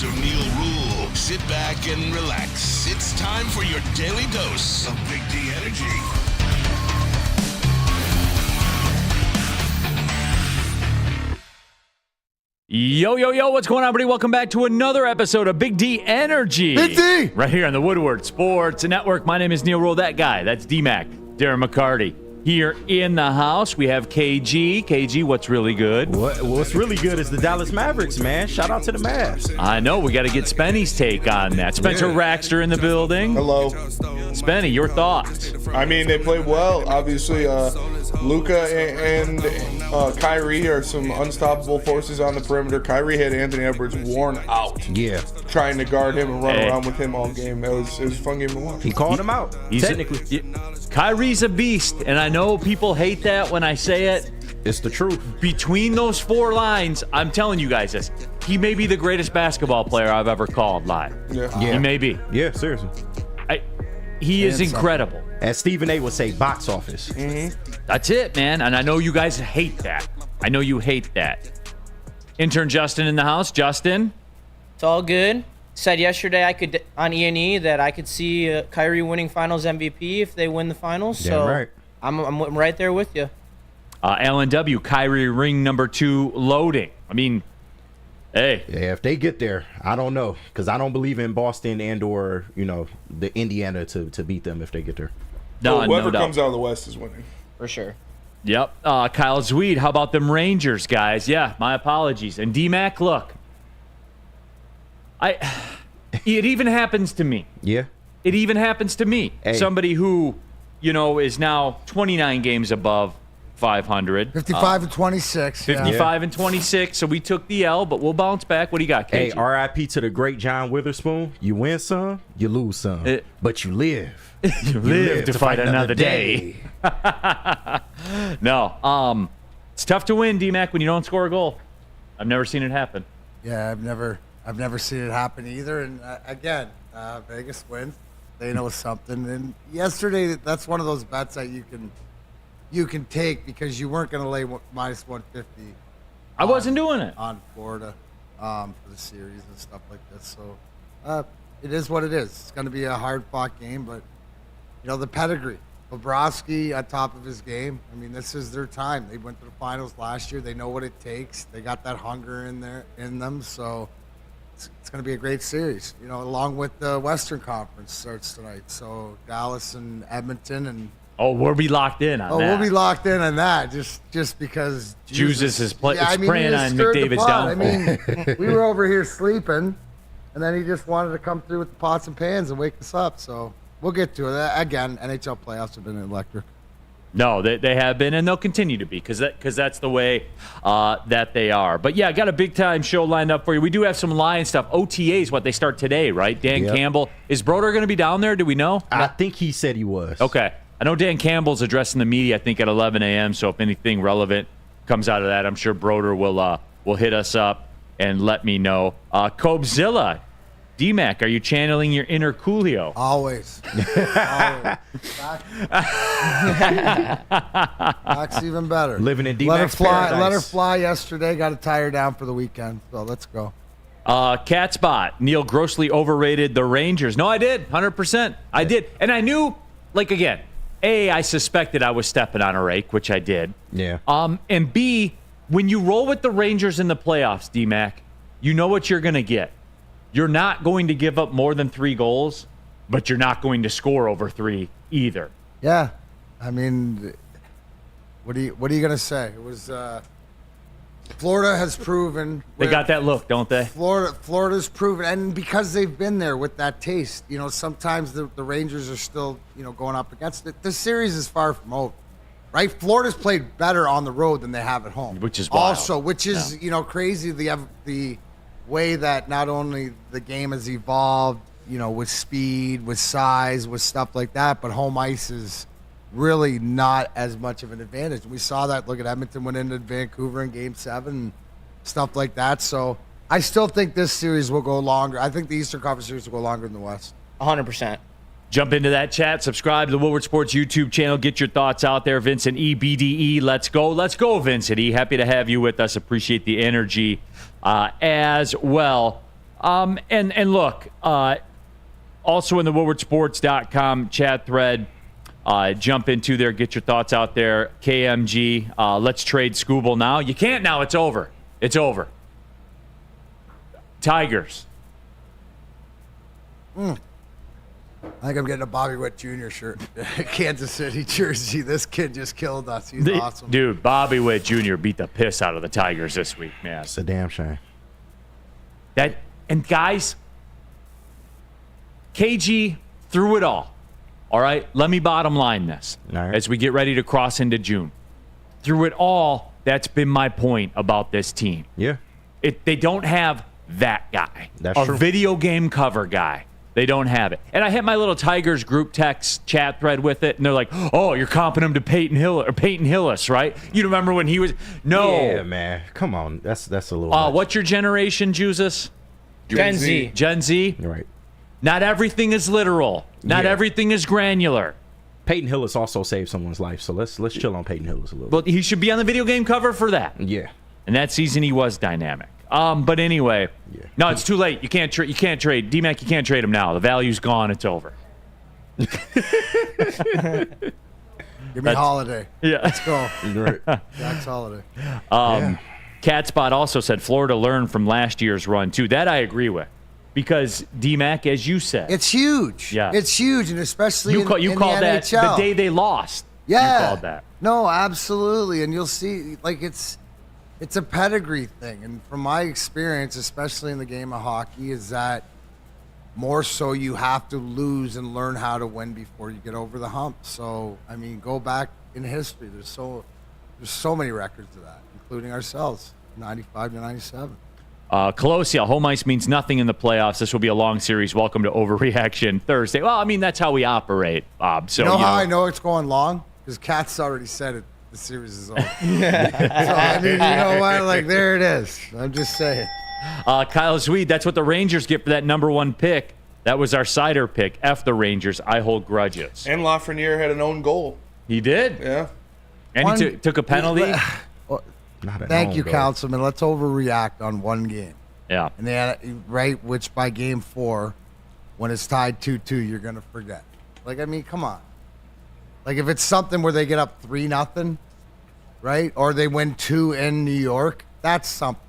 producer Neal Ruhl. Sit back and relax. It's time for your daily dose of Big D energy. Yo, yo, yo, what's going on, everybody? Welcome back to another episode of Big D Energy. Big D! Right here on the Woodward Sports Network. My name is Neal Ruhl. That guy, that's D-Mac, Darren McCarty. Here in the house, we have KG. KG, what's really good? What's really good is the Dallas Mavericks, man. Shout out to the Mavs. I know, we got to get Spenny's take on that. Spencer Raxter in the building. Hello. Spenny, your thoughts? I mean, they played well. Obviously, Luka and Kyrie are some unstoppable forces on the perimeter. Kyrie had Anthony Edwards worn out. Yeah. Trying to guard him and run around with him all game. It was a fun game to watch. He called him out, technically. Kyrie's a beast, and I know people hate that when I say it. It's the truth. Between those four lines, I'm telling you guys this. He may be the greatest basketball player I've ever called live. Yeah. He may be. Yeah, seriously. He is incredible. As Stephen A. would say, box office. Mm-hmm. That's it, man. And I know you guys hate that. I know you hate that. Intern Justin in the house. Justin? It's all good. Said yesterday I could on E&E that I could see Kyrie winning Finals MVP if they win the Finals. So right. I'm right there with you. Alan W. Kyrie ring number 2 loading. I mean, hey. Yeah, if they get there, I don't know. Because I don't believe in Boston and or, the Indiana to beat them if they get there. No, whoever no comes out of the West is winning. For sure. Yep. Kyle Zweed, how about them Rangers, guys? Yeah, my apologies. And D-Mac, look. It even happens to me. Yeah. It even happens to me. Hey. Somebody who, is now 29 games above 500. 55 and 26. 55 and 26. So we took the L, but we'll bounce back. What do you got, KG? Hey, R.I.P. to the great John Witherspoon. You win some, you lose some. But you live. You live to fight another day. No. It's tough to win, D-Mac, when you don't score a goal. I've never seen it happen. Yeah, I've never seen it happen either. And again, Vegas wins. They know something. And yesterday, that's one of those bets that you can take because you weren't going to lay minus 150. I wasn't doing it on Florida for the series and stuff like this. So it is what it is. It's going to be a hard-fought game, but the pedigree. Bobrovsky on top of his game. I mean, this is their time. They went to the finals last year. They know what it takes. They got that hunger in them. So it's going to be a great series. Along with the Western Conference starts tonight. So Dallas and Edmonton and. Oh, we'll be locked in on that. We'll be locked in on that just because Jesus is praying on McDavid's downfall. I mean, we were over here sleeping, and then he just wanted to come through with the pots and pans and wake us up. So we'll get to it. Again, NHL playoffs have been electric. No, they have been, and they'll continue to be because that's the way that they are. But, yeah, I got a big-time show lined up for you. We do have some Lion stuff. OTAs, what they start today, right? Dan Campbell. Is Broder going to be down there? Do we know? I think he said he was. Okay. I know Dan Campbell's addressing the media, I think, at 11 a.m., so if anything relevant comes out of that, I'm sure Broder will hit us up and let me know. Cobezilla, D-Mac, are you channeling your inner Coolio? Always. That's even better. Living in D-Mac's paradise. Let her fly yesterday. Got to tie her down for the weekend. So let's go. Cat spot. Neal grossly overrated the Rangers. No, I did. 100%. I did. And I knew, again, A, I suspected I was stepping on a rake, which I did. Yeah. And B, when you roll with the Rangers in the playoffs, D-Mac, you know what you're going to get. You're not going to give up more than 3 goals, but you're not going to score over 3 either. Yeah. I mean, what are you going to say? It was Florida has proven. They got that look, don't they? Florida's proven, and because they've been there with that taste, sometimes the Rangers are still, going up against it. This series is far from over, right? Florida's played better on the road than they have at home. Which is wild. Which is, crazy. The way that not only the game has evolved, with speed, with size, with stuff like that, but home ice is really not as much of an advantage. We saw that. Look at Edmonton went into Vancouver in Game 7 and stuff like that. So I still think this series will go longer. I think the Eastern Conference series will go longer than the West. 100%. Jump into that chat. Subscribe to the Woodward Sports YouTube channel. Get your thoughts out there. Vincent E. BDE. Let's go. Let's go, Vincent E. Happy to have you with us. Appreciate the energy as well. And look, also in the woodwardsports.com chat thread, jump into there, get your thoughts out there. KMG, let's trade Scooble now. You can't now. It's over. It's over. Tigers. I think I'm getting a Bobby Witt Jr. shirt. Kansas City jersey. This kid just killed us. He's awesome. Dude, Bobby Witt Jr. beat the piss out of the Tigers this week, man. It's a damn shame. And guys, KG through it all. All right, let me bottom line this as we get ready to cross into June. Through it all, that's been my point about this team. Yeah. They don't have that guy. That's true. Video game cover guy. They don't have it. And I hit my little Tigers group text chat thread with it, and they're like, "Oh, you're comping him to Peyton Hillis, right? You remember when he was?" No, Yeah, man. Come on. That's a little much. what's your generation, Jesus? Gen Z. Gen Z. You're right. Not everything is literal. Not Yeah. everything is granular. Peyton Hillis also saved someone's life, so let's chill on Peyton Hillis a little But he should be on the video game cover for that. bit. Yeah. And that season he was dynamic. But anyway, no, it's too late. You can't trade D-Mac. You can't trade him now. The value's gone. It's over. Give me Holiday. Yeah. Let's go. You're right. Jack's Holiday. Catspot also said Florida learned from last year's run too. That I agree with, because D-Mac, as you said, It's huge. Yeah. It's huge, and especially you in called the that NHL. the day they lost. Yeah. You called that. No, absolutely. And you'll see, like, it's a pedigree thing. And from my experience, especially in the game of hockey, is that more so you have to lose and learn how to win before you get over the hump. So, I mean, go back in history. There's so many records of that, including ourselves, 95 to 97. Colossia, home ice means nothing in the playoffs. This will be a long series. Welcome to Overreaction Thursday. Well, I mean, that's how we operate, Bob. So, You know how I know it's going long? Because Kat's already said it. The series is over. So, I mean, you know what? Like, there it is. I'm just saying. Kyle Swede, that's what the Rangers get for that number 1 pick. That was our cider pick. F the Rangers. I hold grudges. And Lafreniere had an own goal. He did. Yeah. And he took a penalty. Not Thank at you, all, Councilman. Let's overreact on one game. Yeah. And then, right, which by game 4, when it's tied 2-2, you're going to forget. Like, I mean, come on. Like, if it's something where they get up 3-0, right, or they win 2 in New York, that's something.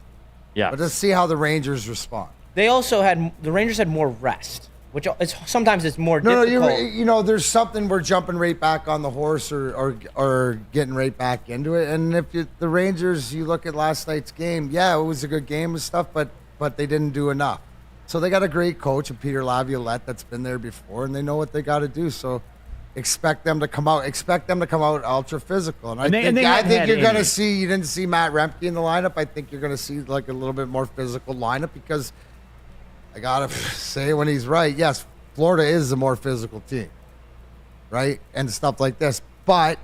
Yeah. But let's see how the Rangers respond. They also the Rangers had more rest, which sometimes it's more No, difficult. you know, there's something we're jumping right back on the horse or getting right back into it. And if the Rangers, you look at last night's game, yeah, it was a good game and stuff, but they didn't do enough. So they got a great coach, and Peter Laviolette, that's been there before, and they know what they got to do. So expect them to come out ultra physical. And I think you're going to see, you didn't see Matt Remke in the lineup. I think you're going to see like a little bit more physical lineup, because I got to say when he's right, yes, Florida is a more physical team, right? And stuff like this. But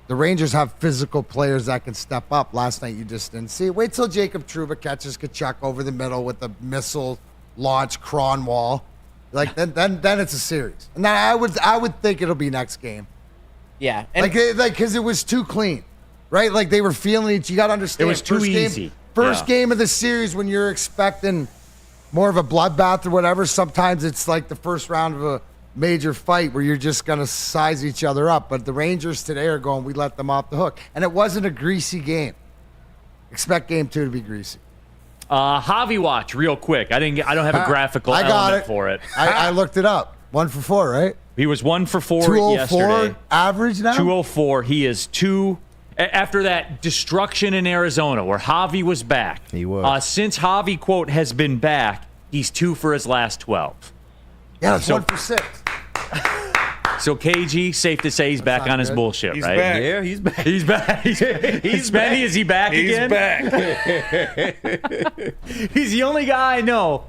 the Rangers have physical players that can step up. Last night you just didn't see it. Wait till Jacob Trouba catches Kachuk over the middle with a missile launch Cronwall. Like then it's a series. And then I would think it'll be next game. Yeah. And Because it was too clean, right? Like they were feeling it. You got to understand. It was too easy. First game of the series, when you're expecting more of a bloodbath or whatever, sometimes it's like the first round of a major fight where you're just going to size each other up. But the Rangers today are going, we let them off the hook. And it wasn't a greasy game. Expect game 2 to be greasy. Javi watch real quick. I don't have a graphical element for it. I looked it up. 1 for 4, right? He was 1 for 4 204 yesterday. average now? 204. He is 2. After that destruction in Arizona where Javi was back. He was. Since Javi, quote, has been back, he's 2 for his last 12. Yeah, it's 1 for 6. So KG, safe to say he's back not on his good. bullshit, He's right? back. Yeah, he's back. He's back. He's Spenny. Is he back He's again? back. He's the only guy I know.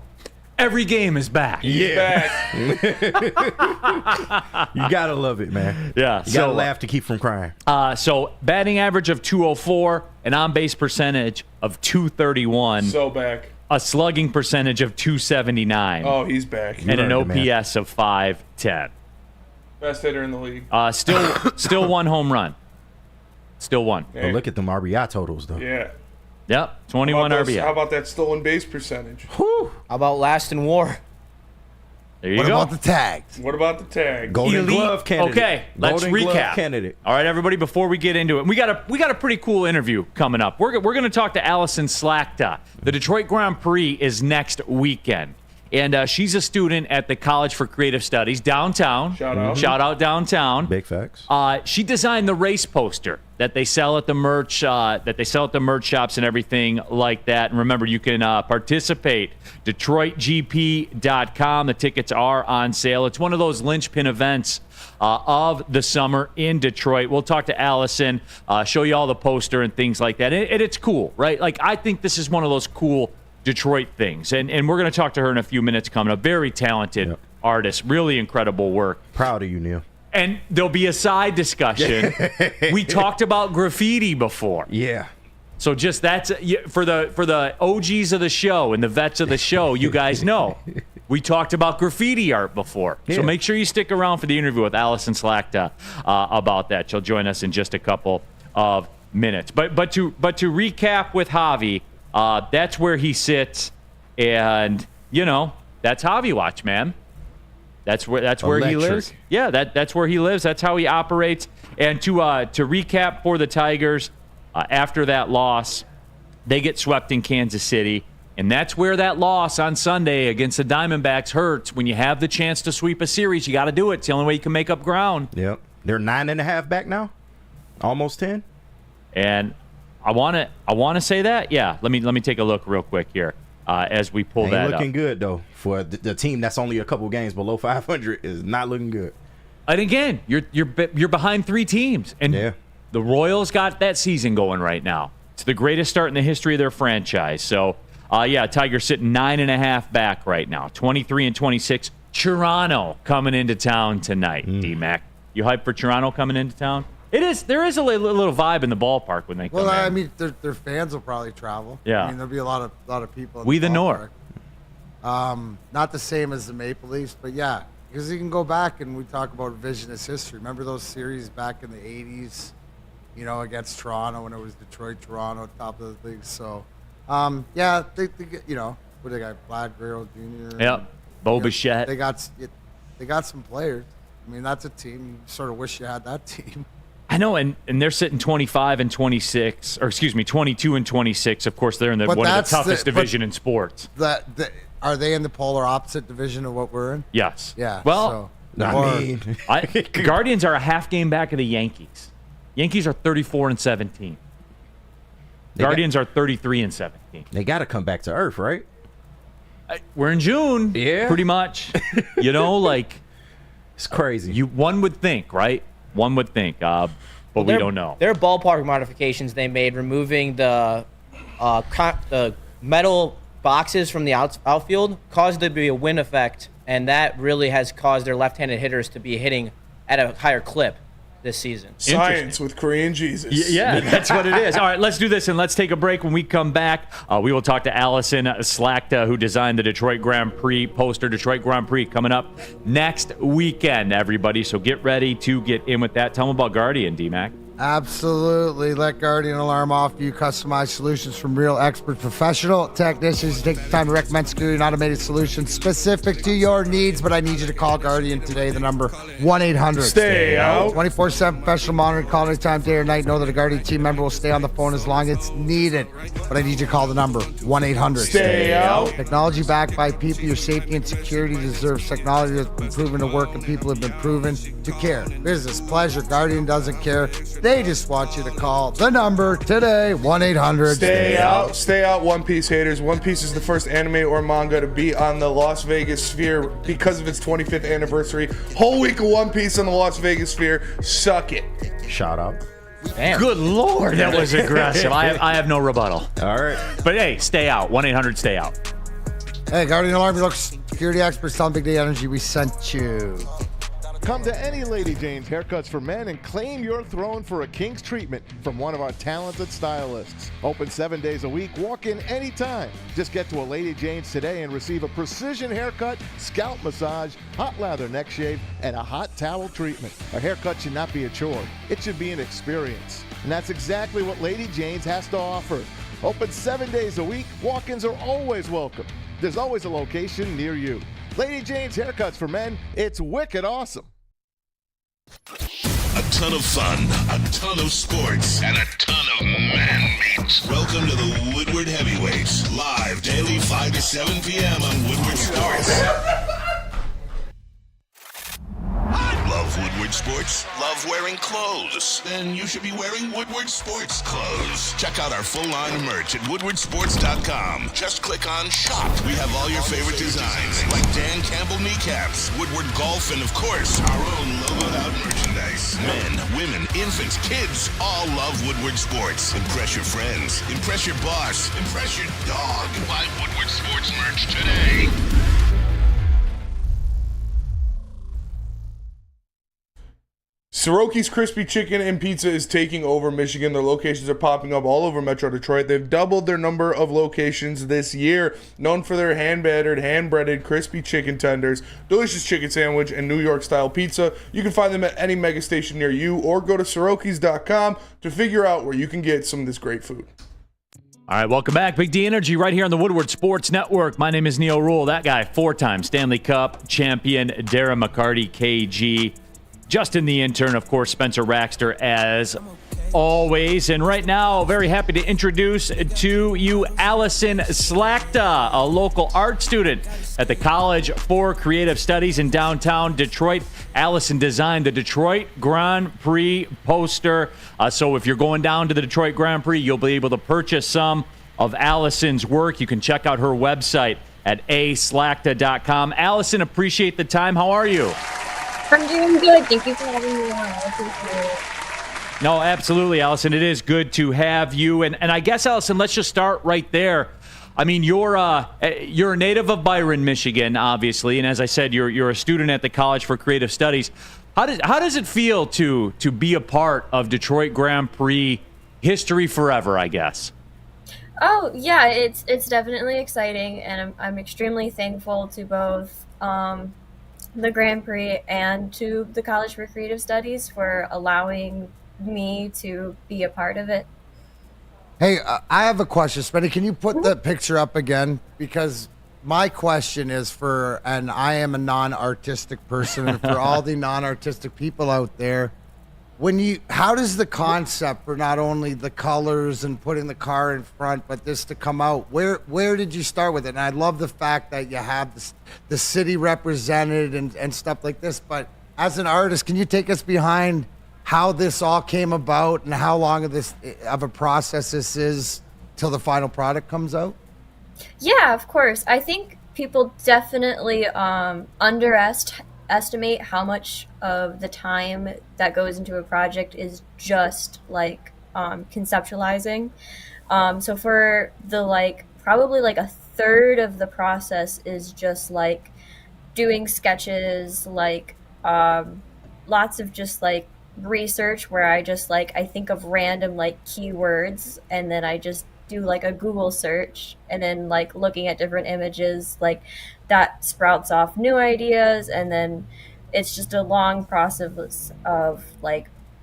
Every game is back. He's back. You gotta love it, man. Yeah. You gotta laugh to keep from crying. So batting average of 204, an on-base percentage of 231, So back. a slugging percentage of 279, Oh, he's back. and an learned it, man. OPS of 510. Best hitter in the league. Still 1 home run. Still 1. But look at them RBI totals, though. Yeah. Yep, 21 RBI. How about that stolen base percentage? How about last in WAR? There you What go. about the tags? What about the tag? Golden Glove candidate. Okay, let's Golden Glove recap. candidate. All right, everybody. Before we get into it, we got a pretty cool interview coming up. We're going to talk to Allison Slakta. The Detroit Grand Prix is next weekend, and she's a student at the College for Creative Studies downtown. Shout out downtown. Big facts. She designed the race poster that they sell at the merch shops and everything like that. And remember, you can participate. DetroitGP.com. The tickets are on sale. It's one of those linchpin events of the summer in Detroit. We'll talk to Allison, show you all the poster and things like that. And it's cool, right? Like, I think this is one of those cool Detroit things. And we're going to talk to her in a few minutes coming up. Very talented artist. Really incredible work. Proud of you, Neal. And there'll be a side discussion. We talked about graffiti before. Yeah. So just that's for the OGs of the show and the vets of the show, you guys know. We talked about graffiti art before. Yeah. So make sure you stick around for the interview with Allison Slakta about that. She'll join us in just a couple of minutes. But to recap with Javi, that's where he sits, and that's Javi Watch, man. That's where he lives. Yeah, that's where he lives. That's how he operates. And to recap for the Tigers, after that loss, they get swept in Kansas City, and that's where that loss on Sunday against the Diamondbacks hurts. When you have the chance to sweep a series, you got to do it. It's the only way you can make up ground. Yep, they're 9.5 back now, almost 10. And I want to say that. Yeah, let me take a look real quick here. As we pull that up. Looking good, though, for the team that's only a couple games below 500 is not looking good. And again, you're behind 3 teams. And the Royals got that season going right now. It's the greatest start in the history of their franchise. So, Tigers sitting 9.5 back right now, 23-26. Toronto coming into town tonight, D-Mac. You hyped for Toronto coming into town? There is a little vibe in the ballpark when they come in. Well, I mean, their fans will probably travel. Yeah. I mean, there'll be a lot of people. We the North. Not the same as the Maple Leafs, but yeah, because you can go back and we talk about revisionist history. Remember those series back in the 80s, against Toronto when it was Detroit-Toronto top of the league. So, they what they got? Vlad Guerrero Jr. Yep. Bo Bichette. They got some players. I mean, that's a team. You sort of wish you had that team. I know, and they're sitting 25-26, or excuse me, 22-26. Of course, they're in one of the toughest division in sports. Are they in the polar opposite division of what we're in? Yes. Yeah. Well, Guardians are a half game back of the Yankees. Yankees are 34-17. Guardians are 33-17. They got to come back to earth, right? We're in June. Yeah. Pretty much. It's crazy. One would think, right? One would think, but we don't know. There are ballpark modifications they made, removing the metal boxes from the outfield, caused there to be a wind effect, and that really has caused their left-handed hitters to be hitting at a higher clip this season. Science with Korean Jesus. Yeah, that's what it is. All right, let's do this, and let's take a break. When we come back, we will talk to Allison Slakta, who designed the Detroit Grand Prix poster. Detroit Grand Prix coming up next weekend, everybody. So get ready to get in with that. Tell them about Guardian, D-Mac. Absolutely. Let Guardian Alarm off you. Customized solutions from real expert professional technicians who take the time to recommend security and automated solutions specific to your needs. But I need you to call Guardian today. The number 1-800. Stay out. 24/7 professional monitoring. Call anytime, day or night. Know that a Guardian team member will stay on the phone as long as it's needed. But I need you to call the number 1-800. Stay out. Technology backed by people. Your safety and security deserves technology that's been proven to work and people have been proven to care. Business, pleasure. Guardian doesn't care. They just want you to call the number today, 1-800. Stay out. Stay out, One Piece haters. One Piece is the first anime or manga to be on the Las Vegas Sphere because of its 25th anniversary. Whole week of One Piece on the Las Vegas Sphere. Suck it. Shout out. Damn. Good Lord, that was aggressive. I have no rebuttal. All right. But hey, stay out. 1-800, stay out. Hey, Guardian Alarm, you look security experts, telling Big Day Energy we sent you. Come to any Lady Jane's Haircuts for Men and claim your throne for a king's treatment from one of our talented stylists. Open 7 days a week. Walk in anytime. Just get to a Lady Jane's today and receive a precision haircut, scalp massage, hot lather neck shave, and a hot towel treatment. A haircut should not be a chore. It should be an experience. And that's exactly what Lady Jane's has to offer. Open 7 days a week. Walk-ins are always welcome. There's always a location near you. Lady Jane's Haircuts for Men, it's wicked awesome. A ton of fun, a ton of sports, and a ton of man meat. Welcome to the Woodward Heavyweights, live daily 5 to 7 p.m. on Woodward Sports. Love Woodward Sports? Love wearing clothes? Then you should be wearing Woodward Sports clothes. Check out our full line of merch at woodwardsports.com. Just click on shop. We have all your favorite designs, like Dan Campbell kneecaps, Woodward golf, and of course, our own logoed out merchandise. Men, women, infants, kids all love Woodward Sports. Impress your friends. Impress your boss. Impress your dog. Buy Woodward Sports merch today. Soroki's Crispy Chicken and Pizza is taking over Michigan. Their locations are popping up all over Metro Detroit. They've doubled their number of locations this year. Known for their hand-battered, hand-breaded crispy chicken tenders, delicious chicken sandwich, and New York-style pizza. You can find them at any mega station near you or go to Sorokis.com to figure out where you can get some of this great food. All right, welcome back. Big D Energy right here on the Woodward Sports Network. My name is Neal Ruhl. That guy, 4-time Stanley Cup champion, Darren McCarty, KG. Justin the intern, of course, Spencer Raxter, as always. And right now, very happy to introduce to you Allison Slakta, a local art student at the College for Creative Studies in downtown Detroit. Allison designed the Detroit Grand Prix poster. So if you're going down to the Detroit Grand Prix, you'll be able to purchase some of Allison's work. You can check out her website at aslakta.com. Allison, appreciate the time. How are you? I'm doing good. Thank you for having me on. I appreciate it. No, absolutely, Allison. It is good to have you. And I guess, Allison, let's just start right there. I mean, you're a native of Byron, Michigan, obviously, and as I said, you're a student at the College for Creative Studies. How does it feel to be a part of Detroit Grand Prix history forever, I guess? Oh yeah, it's definitely exciting, and I'm extremely thankful to both the Grand Prix and to the College for Creative Studies for allowing me to be a part of it. Hey, I have a question, Spenny. Can you put the picture up again? Because my question is and I am a non-artistic person, and for all the non-artistic people out there, how does the concept for not only the colors and putting the car in front, but this to come out, where did you start with it? And I love the fact that you have the city represented and stuff like this, but as an artist, can you take us behind how this all came about and how long of a process this is till the final product comes out? Yeah, of course. I think people definitely underestimate how much of the time that goes into a project is just like conceptualizing. So for the probably a third of the process is just like doing sketches, lots of just research where I just I think of random keywords, and then I just do a Google search, and then looking at different images that sprouts off new ideas, and then it's just a long process of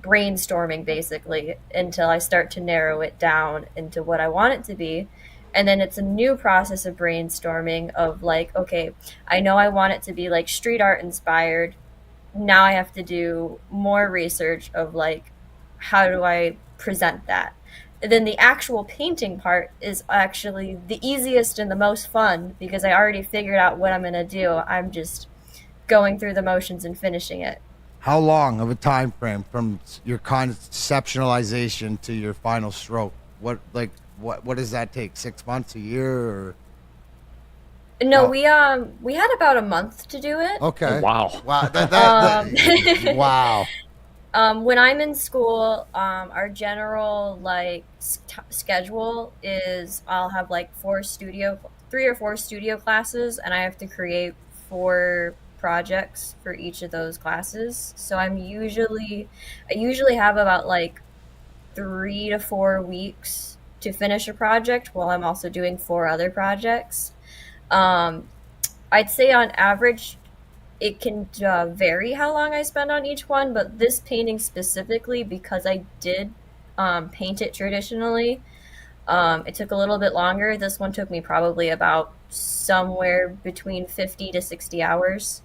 brainstorming basically until I start to narrow it down into what I want it to be. And then it's a new process of brainstorming of okay, I know I want it to be street art inspired. Now I have to do more research of how do I present that? And then the actual painting part is actually the easiest and the most fun because I already figured out what I'm going to do. I'm just going through the motions and finishing it. How long of a time frame from your conceptualization to your final stroke? What does that take? 6 months, a year, or? No, we had about a month to do it. Okay. Oh, wow. Wow. Wow. When I'm in school, our general schedule is I'll have 3 or 4 studio classes, and I have to create 4 projects for each of those classes. So I usually have about 3 to 4 weeks to finish a project while I'm also doing 4 other projects. I'd say on average it can vary how long I spend on each one, but this painting specifically, because I did paint it traditionally, It took a little bit longer. This one took me probably about somewhere between 50 to 60 hours.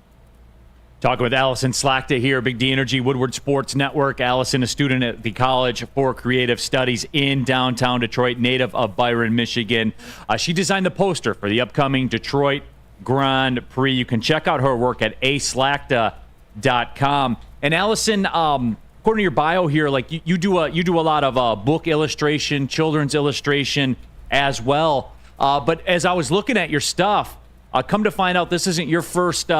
Talking with Allison Slakta here, Big D Energy, Woodward Sports Network. Allison, a student at the College for Creative Studies in downtown Detroit, native of Byron, Michigan. She designed the poster for the upcoming Detroit Grand Prix. You can check out her work at aslakta.com. And Allison, according to your bio here, like you do a lot of book illustration, children's illustration as well. But as I was looking at your stuff, come to find out this isn't your first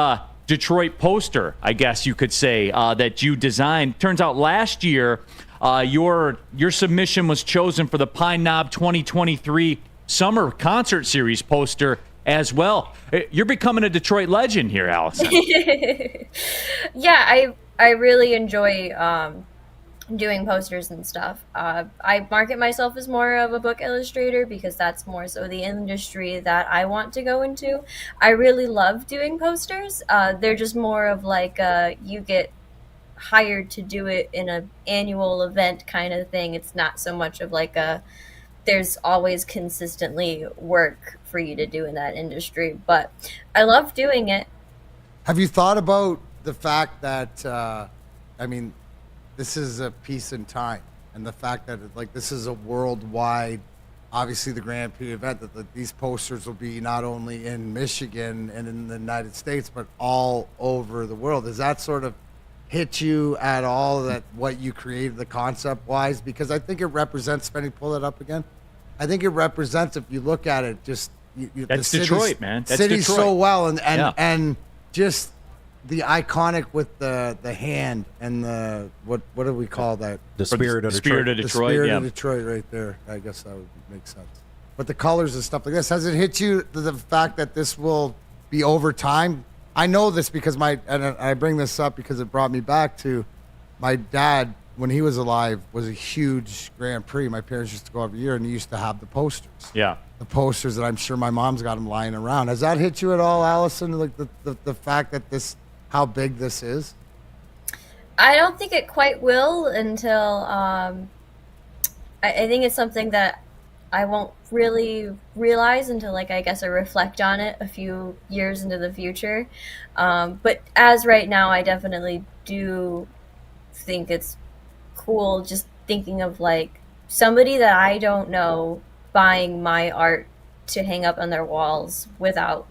Detroit poster, I guess you could say, that you designed. Turns out last year, your submission was chosen for the Pine Knob 2023 Summer Concert Series poster as well. You're becoming a Detroit legend here, Allison. Yeah, I really enjoy doing posters and stuff. I market myself as more of a book illustrator because that's more so the industry that I want to go into. I really love doing posters. They're just more of like you get hired to do it in an annual event kind of thing. It's not so much of like there's always consistently work for you to do in that industry, but I love doing it. Have you thought about the fact that, this is a piece in time, and the fact that this is a worldwide, obviously the Grand Prix event, that these posters will be not only in Michigan and in the United States, but all over the world. Does that sort of hit you at all, that what you created, the concept wise? Because I think it represents, Spenny, pull that up again. I think it represents, if you look at it, just that's the Detroit, man. That's city's Detroit. so well, and Yeah. and just the iconic with the hand and the what do we call that? The spirit of Detroit. Spirit of The Detroit, spirit yeah. of Detroit, right there. I guess that would make sense. But the colors and stuff like this, has it hit you, the fact that this will be over time? I know this because I bring this up because it brought me back to my dad. When he was alive, was a huge Grand Prix. My parents used to go every year, and he used to have the posters. Yeah. The posters that I'm sure my mom's got them lying around. Has that hit you at all, Allison? Like the fact that how big this is? I don't think it quite will until I think it's something that I won't really realize until I guess I reflect on it a few years into the future. But as right now, I definitely do think it's cool just thinking of somebody that I don't know buying my art to hang up on their walls without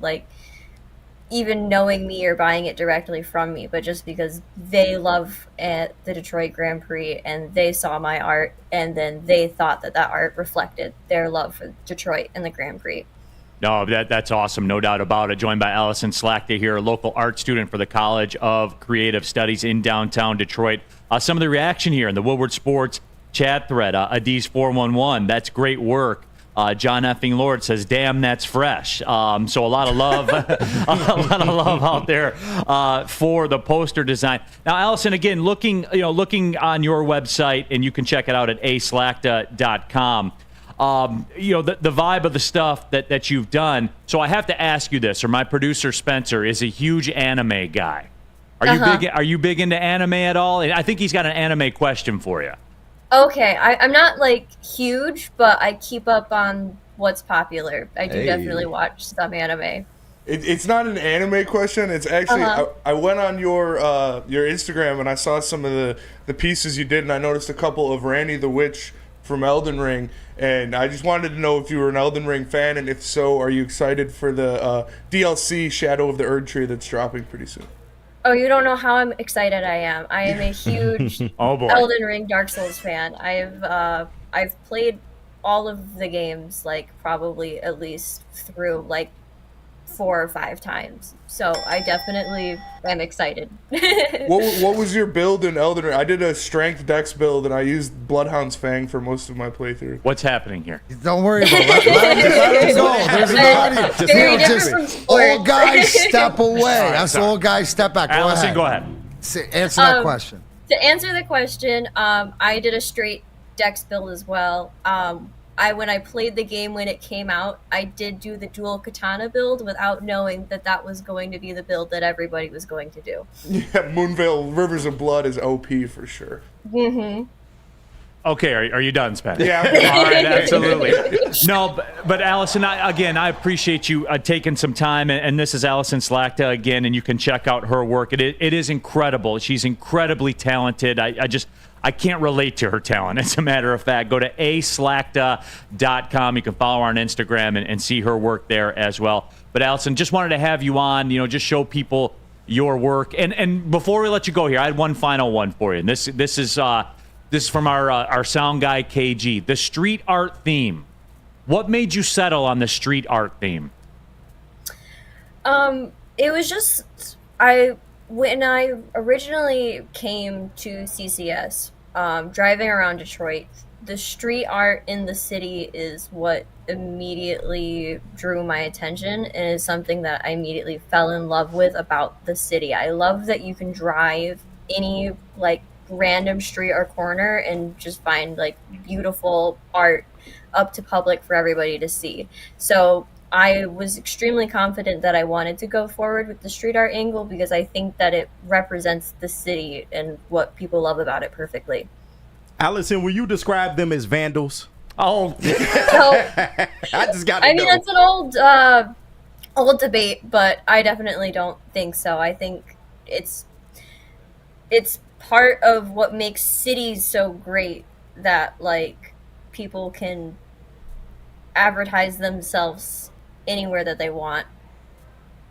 even knowing me or buying it directly from me, but just because they love at the Detroit Grand Prix and they saw my art and then they thought that art reflected their love for Detroit and the Grand Prix. No, that's awesome. No doubt about it. Joined by Allison Slakta here, a local art student for the College of Creative Studies in downtown Detroit. Some of the reaction here in the Woodward Sports chat thread. Adiz411, that's great work. John Effing Lord says, "Damn, that's fresh." So a lot of love, a lot of love out there for the poster design. Now, Allison, again, looking on your website, and you can check it out at aslakta.com. The vibe of the stuff that you've done. So I have to ask you this, or my producer Spencer is a huge anime guy. Are you big into anime at all? I think he's got an anime question for you. Okay, I'm not huge, but I keep up on what's popular. I do definitely watch some anime. It's not an anime question. It's actually I went on your Instagram and I saw some of the pieces you did, and I noticed a couple of Randy the Witch from Elden Ring, and I just wanted to know if you were an Elden Ring fan, and if so, are you excited for the DLC Shadow of the Erd Tree that's dropping pretty soon? Oh, you don't know how excited I am. I am a huge Elden Ring Dark Souls fan. I've played all of the games probably at least through 4 or 5 times. So I definitely am excited. What was your build in Elden Ring? I did a strength dex build and I used Bloodhound's Fang for most of my playthrough. What's happening here? Don't worry about it. Let him go. There's an audience. Just old guy step away. Us old guys step back. Allison, go ahead. Answer that question. To answer the question, I did a straight dex build as well. When I played the game when it came out, I did do the dual katana build without knowing that was going to be the build that everybody was going to do. Yeah, Moonvale Rivers of Blood is OP for sure. Mm-hmm. Okay, are you done, Spencer? Yeah. All right, absolutely. No, but Allison, I appreciate you taking some time, and this is Allison Slakta again, and you can check out her work. It is incredible. She's incredibly talented. I can't relate to her talent. As a matter of fact, go to aslakta.com. You can follow her on Instagram and see her work there as well. But Allison, just wanted to have you on, just show people your work. And before we let you go here, I had one final one for you. And this is from our sound guy, KG. The street art theme. What made you settle on the street art theme? It was just when I originally came to CCS, driving around Detroit, the street art in the city is what immediately drew my attention and is something that I immediately fell in love with about the city. I love that you can drive any random street or corner and just find beautiful art up to public for everybody to see. So I was extremely confident that I wanted to go forward with the street art angle because I think that it represents the city and what people love about it perfectly. Allison, will you describe them as vandals? Oh, So, I just got to know. that's an old debate, but I definitely don't think so. I think it's part of what makes cities so great that people can advertise themselves anywhere that they want.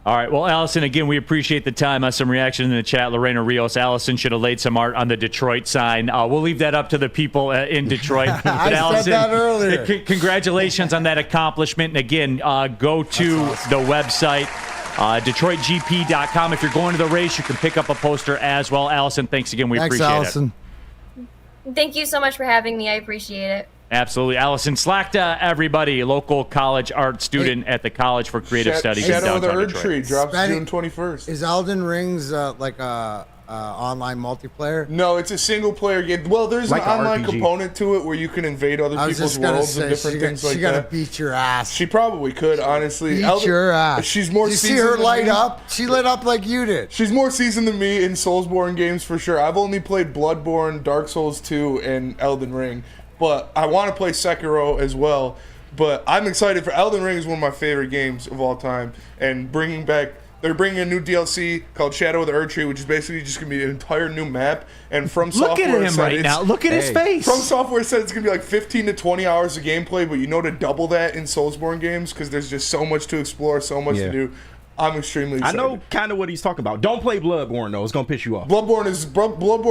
all right. Well, Allison, again, we appreciate the time. Some reaction in the chat. Lorena Rios, Allison should have laid some art on the Detroit sign. We'll leave that up to the people in Detroit. But I said that earlier. Congratulations on that accomplishment. And again, go to the website, DetroitGP.com. If you're going to the race, you can pick up a poster as well. Allison, thanks again. We Thanks, appreciate Allison. it. Thank you so much for having me. I appreciate it. Absolutely. Allison Slakta, everybody, local college art student at the College for Creative Studies in Shadow of the downtown Erd Detroit. Tree drops Spenny, June 21st. Is Elden Rings online multiplayer? No, it's a single player game. Well, there's Like an a online RPG. component to it where you can invade other I was people's just gonna worlds say and different things like she gotta that. beat your ass. She probably could, honestly. Beat your ass. She's more Did you see seasoned her than light me. up? She lit up like you did. She's more seasoned than me in Soulsborne games for sure. I've only played Bloodborne, Dark Souls 2, and Elden Ring. But I want to play Sekiro as well. But I'm excited for Elden Ring is one of my favorite games of all time. And they're bringing a new DLC called Shadow of the Erd Tree, which is basically just going to be an entire new map. And From Look Software at him said right it's- now. Look at his face. From Software said it's going to be 15 to 20 hours of gameplay, but to double that in Soulsborne games because there's just so much to explore, so much to do. I'm extremely I excited. know kind of what he's talking about. Don't play Bloodborne, though. It's going to piss you off. Bloodborne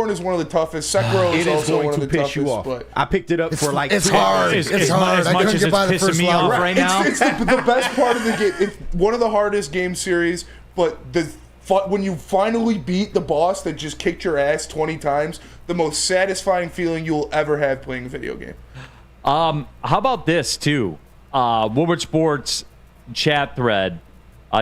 is one of the toughest. Sekiro It is is also going one to of the piss toughest. you off. But I picked it up for it's 2 hard. hours. It's hard. As I much couldn't as get it's by the pissing first me level. off right now. It's the best part of the game. It's one of the hardest game series, but when you finally beat the boss that just kicked your ass 20 times, the most satisfying feeling you'll ever have playing a video game. How about this, too? Woodward Sports chat thread.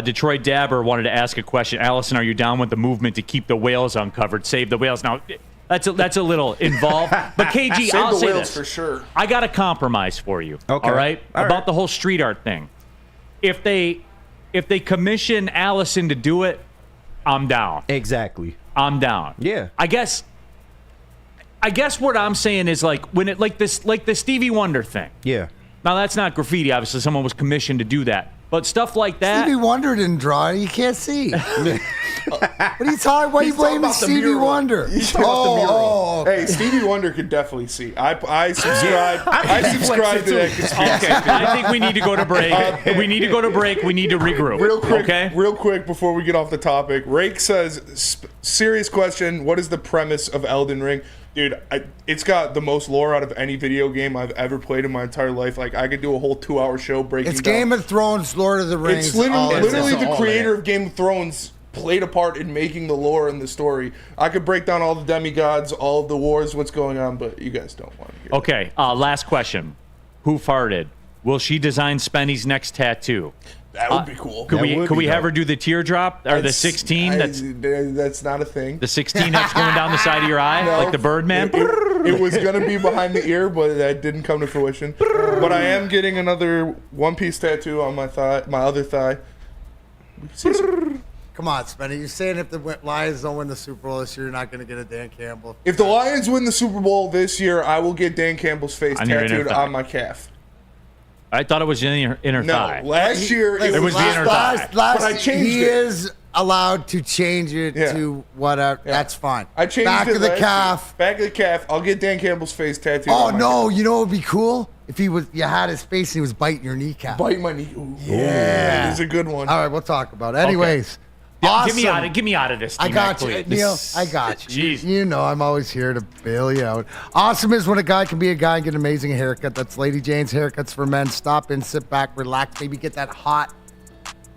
Detroit Dabber wanted to ask a question. Allison, are you down with the movement to keep the whales uncovered? Save the whales. Now, that's a little involved. But KG, Save I'll the say whales this. for sure. I got a compromise for you. Okay. All right? All About right. the whole street art thing. If they commission Allison to do it, I'm down. Exactly. I'm down. Yeah. I guess what I'm saying is when it the Stevie Wonder thing. Yeah. Now that's not graffiti. Obviously, someone was commissioned to do that. But stuff like that. Stevie Wonder didn't draw it. You can't see. What are you talking? Why are you He's talking blaming about the Stevie mural. Wonder? He's talking about the mural. Hey, Stevie Wonder could definitely see. I subscribe. I subscribe to that conspiracy. Okay, I think we need to go to break. We need to go to break. We need to regroup. Real quick before we get off the topic, Rake says, serious question, what is the premise of Elden Ring? Dude, it's got the most lore out of any video game I've ever played in my entire life. I could do a whole 2-hour show breaking It's down. Game of Thrones, Lord of the Rings. It's literally all the of creator it. of Game of Thrones played a part in making the lore and the story. I could break down all the demigods, all of the wars, what's going on, but you guys don't want to hear Okay, last question. Who farted? Will she design Spenny's next tattoo? that. Would be cool. Could That would we be have dope. her do the teardrop or the 16? That's not a thing. The 16 that's going down the side of your eye, No. like the Birdman. It was gonna be behind the ear, but that didn't come to fruition. But I am getting another One Piece tattoo on my thigh, my other thigh. Come on, Spenny. You're saying if the Lions don't win the Super Bowl this year, you're not going to get a Dan Campbell? If the Lions win the Super Bowl this year, I will get Dan Campbell's face On your tattooed inner thigh. on my calf. I thought it was in your inner No, thigh. last year it was the inner thigh. But I changed he it. is allowed to change it Yeah. to whatever. Yeah. That's fine. I changed Back it of the last calf. year. Back of the calf. I'll get Dan Campbell's face tattooed. Oh on my no! You know what would be cool if you had his face and he was biting your kneecap. Bite my knee. Ooh, Yeah. it's a good one. All right, we'll talk about it. Anyways, Yeah, awesome. get me out of this. I T-Mac, got you, please. Neal. I got you. Jeez. You know I'm always here to bail you out. Awesome is when a guy can be a guy and get an amazing haircut. That's Lady Jane's Haircuts for Men. Stop in, sit back, relax, maybe get that hot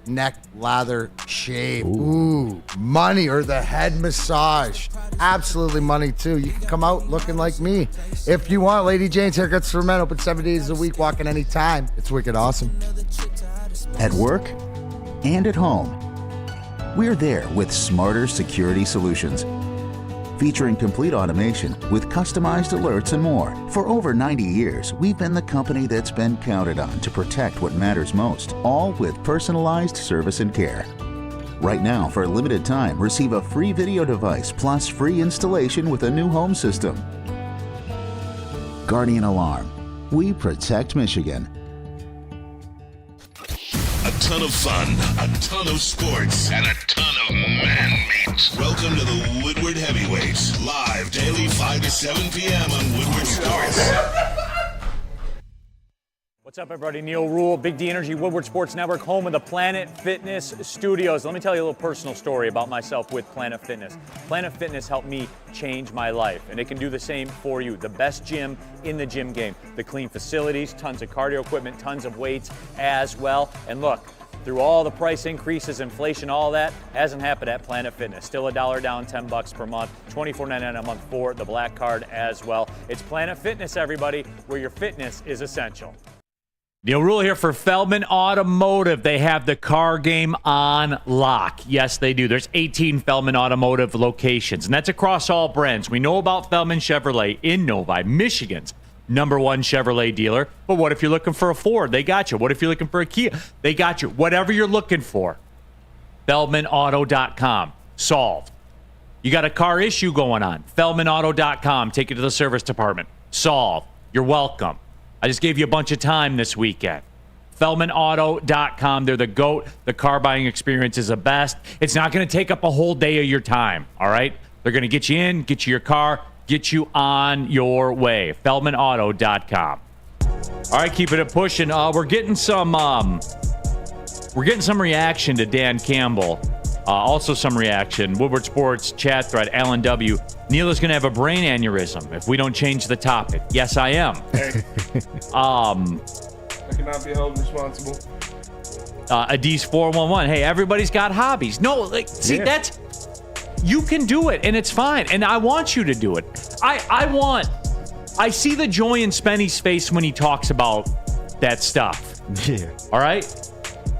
neck lather shave. Ooh, money, or the head massage. Absolutely money too. You can come out looking like me if you want. Lady Jane's Haircuts for Men, open 7 days a week, walking anytime. It's wicked awesome. At work and at home, we're there with smarter security solutions. Featuring complete automation with customized alerts and more. For over 90 years, we've been the company that's been counted on to protect what matters most, all with personalized service and care. Right now, for a limited time, receive a free video device plus free installation with a new home system. Guardian Alarm. We protect Michigan. A ton of fun, a ton of sports, and a ton of man meat. Welcome to the Woodward Heavyweights, live daily 5 to 7 p.m. on Woodward Sports. What's up, everybody? Neal, Ruhl, Big D Energy, Woodward Sports Network, home of the Planet Fitness Studios. Let me tell you a little personal story about myself with Planet Fitness. Planet Fitness helped me change my life, and it can do the same for you. The best gym in the gym game. The clean facilities, tons of cardio equipment, tons of weights as well. And look, through all the price increases, inflation, all that, hasn't happened at Planet Fitness. Still $1 down, $10 per month, $24.99 a month for the Black Card as well. It's Planet Fitness, everybody, where your fitness is essential. Neal Ruhl here for Feldman Automotive. They have the car game on lock. Yes, they do. There's 18 Feldman Automotive locations, and that's across all brands. We know about Feldman Chevrolet in Novi, Michigan's #1 Chevrolet dealer. But what if you're looking for a Ford? They got you. What if you're looking for a Kia? They got you. Whatever you're looking for, FeldmanAuto.com. Solved. You got a car issue going on, FeldmanAuto.com. Take it to the service department. Solved. You're welcome. I just gave you a bunch of time this weekend. FeldmanAuto.com. They're the GOAT. The car buying experience is the best. It's not going to take up a whole day of your time, all right? They're going to get you in, get you your car, get you on your way. FeldmanAuto.com. All right, keeping it pushing. We're getting some reaction to Dan Campbell. Also some reaction. Woodward Sports chat thread, Alan W. Neal is going to have a brain aneurysm if we don't change the topic. Yes, I am. Hey. I cannot be held responsible. Adis 411. Hey, everybody's got hobbies. No, that's you can do it, and it's fine. And I want you to do it. I see the joy in Spenny's face when he talks about that stuff. Yeah. All right?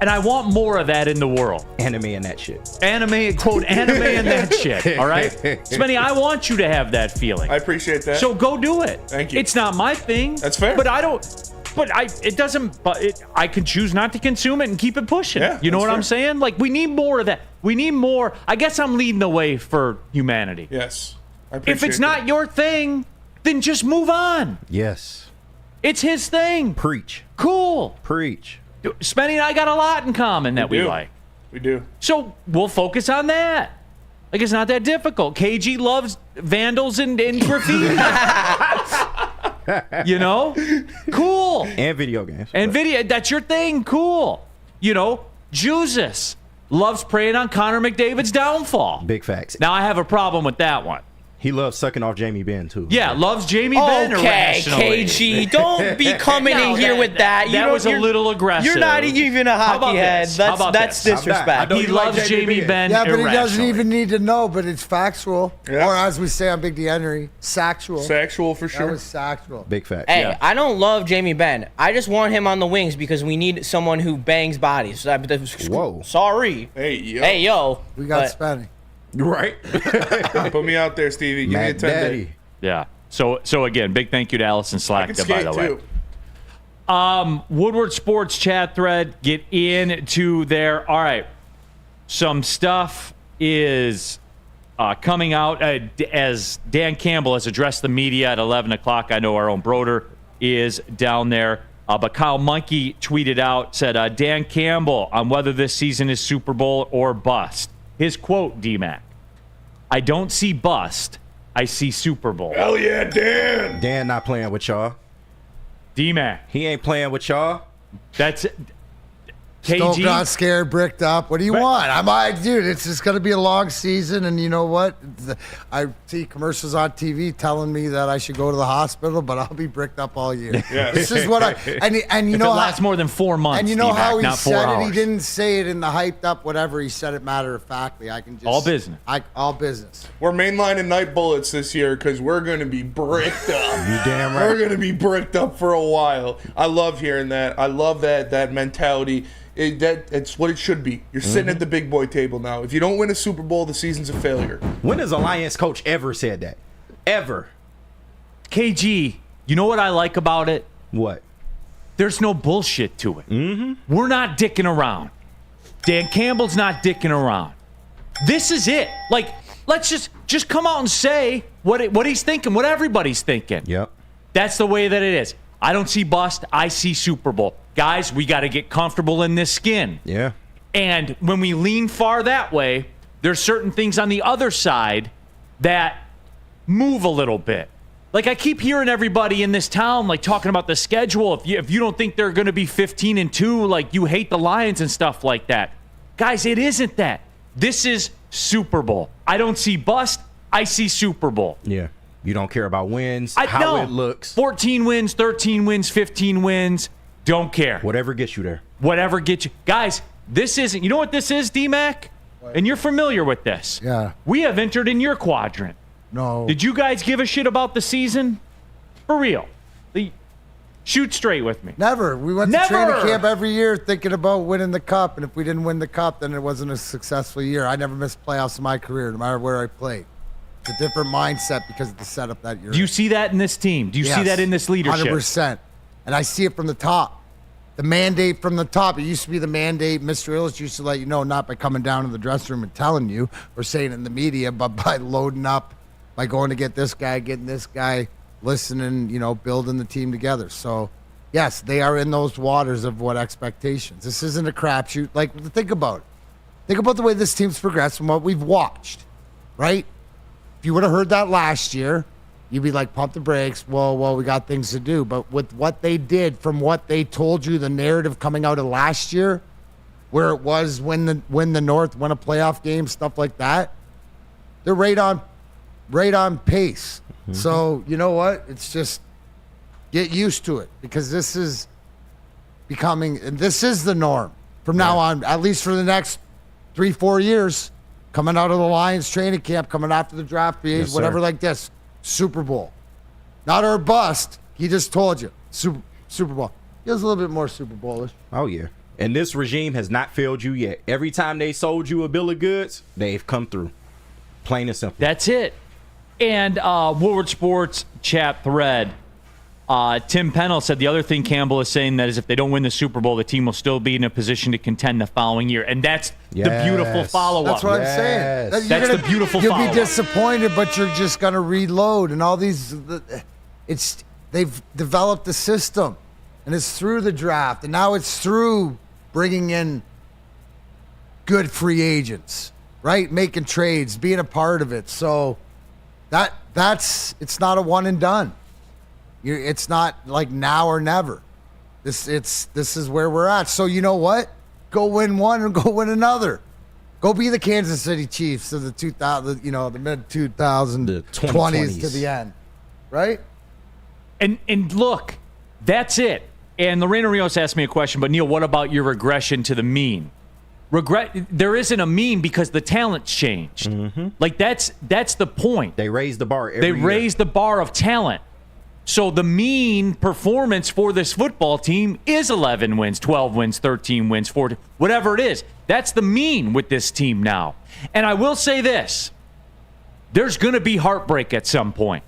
And I want more of that in the world. Anime and that shit. Quote, anime and that shit. All right? Spenny, I want you to have that feeling. I appreciate that. So go do it. Thank you. It's not my thing. That's fair. But I could choose not to consume it and keep it pushing. Yeah, you know that's what fair. I'm saying? Like, we need more of that. We need more. I guess I'm leading the way for humanity. Yes. I If appreciate it's not your thing, then just move on. Yes. It's his thing. Preach. Cool. Preach. Spenny and I got a lot in common that we do. like. We do. So we'll focus on that. Like, it's not that difficult. KG loves vandals and graffiti. You know? Cool. And video games. And video, that's your thing. Cool. You know, Jesus loves preying on Connor McDavid's downfall. Big facts. Now, I have a problem with that one. He loves sucking off Jamie Benn, too. Yeah, loves Jamie Benn Okay, irrationally. KG, don't be coming No, in here with that. that was a little aggressive. You're not even a How about hockey head. this? How about That's this? disrespect. Don't He you like loves Jamie Jamie Benn Yeah, but he doesn't irrationally. even need to know, but it's factual. Yeah. Or as we say on Big D Henry, sactual. Sexual for That sure. was sactual. Big facts. Hey, Yeah. I don't love Jamie Benn. I just want him on the wings because we need someone who bangs bodies. Whoa. Sorry. Hey, yo. Hey, yo. We got But- Spenny. Right? Put me out there, Stevie. Give me a Mac 10 day. Daddy. Yeah. So again, big thank you to Allison I can Slack, by skate the way. too. Woodward Sports chat thread, get into there. All right. some stuff is coming out as Dan Campbell has addressed the media at 11 o'clock. I know our own Broder is down there. But Kyle Monkey tweeted out, said, Dan Campbell on whether this season is Super Bowl or bust. His quote, D-Mac, I don't see bust, I see Super Bowl. Hell yeah, Dan. Dan not playing with y'all. D-Mac. He ain't playing with y'all. That's it. Still KG. got scared, bricked up. What do you want? Dude, it's just going to be a long season, and you know what? I see commercials on TV telling me that I should go to the hospital, but I'll be bricked up all year. Yeah. This is what and you If know it lasts more than 4 months, and you know how he not 4 said hours. it. He didn't say it in the hyped up whatever. He said it matter of factly. I can just All business. All business. We're mainlining night bullets this year because we're going to be bricked up. You damn right. We're going to be bricked up for a while. I love hearing that. I love that mentality. It's what it should be. You're sitting at the big boy table now. If you don't win a Super Bowl, the season's a failure. When has a Lions coach ever said that? Ever? KG, you know what I like about it? What? There's no bullshit to it. Mm-hmm. We're not dicking around. Dan Campbell's not dicking around. This is it. Like, let's just come out and say what he's thinking, what everybody's thinking. Yep. That's the way that it is. I don't see bust. I see Super Bowl. Guys, we got to get comfortable in this skin. Yeah. And when we lean far that way, there's certain things on the other side that move a little bit. Like, I keep hearing everybody in this town, like, talking about the schedule. If you don't think they're going to be 15-2, like, you hate the Lions and stuff like that. Guys, it isn't that. This is Super Bowl. I don't see bust. I see Super Bowl. Yeah. You don't care about wins, It looks. 14 wins, 13 wins, 15 wins. Don't care. Whatever gets you there. Whatever gets you. Guys, this isn't. You know what this is, D-Mac? And you're familiar with this. Yeah. We have entered in your quadrant. No. Did you guys give a shit about the season? For real. Shoot straight with me. Never. We went Never. to training camp every year thinking about winning the cup, and if we didn't win the cup, then it wasn't a successful year. I never missed playoffs in my career, no matter where I played. It's a different mindset because of the setup that year. Do you see that in this team? Do you see that in this leadership? 100%. And I see it from the top. The mandate from the top. It used to be the mandate. Mr. Illich used to let you know, not by coming down to the dressing room and telling you or saying it in the media, but by loading up, by going to get this guy, getting this guy, listening, building the team together. So, yes, they are in those waters of what expectations. This isn't a crapshoot. Like, think about it. Think about the way this team's progressed from what we've watched, right? If you would have heard that last year, you'd be like, pump the brakes. Well, we got things to do. But with what they did, from what they told you, the narrative coming out of last year, where it was win the North, win a playoff game, stuff like that, they're right on pace. Mm-hmm. So you know what? It's just get used to it, because this is the norm from now on, at least for the next 3-4 years. Coming out of the Lions training camp, coming after the draft, Yes, whatever sir. like this. Super Bowl. Not our bust. He just told you. Super Bowl. He was a little bit more Super Bowl-ish. Oh, yeah. And this regime has not failed you yet. Every time they sold you a bill of goods, they've come through. Plain and simple. That's it. And Woodward Sports chat thread, Tim Pennell said the other thing Campbell is saying that is if they don't win the Super Bowl, the team will still be in a position to contend the following year. And that's the beautiful follow-up. That's what Yes. I'm saying. That's the beautiful You'll follow-up. be disappointed, but you're just going to reload. And all these, they've developed a system. And it's through the draft. And now it's through bringing in good free agents, right? Making trades, being a part of it. So it's not a one and done. It's not like now or never. This is where we're at. So you know what? Go win one and go win another. Go be the Kansas City Chiefs of the 2000, the mid 2020s The 2020s. to the end, right? And look, that's it. And Lorena Rios asked me a question, but Neal, what about your regression to the mean? There isn't a mean because the talent's changed. Mm-hmm. Like that's the point. They raised the bar every year. raised the bar of talent. So the mean performance for this football team is 11 wins, 12 wins, 13 wins, 14, whatever it is. That's the mean with this team now. And I will say this. There's going to be heartbreak at some point.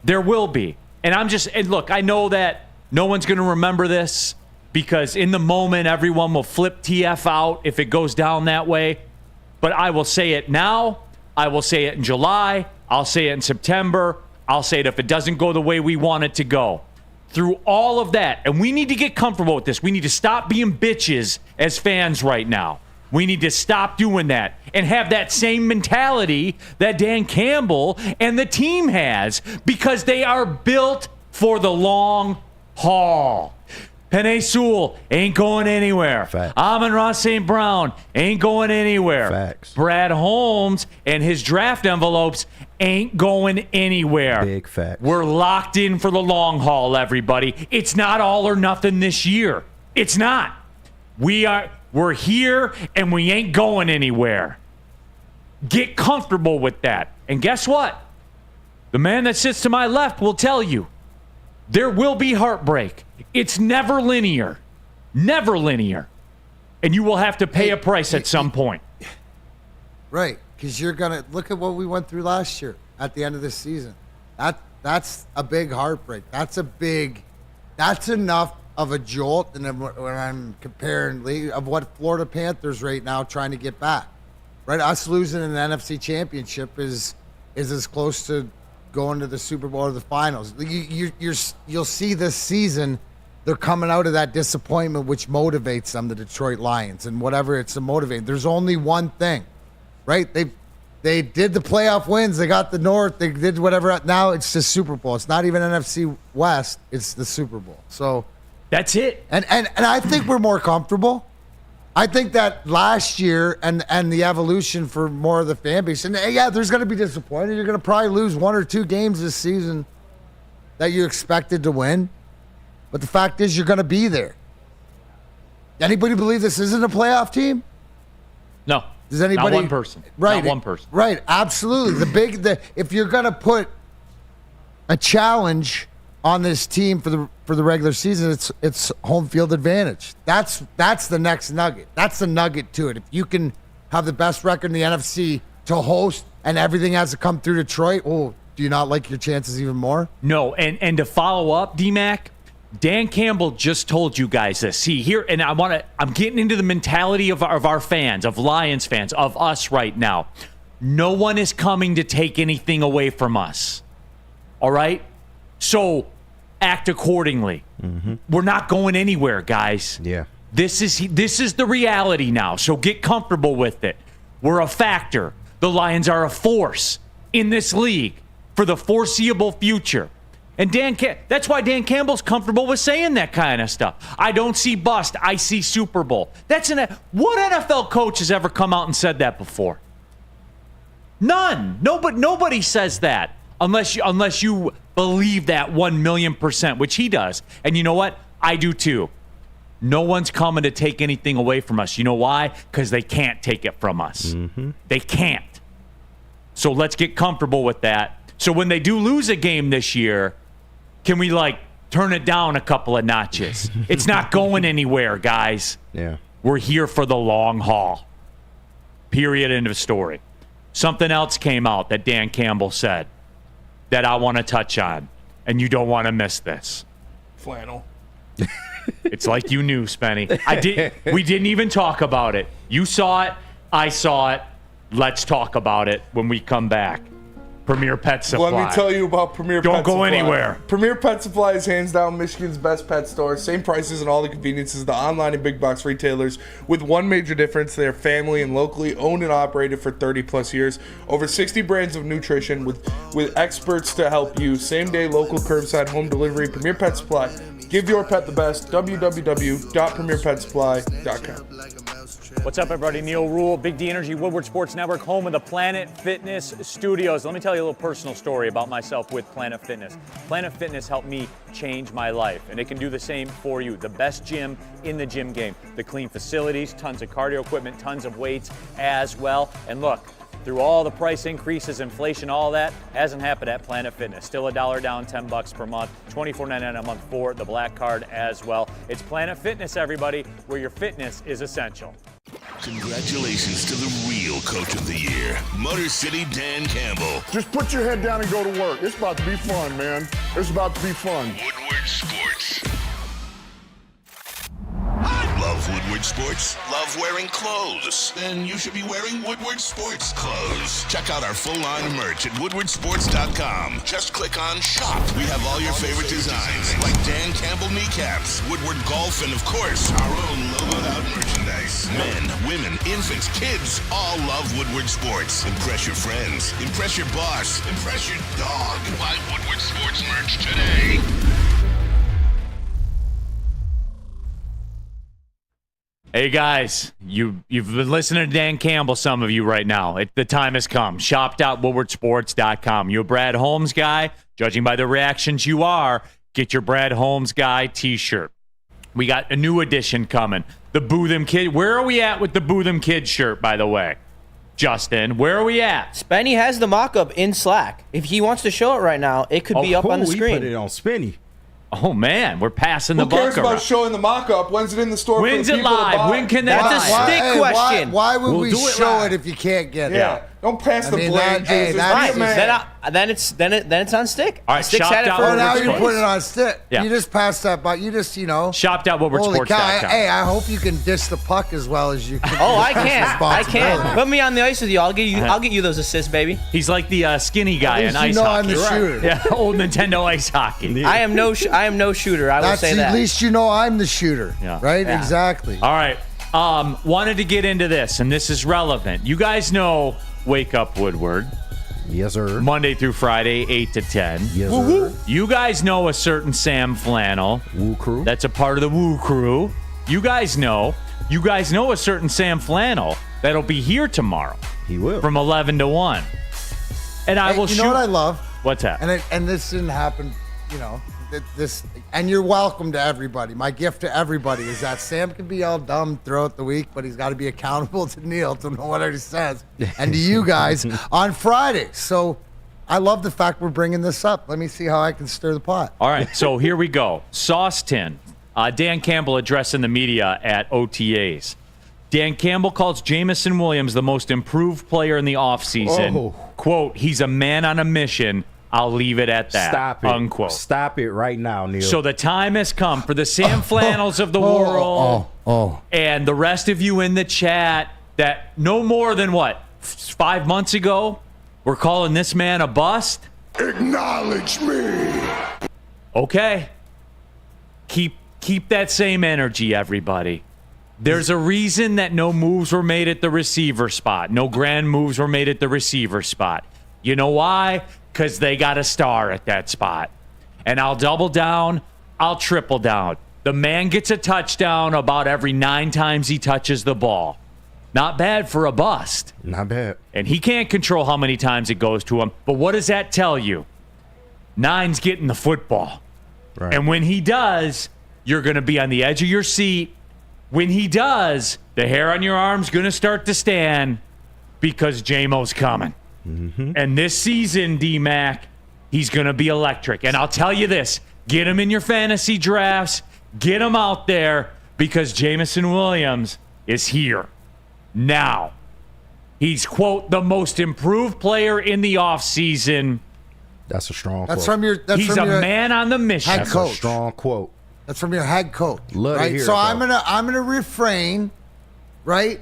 There will be. And look, I know that no one's going to remember this because in the moment, everyone will flip TF out if it goes down that way. But I will say it now. I will say it in July. I'll say it in September. I'll say it if it doesn't go the way we want it to go. Through all of that, and we need to get comfortable with this. We need to stop being bitches as fans right now. We need to stop doing that and have that same mentality that Dan Campbell and the team has, because they are built for the long haul. Penei Sewell ain't going anywhere. Facts. Amon-Ra St. Brown ain't going anywhere. Facts. Brad Holmes and his draft envelopes ain't going anywhere. Big facts. We're locked in for the long haul, everybody. It's not all or nothing this year. It's not. We're here and we ain't going anywhere. Get comfortable with that. And guess what? The man that sits to my left will tell you there will be heartbreak. It's never linear. Never linear. And you will have to pay a price at some point. Right, because you're going to look at what we went through last year at the end of the season. That's a big heartbreak. That's enough of a jolt, and then when I'm comparing of what Florida Panthers right now trying to get back. Right, us losing in the NFC Championship is as close to going to the Super Bowl or the finals. You'll see this season they're coming out of that disappointment, which motivates them, the Detroit Lions, and whatever it's to motivate. There's only one thing, right? They did the playoff wins. They got the North. They did whatever. Now it's the Super Bowl. It's not even NFC West. It's the Super Bowl. So that's it. And I think we're more comfortable. I think that last year and the evolution for more of the fan base, and yeah, there's going to be disappointed. You're going to probably lose 1 or 2 games this season that you expected to win. But the fact is, you're going to be there. Anybody believe this isn't a playoff team? No. Does anybody? Not one person. Right. Not one person. Right. Absolutely. If you're going to put a challenge on this team for the regular season, it's home field advantage. That's the next nugget. That's the nugget to it. If you can have the best record in the NFC to host and everything has to come through Detroit, do you not like your chances even more? No, and to follow up, D-Mac, Dan Campbell just told you guys this. See, here, and I'm getting into the mentality of our fans, of Lions fans, of us right now. No one is coming to take anything away from us. All right? So act accordingly. Mm-hmm. We're not going anywhere, guys. Yeah. This is the reality now, so get comfortable with it. We're a factor. The Lions are a force in this league for the foreseeable future. And that's why Dan Campbell's comfortable with saying that kind of stuff. I don't see bust. I see Super Bowl. What NFL coach has ever come out and said that before? None. Nobody says that unless you believe that 1,000,000%, which he does. And you know what? I do too. No one's coming to take anything away from us. You know why? Because they can't take it from us. Mm-hmm. They can't. So let's get comfortable with that. So when they do lose a game this year, can we turn it down a couple of notches? It's not going anywhere, guys. Yeah. We're here for the long haul. Period. End of story. Something else came out that Dan Campbell said that I want to touch on, and you don't want to miss this. Flannel. It's like you knew, Spenny. We didn't even talk about it. You saw it. I saw it. Let's talk about it when we come back. Premier Pet Supply. Let me tell you about Premier Pet Supply. Don't go anywhere. Premier Pet Supply is hands down Michigan's best pet store. Same prices and all the conveniences the online and big box retailers, with one major difference: they are family and locally owned and operated for 30 plus years. Over 60 brands of nutrition with experts to help you. Same day, local, curbside, home delivery. Premier Pet Supply. Give your pet the best. www.premierpetsupply.com. What's up, everybody? Neal, Ruhl, Big D Energy, Woodward Sports Network, home of the Planet Fitness Studios. Let me tell you a little personal story about myself with Planet Fitness. Planet Fitness helped me change my life, and it can do the same for you. The best gym in the gym game. The clean facilities, tons of cardio equipment, tons of weights as well. And look, through all the price increases, inflation, all that hasn't happened at Planet Fitness. Still $1 down, $10 per month, $24.99 a month for the Black Card as well. It's Planet Fitness, everybody, where your fitness is essential. Congratulations to the real Coach of the Year, Motor City Dan Campbell. Just put your head down and go to work. It's about to be fun, man. It's about to be fun. Woodward Sports. Love Woodward Sports? Love wearing clothes? Then you should be wearing Woodward Sports Clothes. Check out our full line of merch at woodwardsports.com. Just click on shop. We have all your favorite designs, like Dan Campbell kneecaps, Woodward Golf, and of course, our own logoed out merchandise. Men, women, infants, kids all love Woodward Sports. Impress your friends. Impress your boss. Impress your dog. Buy Woodward Sports merch today. Hey guys, you've been listening to Dan Campbell, some of you right now. The time has come. Shop.woodwardsports.com. You a Brad Holmes guy? Judging by the reactions you are, get your Brad Holmes guy t-shirt. We got a new edition coming. The Boo Them Kid. Where are we at with the Boo Them Kid shirt, by the way? Justin, where are we at? Spenny has the mock-up in Slack. If he wants to show it right now, it could be up on the screen. We put it on Spenny. Oh, man, we're passing the buck around. Who cares about showing the mock-up? When's it in the store? When's for the it people to live? buy? When can that That's a stick question. Why would We'll we do it show live. it if you can't get it? Yeah. Don't pass the mean, blame, that- hey, Jesus. that's- Be a man. Then it's on stick. All right, Stick's had it shop for Oh, down now Woodward you Sports. put it on stick. Yeah. You just passed that by. You just, Holy cow. Shop.woodwardsports.com. Hey, I hope you can dish the puck as well as you can. Oh, I That's can. I responsibility. can. Put me on the ice with you. I'll get you those assists, baby. He's like the skinny guy in At least ice you know hockey. I'm the Right. shooter. Yeah, old Nintendo ice hockey. I am no shooter. I will That's say at that. least you know I'm the shooter. Yeah. Right? Yeah. Exactly. All right. Wanted to get into this, and this is relevant. You guys know Wake Up Woodward, Yes, sir. Monday through Friday, 8 to 10. Yes, sir. You guys know a certain Sam Flannel. Woo crew. That's a part of the Woo crew. You guys know a certain Sam Flannel that'll be here tomorrow He will. from 11 to 1. And I Hey, will you shoot. know what I love? What's that? And this didn't happen, this, and you're welcome to everybody. My gift to everybody is that Sam can be all dumb throughout the week, but he's got to be accountable to Neal to know what he says, and to you guys on Friday. So I love the fact we're bringing this up. Let me see how I can stir the pot. All right, so here we go. Sauce tin. Dan Campbell addressing the media at OTAs. Dan Campbell calls Jamison Williams the most improved player in the offseason. Oh. Quote, he's a man on a mission. I'll leave it at that. Stop it. Unquote. Stop it right now, Neal. So the time has come for the Sam Flannels of the world and the rest of you in the chat that no more than 5 months ago, we're calling this man a bust. Acknowledge me. Okay. Keep that same energy, everybody. There's a reason that no moves were made at the receiver spot. No grand moves were made at the receiver spot. You know why? Because they got a star at that spot. And I'll double down. I'll triple down. The man gets a touchdown about every 9 times he touches the ball. Not bad for a bust. Not bad. And he can't control how many times it goes to him. But what does that tell you? 9's getting the football. Right. And when he does, you're going to be on the edge of your seat. When he does, the hair on your arm's going to start to stand because J-Mo's coming. Mm-hmm. And this season, D-Mac, he's going to be electric. And I'll tell you this, get him in your fantasy drafts, get him out there because Jamison Williams is here now. He's, quote, the most improved player in the offseason. That's a strong That's quote. from your. That's He's from a your man on the mission. head That's coach. a strong quote. That's from your head coach, Love to right? hear So it, I'm though. gonna refrain, right?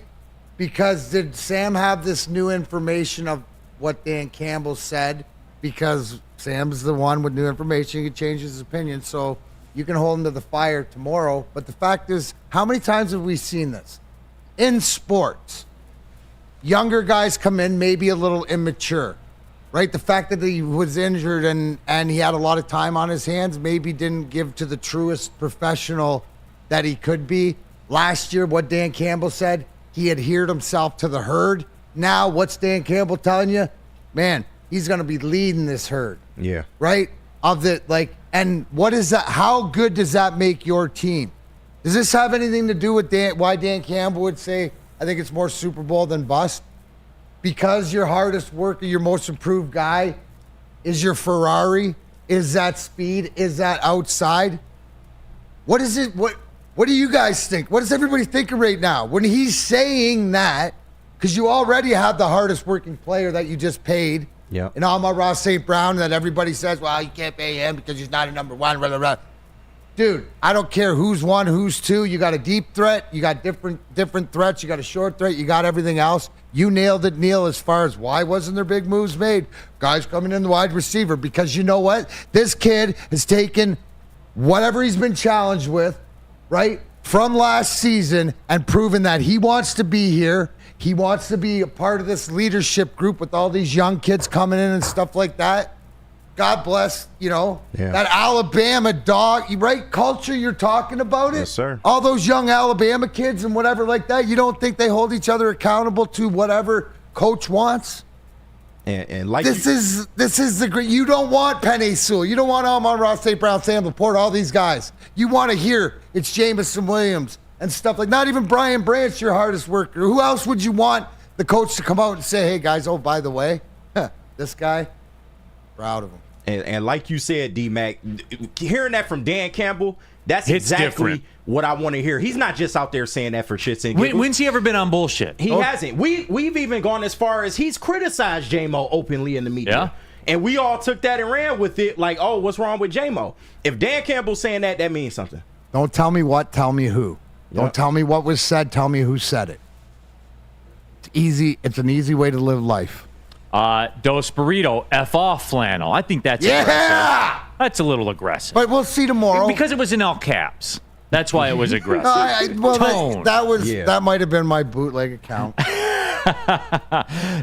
Because did Sam have this new information of what Dan Campbell said? Because Sam's the one with new information, he can change his opinion. So you can hold him to the fire tomorrow. But the fact is, how many times have we seen this in sports? Younger guys come in, maybe a little immature. Right, the fact that he was injured and he had a lot of time on his hands maybe didn't give to the truest professional that he could be. Last year, what Dan Campbell said, he adhered himself to the herd. Now, what's Dan Campbell telling you? Man, he's going to be leading this herd. Yeah. Right? And what is that? How good does that make your team? Does this have anything to do with why Dan Campbell would say, I think it's more Super Bowl than bust? Because your hardest worker, your most improved guy is your Ferrari? Is that speed? Is that outside? What is it? What do you guys think? What is everybody thinking right now? When he's saying that, because you already have the hardest working player that you just paid, yeah, and Amon-Ra St. Brown, that everybody says, well, you can't pay him because he's not a number one, blah, blah, blah. dude, I don't care who's one, who's two. You got a deep threat. You got different threats. You got a short threat. You got everything else. You nailed it, Neal, as far as why wasn't there big moves made? Guys coming in the wide receiver, because you know what? This kid has taken whatever he's been challenged with, right, from last season and proven that he wants to be here. He wants to be a part of this leadership group with all these young kids coming in and stuff like that. God bless, that Alabama dog, right? Culture, you're talking about it? Yes, sir. All those young Alabama kids and whatever like that, you don't think they hold each other accountable to whatever coach wants? And like this is the great. You don't want Penny Sewell. You don't want Amon-Ra, St. Brown, Sam Laporte, all these guys. You want to hear it's Jamison Williams and stuff like. Not even Brian Branch, your hardest worker. Who else would you want the coach to come out and say, "Hey guys, oh by the way, this guy, proud of him." And like you said, D-Mac, hearing that from Dan Campbell, that's It's exactly different. what I want to hear. He's not just out there saying that for shits and giggles. When's he ever been on bullshit? He hasn't. We've even gone as far as he's criticized J-Mo openly in the media. Yeah. And we all took that and ran with it like, oh, what's wrong with J-Mo? If Dan Campbell's saying that, that means something. Don't tell me what, tell me who. Yep. Don't tell me what was said, tell me who said it. It's easy. It's an easy way to live life. Dos Burrito, F off flannel. I think that's aggressive. That's a little aggressive. But we'll see tomorrow. Because it was in all caps. That's why it was aggressive. Tone. That might have been my bootleg account.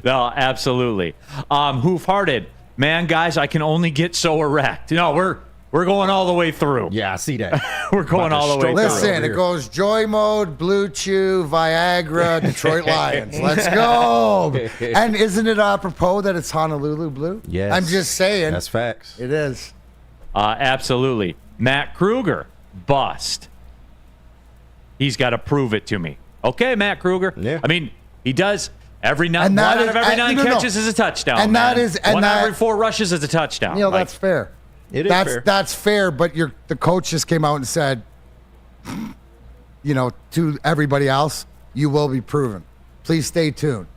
No, absolutely. Hoof-hearted. Man, guys, I can only get so erect. No, we're going all the way through. Yeah, I see that. We're going all the way through. Listen, it goes Joy Mode, Blue Chew, Viagra, Detroit Lions. Let's go. And isn't it apropos that it's Honolulu Blue? Yes. I'm just saying. That's facts. It is. Absolutely. Matt Kruger, bust. He's got to prove it to me. Okay, Matt Kruger. Yeah. I mean, he does every night. And One that out is- of every and- nine no, no. catches is a touchdown. And man. that is- and one out of that- every 4 rushes is a touchdown. Neal, Like, that's fair. It is fair. That's fair, but the coach just came out and said, to everybody else, you will be proven. Please stay tuned.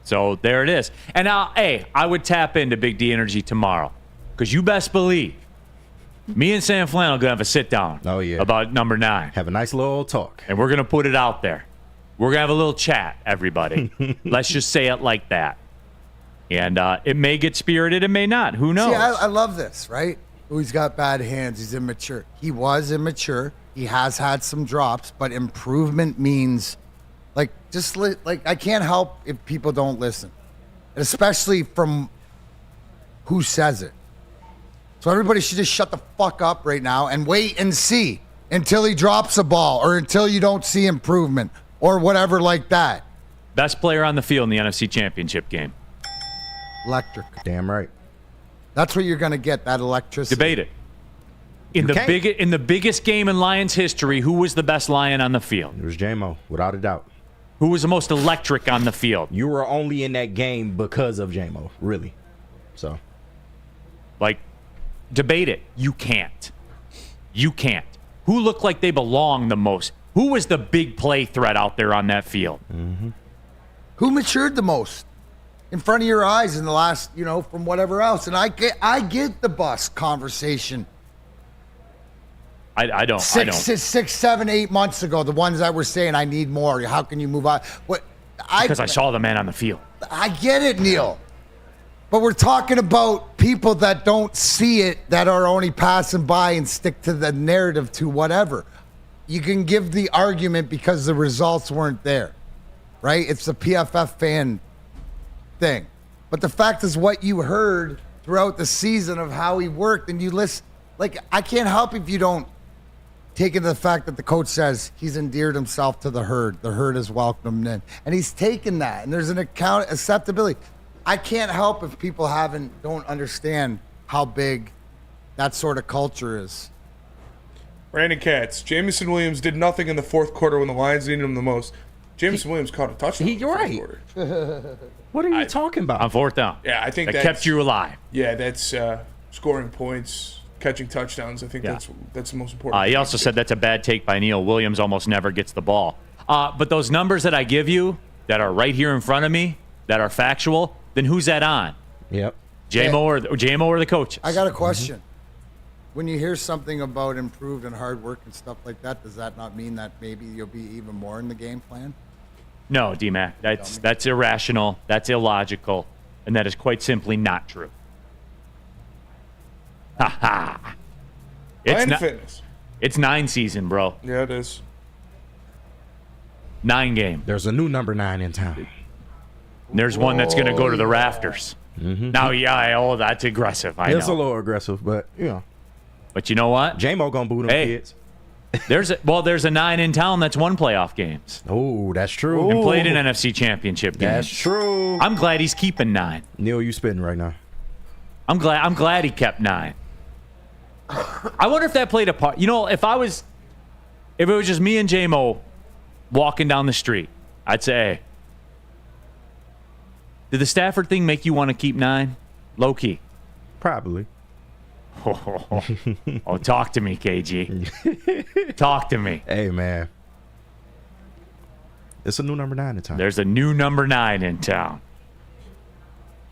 So there it is. And I would tap into Big D Energy tomorrow, because you best believe me and Sam Flannel gonna have a sit down. Oh, yeah. About number 9, Have a nice little talk. and we're gonna put it out there. We're gonna have a little chat, everybody. Let's just say it like that. And it may get spirited, it may not. Who knows? See, I love this, right? Oh, he's got bad hands. He's immature. He was immature. He has had some drops, but improvement means, I can't help if people don't listen, especially from who says it. So everybody should just shut the fuck up right now and wait and see until he drops a ball or until you don't see improvement or whatever like that. Best player on the field in the NFC Championship game. Electric. Damn right. That's what you're going to get, that electricity. Debate it. In the biggest game in Lions history, who was the best Lion on the field? It was J-Mo, without a doubt. Who was the most electric on the field? You were only in that game because of J-Mo, really. So, debate it. You can't. You can't. Who looked like they belong the most? Who was the big play threat out there on that field? Mm-hmm. Who matured the most in front of your eyes in the last, from whatever else? And I get the bus conversation. I don't. 6, 7, 8 months ago, the ones that were saying, I need more. How can you move on? Because I saw the man on the field. I get it, Neal. But we're talking about people that don't see it, that are only passing by and stick to the narrative to whatever. You can give the argument because the results weren't there, right? It's the PFF fan thing. But the fact is what you heard throughout the season of how he worked, and you listen. I can't help if you don't take into the fact that the coach says he's endeared himself to the herd. The herd has welcomed him in. And he's taken that, and there's an acceptability. I can't help if people don't understand how big that sort of culture is. Brandon Katz, Jamison Williams did nothing in the fourth quarter when the Lions needed him the most. Jamison Williams caught a touchdown. You're right. What are you talking about? On 4th down. Yeah, I think that kept you alive. Yeah, that's scoring points, catching touchdowns. I think that's the most important. He also said that's a bad take by Neal. Williams almost never gets the ball. But those numbers that I give you that are right here in front of me, that are factual, then who's that on? Yep. J-Mo or the coaches? I got a question. when you hear something about improved and hard work and stuff like that, does that not mean that maybe you'll be even more in the game plan? No, D-Mac. That's irrational. That's illogical. And that is quite simply not true. Ha ha. Fitness. It's 9 season, bro. Yeah, it is. 9 game. There's a new number 9 in town. And there's one that's going to go to the rafters. Mm-hmm. Now, that's aggressive. I know. It's a little aggressive, but, But you know what? J-Mo going to boo them kids. There's a 9 in town that's won playoff games. Oh, that's true. And played an NFC championship game. That's true. I'm glad he's keeping 9. Neal, you spitting right now. I'm glad he kept 9. I wonder if that played a part. If it was just me and J-Mo walking down the street, I'd say, hey, did the Stafford thing make you want to keep 9? Low key. Probably. Oh, talk to me, KG. Talk to me. Hey, man. It's a new number 9 in town. There's a new number 9 in town.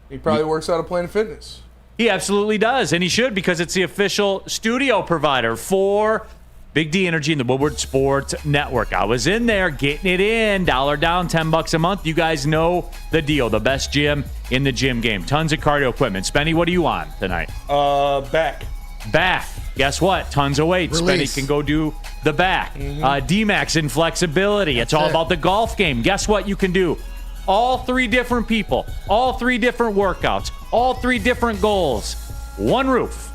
He probably works out of Planet Fitness. He absolutely does, and he should, because it's the official studio provider for Big D Energy and the Woodward Sports Network. I was in there getting it in. $1 down, $10 a month. You guys know the deal. The best gym in the gym game. Tons of cardio equipment. Spenny, what are you on tonight? Back. Guess what? Tons of weight. Release. Spenny can go do the back. D-Max in flexibility. It's all about the golf game. Guess what you can do? All 3 different people, all 3 different workouts, all 3 different goals. One roof.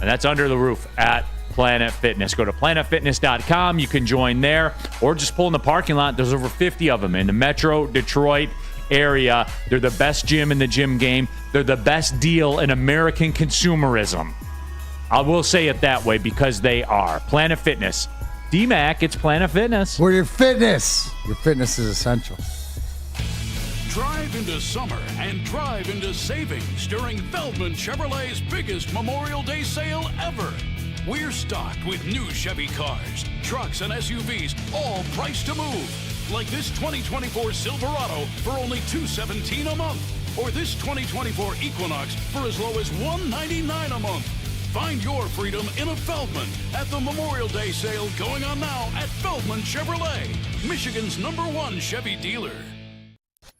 And that's under the roof at Planet Fitness. Go to planetfitness.com. You can join there or just pull in the parking lot. There's over 50 of them in the Metro Detroit area. They're the best gym in the gym game. They're the best deal in American consumerism. I will say it that way because they are. Planet Fitness. D-Mac, it's Planet Fitness. Where your fitness is essential. Drive into summer and drive into savings during Feldman Chevrolet's biggest Memorial Day sale ever. We're stocked with new Chevy cars, trucks, and SUVs, all priced to move. Like this 2024 Silverado for only $217 a month, or this 2024 Equinox for as low as $199 a month. Find your freedom in a Feldman at the Memorial Day sale going on now at Feldman Chevrolet, Michigan's #1 Chevy dealer.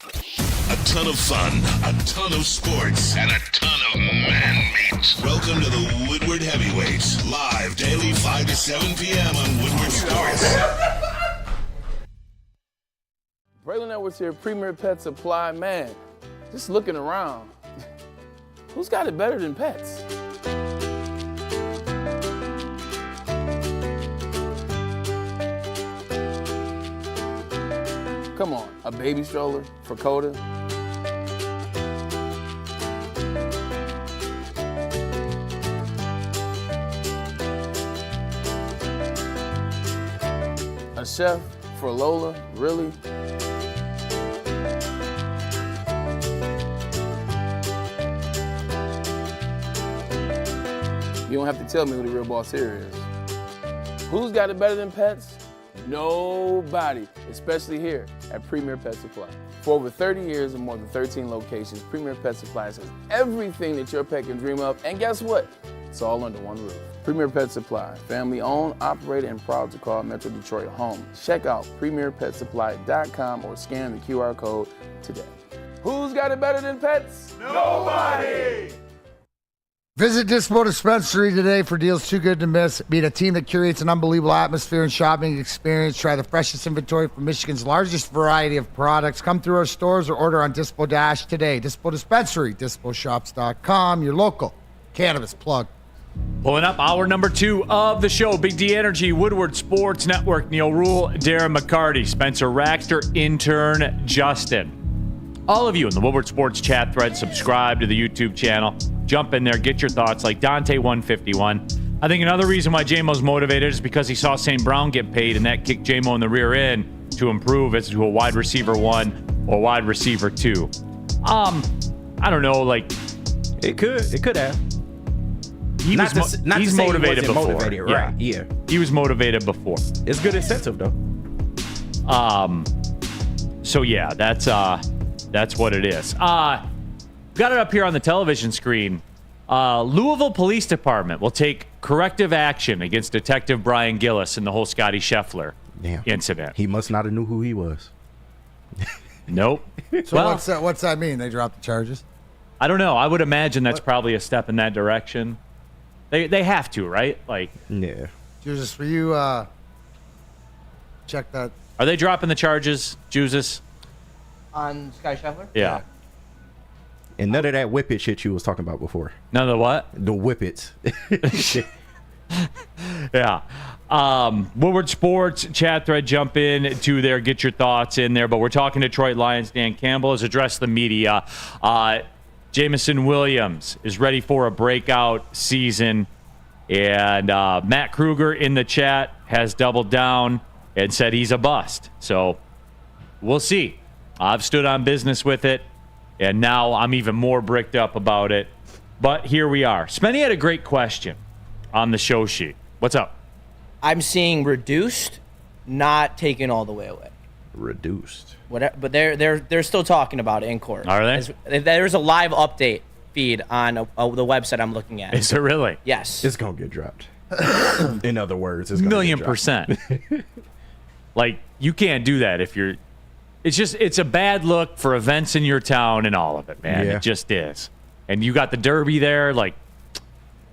A ton of fun, a ton of sports, and a ton of man meat. Welcome to the Woodward Heavyweights, live daily 5 to 7 p.m. on Woodward Sports. Braylon Edwards here, Premier Pet Supply. Man, just looking around, who's got it better than pets? Come on, a baby stroller for Coda? A chef for Lola? Really? You don't have to tell me who the real boss here is. Who's got it better than pets? Nobody, especially here at Premier Pet Supply. For over 30 years and more than 13 locations, Premier Pet Supply has everything that your pet can dream of, and guess what? It's all under one roof. Premier Pet Supply, family owned, operated, and proud to call Metro Detroit home. Check out premierpetsupply.com or scan the QR code today. Who's got it better than pets? Nobody! Visit Dispo Dispensary today for deals too good to miss. Meet a team that curates an unbelievable atmosphere and shopping experience. Try the freshest inventory from Michigan's largest variety of products. Come through our stores or order on Dispo Dash today. Dispo Dispensary, disposhops.com, your local cannabis plug. Pulling up hour number 2 of the show. Big D Energy, Woodward Sports Network, Neal Ruhl, Darren McCarty, Spencer Raxter, intern Justin. All of you in the Woodward Sports chat thread, subscribe to the YouTube channel. Jump in there, get your thoughts like Dante151. I think another reason why J-Mo's motivated is because he saw St. Brown get paid, and that kicked J-Mo in the rear end to improve as to a wide receiver 1 or wide receiver 2. I don't know, like it could have. He's motivated before. Motivated, right? Yeah. He was motivated before. It's good incentive though. So yeah, that's what it is. Got it up here on the television screen. Louisville Police Department will take corrective action against Detective Brian Gillis in the whole Scotty Scheffler incident. He must not have knew who he was. Nope. So what's that mean? They dropped the charges? I don't know. I would imagine that's probably a step in that direction. They have to, right? Like, yeah. Jesus, will you check that? Are they dropping the charges, Jesus? On Scotty Scheffler? Yeah. And none of that whippet shit you was talking about before. None of the what? The whippets. Yeah. Woodward Sports chat thread, jump in to there, get your thoughts in there. But we're talking Detroit Lions. Dan Campbell has addressed the media. Jamison Williams is ready for a breakout season. And Matt Kruger in the chat has doubled down and said he's a bust. So we'll see. I've stood on business with it, and now I'm even more bricked up about it. But here we are. Spenny had a great question on the show sheet. What's up? I'm seeing reduced, not taken all the way away. Reduced. Whatever, but they're still talking about it in court. Are they? There's a live update feed on the website I'm looking at. Is it really? Yes. It's going to get dropped. In other words, it's going to get dropped. $1,000,000%. Like, you can't do that if you're... It's a bad look for events in your town and all of it, man. Yeah. It just is. And you got the Derby there, like,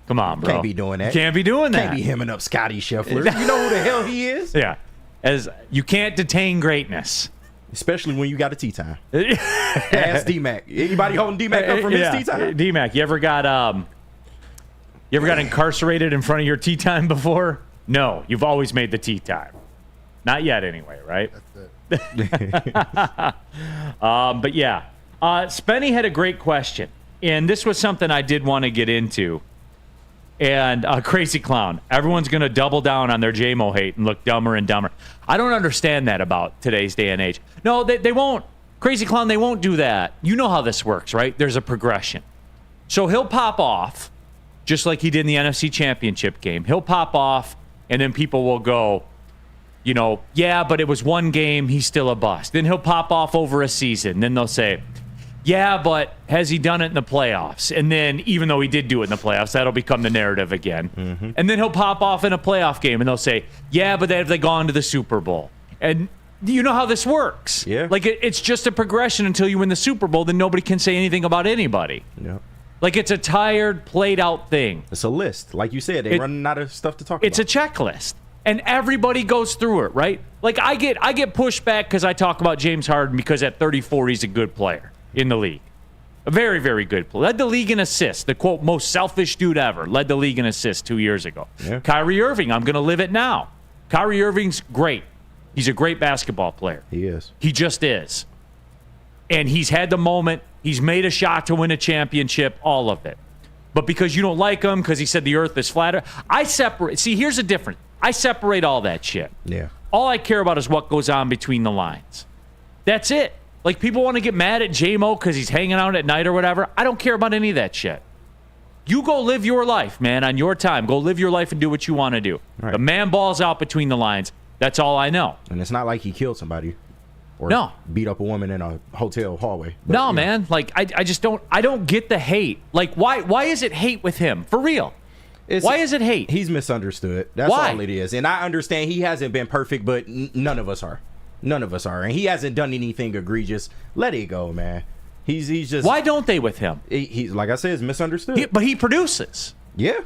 come on, bro. Can't be doing that. Can't be doing that. Can't be hemming up Scotty Scheffler. You know who the hell he is? Yeah. As you can't detain greatness. Especially when you got a tea time. Ask D-Mac. Anybody holding D-Mac up from his tea time? D-Mac, you ever got incarcerated in front of your tea time before? No, you've always made the tea time. Not yet, anyway, right? That's it. But yeah, Spenny had a great question, and this was something I did want to get into. And Crazy Clown, everyone's going to double down on their JMO hate and look dumber and dumber. I don't understand that about today's day and age. No, they won't. Crazy Clown, they won't do that. You know how this works, right? There's a progression. So he'll pop off, just like he did in the NFC Championship game. He'll pop off, and then people will go, you know, yeah, but it was one game, he's still a bust. Then he'll pop off over a season. Then they'll say, yeah, but has he done it in the playoffs? And then even though he did do it in the playoffs, that'll become the narrative again. Mm-hmm. And then he'll pop off in a playoff game, and they'll say, yeah, but have they gone to the Super Bowl? And you know how this works. Yeah. Like, it's just a progression until you win the Super Bowl, then nobody can say anything about anybody. Yeah. Like, it's a tired, played-out thing. It's a list. Like you said, they're running out of stuff to talk about. It's a checklist. And everybody goes through it, right? Like, I get pushback because I talk about James Harden because at 34 he's a good player in the league. A very, very good player. Led the league in assists. The, quote, most selfish dude ever. Led the league in assists 2 years ago. Yeah. Kyrie Irving, I'm going to live it now. Kyrie Irving's great. He's a great basketball player. He is. He just is. And he's had the moment. He's made a shot to win a championship, all of it. But because you don't like him, because he said the earth is flatter, I separate. See, here's the difference. I separate all that shit. Yeah. All I care about is what goes on between the lines. That's it. Like, people want to get mad at J-Mo because he's hanging out at night or whatever. I don't care about any of that shit. You go live your life, man, on your time. Go live your life and do what you want to do. Right. The man balls out between the lines. That's all I know. And it's not like he killed somebody. Or no. Beat up a woman in a hotel hallway. But, no, man. Like, I just don't get the hate. Like, why is it hate with him? For real. Why is it hate? He's misunderstood. That's all it is. And I understand he hasn't been perfect, but none of us are. None of us are. And he hasn't done anything egregious. Let it go, man. He's just... Why don't they with him? He's, like I said, is misunderstood. But he produces. Yeah.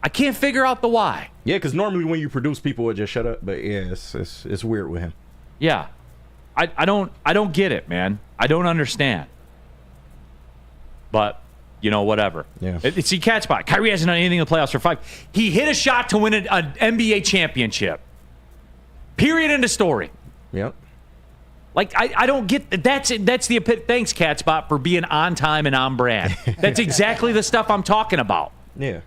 I can't figure out the why. Yeah, because normally when you produce, people would just shut up. But yeah, it's weird with him. Yeah. I don't get it, man. I don't understand. But... you know, whatever. Yeah. See, cat spot. Kyrie hasn't done anything in the playoffs for 5. He hit a shot to win an NBA championship. Period. End of story. Yep. Like, I don't get that's it. That's the thanks, cat spot, for being on time and on brand. That's exactly the stuff I'm talking about. Yeah.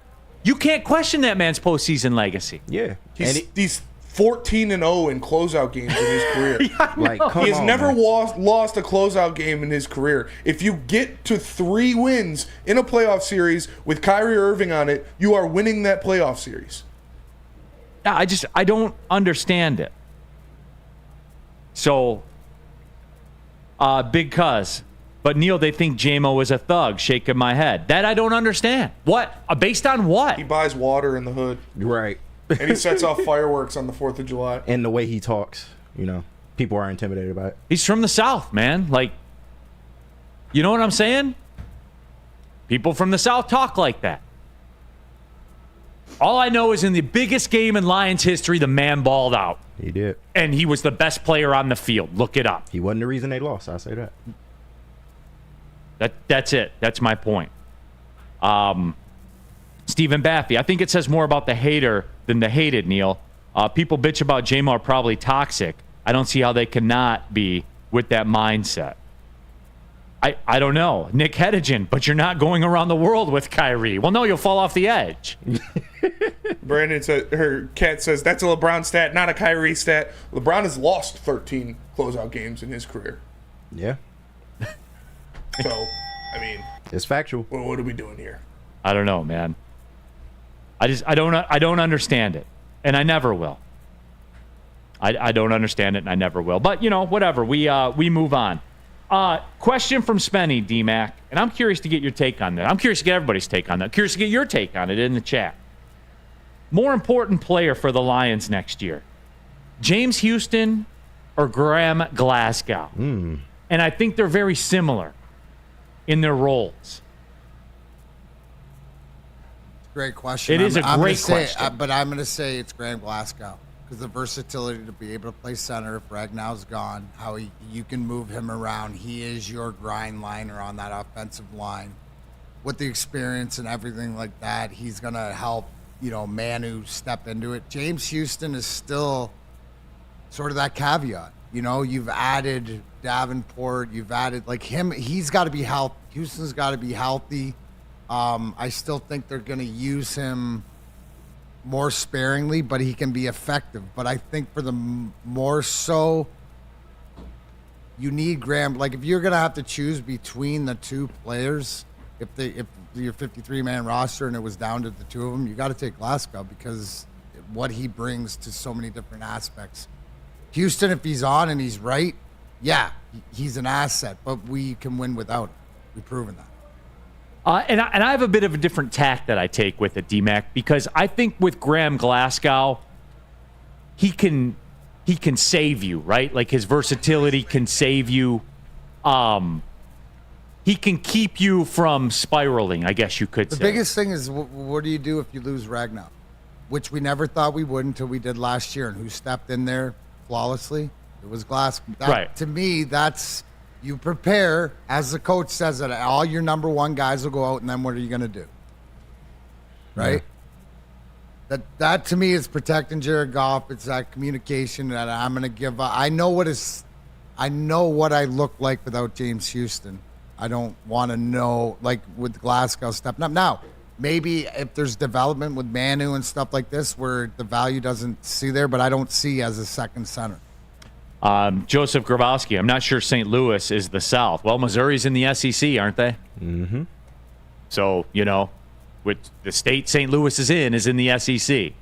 You can't question that man's postseason legacy. Yeah. He's 14-0 in closeout games in his career. He has never lost a closeout game in his career. If you get to 3 wins in a playoff series with Kyrie Irving on it, you are winning that playoff series. I don't understand it. So, Big Cuz, But, Neal, they think J-Mo is a thug, shaking my head. That I don't understand. What? Based on what? He buys water in the hood. Right. And he sets off fireworks on the 4th of July. And the way he talks, people are intimidated by it. He's from the South, man. Like, you know what I'm saying? People from the South talk like that. All I know is in the biggest game in Lions history, the man balled out. He did. And he was the best player on the field. Look it up. He wasn't the reason they lost, I'll say that. That's it. That's my point. Stephen Baffy, I think it says more about the hater than the hated, Neal. People bitch about J-Mo are probably toxic. I don't see how they cannot be with that mindset. I don't know. Nick Hedigan, but you're not going around the world with Kyrie. Well, no, you'll fall off the edge. Brandon said, her cat says, that's a LeBron stat, not a Kyrie stat. LeBron has lost 13 closeout games in his career. Yeah. So, I mean, it's factual. What are we doing here? I don't know, man. I don't understand it, and I never will. I don't understand it, and I never will. But whatever. We move on. Question from Spenny, D-Mac, and I'm curious to get your take on that. I'm curious to get everybody's take on that. I'm curious to get your take on it in the chat. More important player for the Lions next year, James Houston or Graham Glasgow? And I think they're very similar in their roles. Great question. It is a great question. But I'm going to say it's Graham Glasgow because the versatility to be able to play center if Ragnow's gone, how you can move him around. He is your grind liner on that offensive line. With the experience and everything like that, he's going to help, Manu step into it. James Houston is still sort of that caveat. You've added Davenport, you've added like him. He's got to be healthy. Houston's got to be healthy. I still think they're going to use him more sparingly, but he can be effective. But I think for the more so, you need Graham. Like if you're going to have to choose between the two players, if your 53-man roster and it was down to the two of them, you got to take Glasgow because what he brings to so many different aspects. Houston, if he's on and he's right, yeah, he's an asset, but we can win without him. We've proven that. And I have a bit of a different tack that I take with it, D-Mac, because I think with Graham Glasgow, he can save you, right? Like his versatility can save you. He can keep you from spiraling, I guess you could say. The biggest thing is what do you do if you lose Ragnow? Which we never thought we would until we did last year. And who stepped in there flawlessly? It was Glasgow. Right. To me, that's... You prepare, as the coach says, that all your number one guys will go out, and then what are you going to do? Right? Yeah. That to me is protecting Jared Goff. It's that communication that I'm going to give up. I know what I look like without James Houston. I don't want to know, like with Glasgow stepping up. Now, maybe if there's development with Manu and stuff like this where the value doesn't see there, but I don't see as a second center. Joseph Grabowski, I'm not sure St. Louis is the South. Well, Missouri's in the SEC, aren't they? Mm-hmm. So, with the state St. Louis is in the SEC.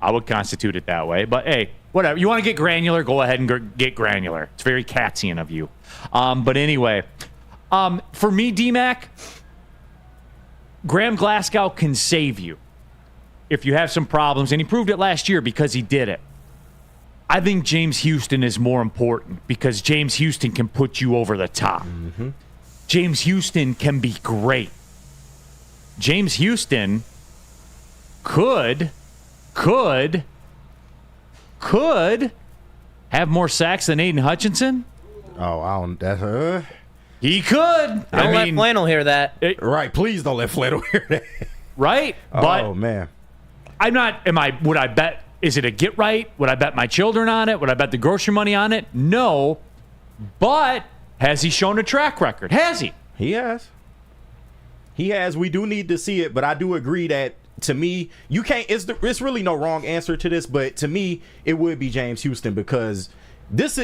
I would constitute it that way. But, hey, whatever. You want to get granular, go ahead and get granular. It's very Katzian of you. But anyway, for me, D-Mac, Graham Glasgow can save you if you have some problems. And he proved it last year because he did it. I think James Houston is more important because James Houston can put you over the top. Mm-hmm. James Houston can be great. James Houston could have more sacks than Aiden Hutchinson. Oh, I don't. He could. Don't let Flannel hear that. Right, please don't let Flannel hear that. Right, but oh man, I'm not. Would I bet? Is it a get right? Would I bet my children on it? Would I bet the grocery money on it? No. But has he shown a track record? Has he? He has. He has. We do need to see it, but I do agree that to me, you can't. It's really no wrong answer to this, but to me, it would be James Houston because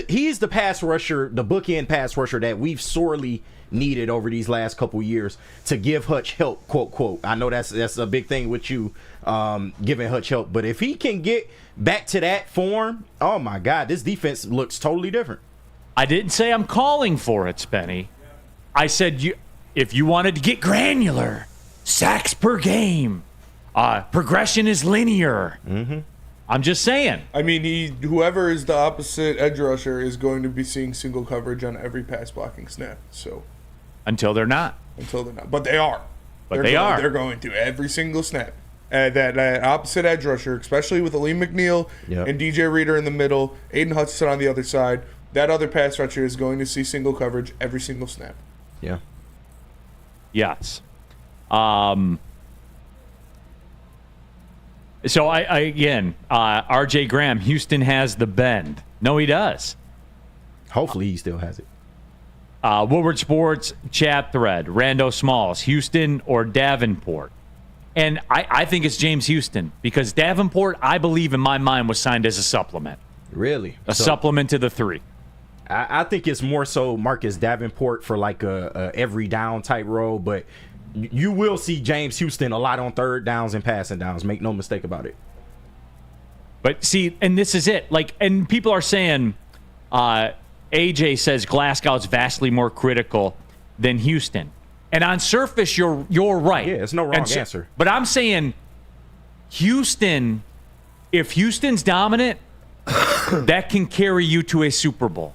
he's the pass rusher, the bookend pass rusher that we've sorely needed over these last couple years to give Hutch help, quote, quote. I know that's a big thing with you giving Hutch help, but if he can get back to that form, oh my God, this defense looks totally different. I didn't say I'm calling for it, Spenny. I said if you wanted to get granular, sacks per game, progression is linear. Mm-hmm. I'm just saying. I mean, whoever is the opposite edge rusher is going to be seeing single coverage on every pass blocking snap. So until they're not. But they are. They're going to every single snap. That opposite edge rusher, especially with Aleem McNeil and DJ Reader in the middle, Aiden Hutchinson on the other side, that other pass rusher is going to see single coverage every single snap. Yeah. Yes. So I again, RJ Graham, Houston has the bend. No, he does. Hopefully he still has it. Woodward Sports chat thread, Rando Smalls, Houston or Davenport? And I think it's James Houston because Davenport, I believe in my mind, was signed as a supplement. Really? A supplement to the 3. I think it's more so Marcus Davenport for like a every down type role, but you will see James Houston a lot on third downs and passing downs. Make no mistake about it. But see, and this is it. Like, and people are saying, AJ says Glasgow's vastly more critical than Houston. And on surface, you're right. Yeah, it's no wrong answer. But I'm saying Houston, if Houston's dominant, that can carry you to a Super Bowl.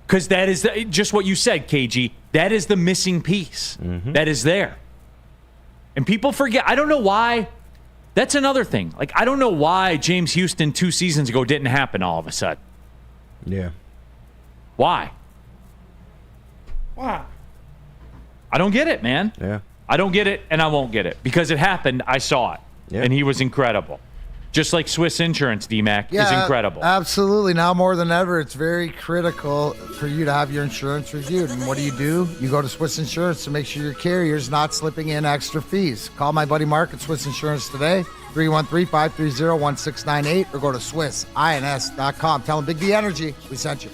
Because that is just what you said, KG. That is the missing piece that is there. And people forget. I don't know why. That's another thing. Like, I don't know why James Houston 2 seasons ago didn't happen all of a sudden. Yeah. Why? Wow. I don't get it, man. Yeah. I don't get it, and I won't get it. Because it happened, I saw it. Yeah. And he was incredible. Just like Swiss Insurance, D-Mac, is incredible. Absolutely. Now more than ever, it's very critical for you to have your insurance reviewed. And what do? You go to Swiss Insurance to make sure your carrier's not slipping in extra fees. Call my buddy Mark at Swiss Insurance today, 313-530-1698, or go to SwissINS.com. Tell them Big D Energy, we sent you.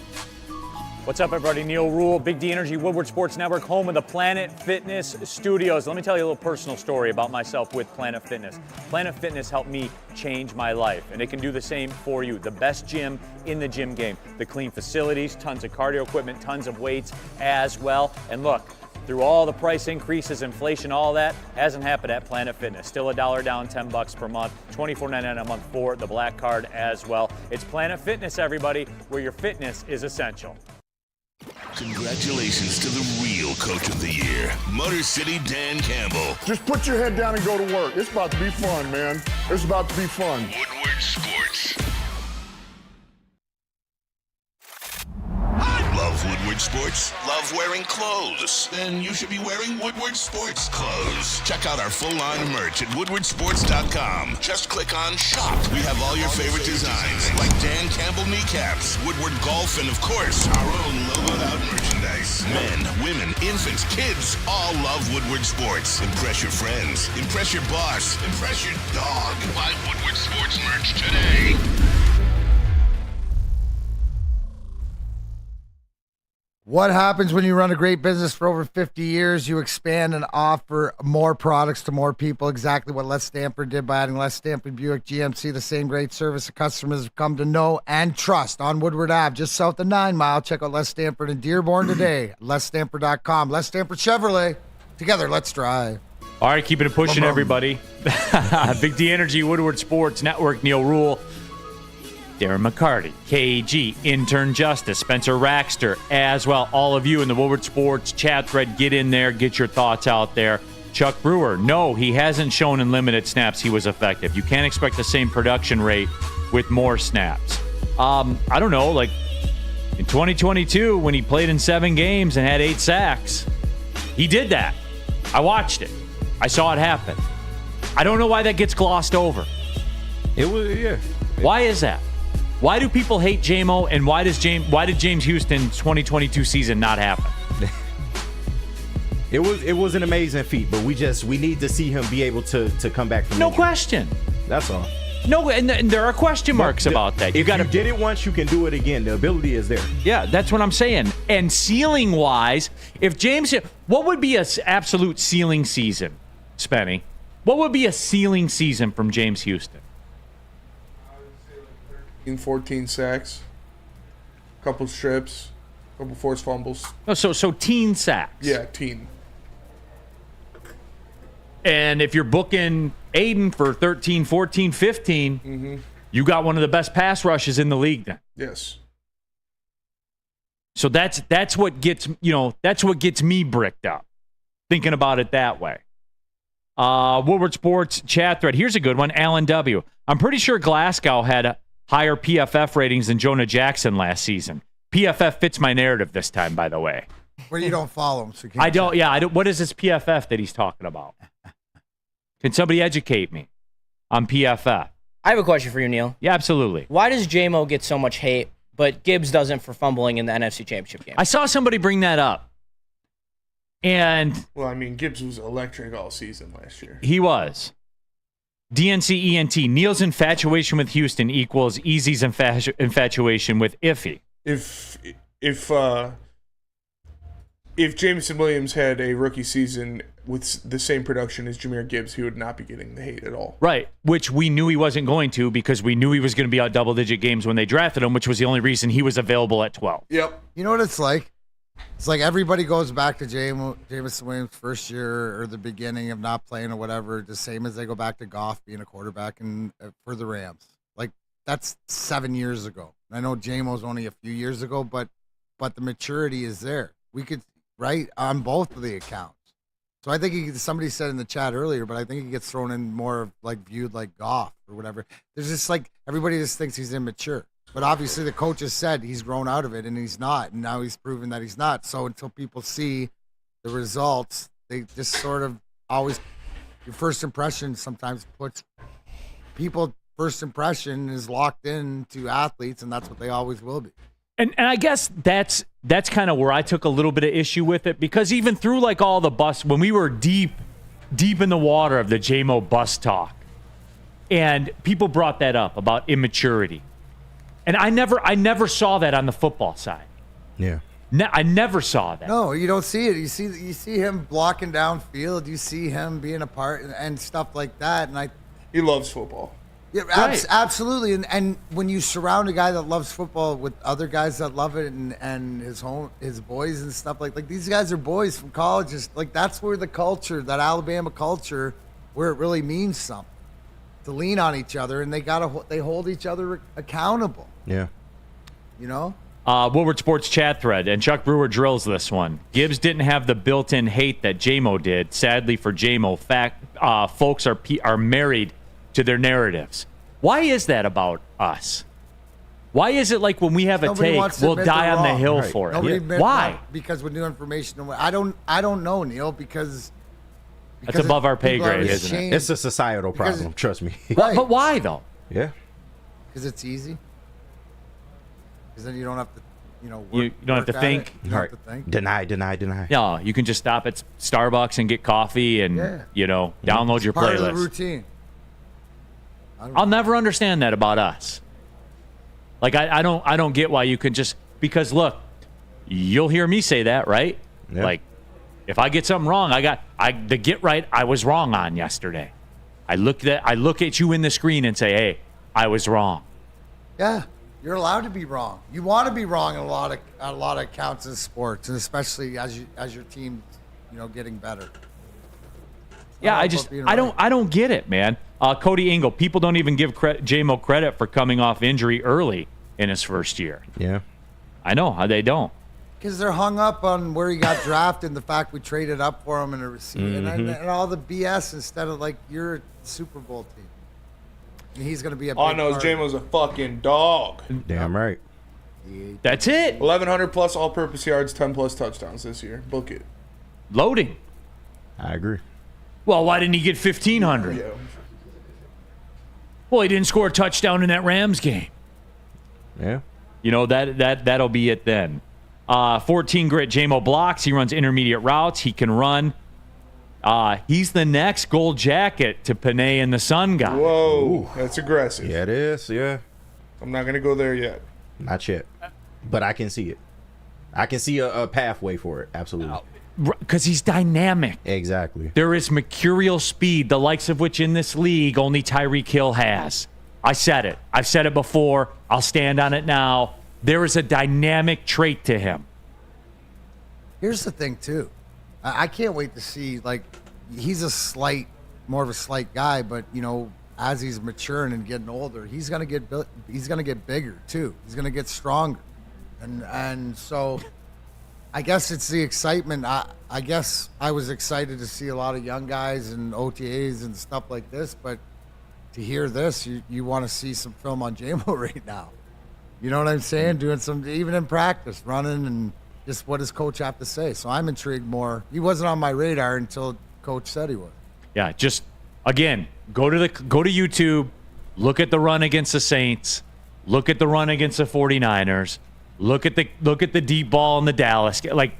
What's up, everybody? Neal, Ruhl, Big D Energy, Woodward Sports Network, home of the Planet Fitness Studios. Let me tell you a little personal story about myself with Planet Fitness. Planet Fitness helped me change my life, and it can do the same for you. The best gym in the gym game. The clean facilities, tons of cardio equipment, tons of weights as well. And look, through all the price increases, inflation, all that, hasn't happened at Planet Fitness. Still $1 down, $10 per month, $24.99 a month for the Black Card as well. It's Planet Fitness, everybody, where your fitness is essential. Congratulations to the real Coach of the Year, Motor City Dan Campbell. Just put your head down and go to work. It's about to be fun, man. It's about to be fun. Woodward Sports. Love Woodward Sports? Love wearing clothes? Then you should be wearing Woodward Sports clothes. Check out our full-line merch at woodwardsports.com. Just click on Shop. We have all your favorite designs, like Dan Campbell kneecaps, Woodward Golf, and of course, our own logoed-out merchandise. Men, women, infants, kids all love Woodward Sports. Impress your friends. Impress your boss. Impress your dog. Buy Woodward Sports merch today. What happens when you run a great business for over 50 years? You expand and offer more products to more people. Exactly what Les Stanford did by adding Les Stanford Buick GMC, the same great service that customers have come to know and trust on Woodward Ave, just south of 9 Mile. Check out Les Stanford in Dearborn today. LesStanford.com. Les Stanford Chevrolet. Together, let's drive. All right, keeping it pushing, everybody. Big D Energy, Woodward Sports Network, Neal Ruhl, Darren McCarty, KG, Intern Justice, Spencer Raxter, as well. All of you in the Woodward Sports chat thread, get in there, get your thoughts out there. Chuck Brewer, no, he hasn't shown in limited snaps he was effective. You can't expect the same production rate with more snaps. I don't know, like in 2022 when he played in 7 games and had 8 sacks, he did that. I watched it. I saw it happen. I don't know why that gets glossed over. It was, yeah. Why is that? Why do people hate JMO, and why did James Houston's 2022 season not happen? It was an amazing feat, but we need to see him be able to come back from No injury. question. That's all. No, and there are question marks about that. If you did it once, you can do it again. The ability is there. Yeah, that's what I'm saying. And ceiling wise, what would be an absolute ceiling season, Spenny? What would be a ceiling season from James Houston? 14 sacks, couple strips, Couple forced fumbles. Oh, so teen sacks. Yeah, teen. And if you're booking Aiden for 13, 14, 15, you got one of the best pass rushes in the league then. Yes. So that's what gets me bricked up, thinking about it that way. Woodward Sports chat thread. Here's a good one. Alan W. I'm pretty sure Glasgow had higher PFF ratings than Jonah Jackson last season. PFF fits my narrative this time, by the way. Well, you don't follow him, so you can't I don't. check. Yeah, I don't. What is this PFF that he's talking about? Can somebody educate me on PFF? I have a question for you, Neal. Yeah, absolutely. Why does J-Mo get so much hate, but Gibbs doesn't for fumbling in the NFC Championship game? I saw somebody bring that up. And Well, I mean, Gibbs was electric all season last year. he was. DNC ENT. Neal's infatuation with Houston equals Easy's infatuation with Iffy. If Jameson Williams had a rookie season with the same production as Jahmyr Gibbs, he would not be getting the hate at all. Right, which we knew he wasn't going to because we knew he was going to be out double-digit games when they drafted him, which was the only reason he was available at 12. Yep. You know what it's like? It's like everybody goes back to Jameson Williams' first year or the beginning of not playing or whatever, the same as they go back to Goff being a quarterback for the Rams. Like, that's 7 years ago. I know J-Mo's only a few years ago, but the maturity is there. We could, right, on both of the accounts. So I think somebody said in the chat earlier, but I think he gets thrown in more of like viewed like Goff or whatever. There's just like everybody just thinks he's immature. But obviously the coach has said he's grown out of it and he's not. And now he's proven that he's not. So until people see the results, they just sort of always, your first impression sometimes puts people, first impression is locked in to athletes, and that's what they always will be. And I guess that's kind of where I took a little bit of issue with it, because even through like all the bus, when we were deep in the water of the J-Mo bus talk, and people brought that up about immaturity. And I never saw that on the football side. Yeah. I never saw that. No, you don't see it. You see him blocking downfield. You see him being a part and stuff like that. And he loves football. Yeah, Right. Absolutely. And when you surround a guy that loves football with other guys that love it and his boys and stuff like these guys are boys from college. Just like that's where the culture, that Alabama culture, where it really means something. To lean on each other, and they hold each other accountable. Yeah. You know? Woodward Sports chat thread, and Chuck Brewer drills this one. Gibbs didn't have the built-in hate that J-Mo did. Sadly for J-Mo, folks are married to their narratives. Why is that about us? Why is it like when we have a take, we'll die on the hill for it? Why? Because with new information, I don't know, Neal, because that's above our pay grade, isn't it? It's a societal problem, trust me. Right. But why, though? Yeah. Because it's easy. Because then you don't have to, you don't have to think. You don't have to think. Deny. Yeah, you can just stop at Starbucks and get coffee and, download your Part playlist. of the routine. I'll never understand that about us. Like, I don't get why you can just, because look, you'll hear me say that, right? Yeah. Like, if I get something wrong, the get right I was wrong on yesterday. I look at you in the screen and say, hey, I was wrong. Yeah, you're allowed to be wrong. You want to be wrong in a lot of accounts in sports, and especially as your team, getting better. Yeah, I don't get it, man. Cody Engel, people don't even give J-Mo credit for coming off injury early in his first year. Yeah. I know, they don't. Because they're hung up on where he got drafted and the fact we traded up for him and a receiver and all the BS instead of like you're a Super Bowl team. And he's going to be a big All I know is J-Mo's a fucking dog. Damn right. That's it. 1,100 plus all-purpose yards, 10 plus touchdowns this year. Book it. Loading. I agree. Well, why didn't he get 1,500? Yeah. Well, he didn't score a touchdown in that Rams game. Yeah. That'll be it then. 14 grit J-Mo blocks. He runs intermediate routes. He can run. He's the next gold jacket to Panay and the Sun guy. Whoa, that's aggressive. Yeah, it is. Yeah. I'm not going to go there yet. Not yet. But I can see it. I can see a pathway for it. Absolutely. Because he's dynamic. Exactly. There is mercurial speed, the likes of which in this league only Tyreek Hill has. I said it. I've said it before. I'll stand on it now. There is a dynamic trait to him. Here's the thing, too. I can't wait to see, like, he's more of a slight guy, but, you know, as he's maturing and getting older, he's gonna get bigger, too. He's gonna get stronger. And so I guess it's the excitement. I guess I was excited to see a lot of young guys and OTAs and stuff like this, but to hear this, you want to see some film on J-Mo right now. You know what I'm saying? Doing some, even in practice, running, and just what does coach have to say? So I'm intrigued more. He wasn't on my radar until coach said he was. Yeah, just again, go to YouTube, look at the run against the Saints, look at the run against the 49ers, look at the deep ball in the Dallas. Like,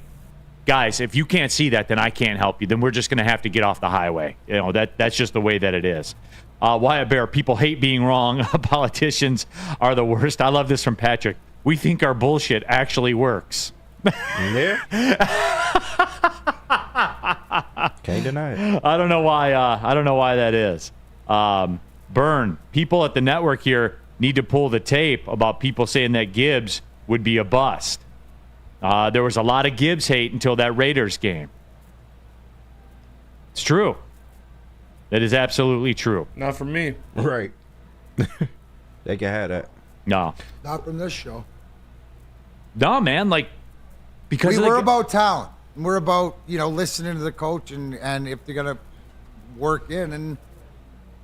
guys, if you can't see that, then I can't help you. Then we're just going to have to get off the highway. You know, that's just the way that it is. Wyatt Bear, people hate being wrong. Politicians are the worst. I love this from Patrick. We think our bullshit actually works. Yeah. Can't deny it. I don't know why that is. Burn. People at the network here need to pull the tape about people saying that Gibbs would be a bust. There was a lot of Gibbs hate until that Raiders game. It's true. That is absolutely true. Not for me. Right. They can have that. No. Not from this show. No, man. Like, because we're about talent. We're about, you know, listening to the coach and if they're going to work in. And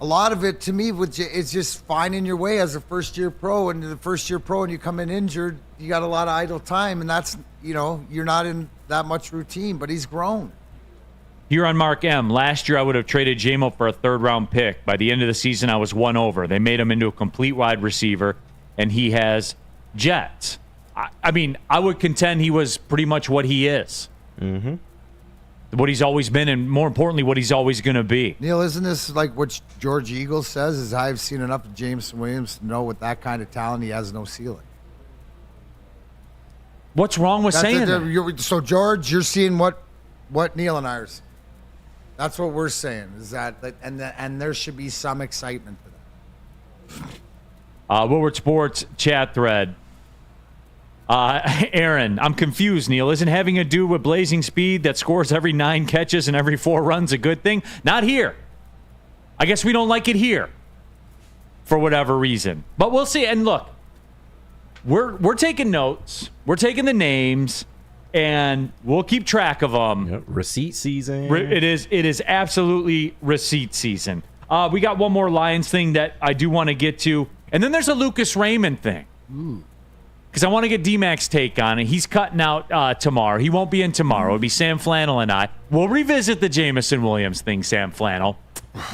a lot of it, to me, is just finding your way as a first-year pro. And the first-year pro, and you come in injured, you got a lot of idle time. And that's, you know, you're not in that much routine. But he's grown. Here on Mark M, last year I would have traded J-Mo for a third-round pick. By the end of the season, I was one over. They made him into a complete wide receiver, and he has jets. I mean, I would contend he was pretty much what he is. Mm-hmm. What he's always been, and more importantly, what he's always going to be. Neal, isn't this like what George Eagles says, is I've seen enough of Jameson Williams to know with that kind of talent, he has no ceiling. What's wrong with saying that? So, George, you're seeing what Neal and I are seeing. That's what we're saying, is that, and there should be some excitement for that. Woodward Sports chat thread. Aaron, I'm confused, Neal. Isn't having a dude with blazing speed that scores every 9 catches and every 4 runs a good thing? Not here. I guess we don't like it here for whatever reason. But we'll see. And look, we're taking notes. We're taking the names. And we'll keep track of them. Yep. Receipt season. It is absolutely receipt season. We got one more Lions thing that I do want to get to. And then there's a Lucas Raymond thing. Because I want to get D-Mac's take on it. He's cutting out tomorrow. He won't be in tomorrow. It'll be Sam Flannel and I. We'll revisit the Jameson Williams thing, Sam Flannel.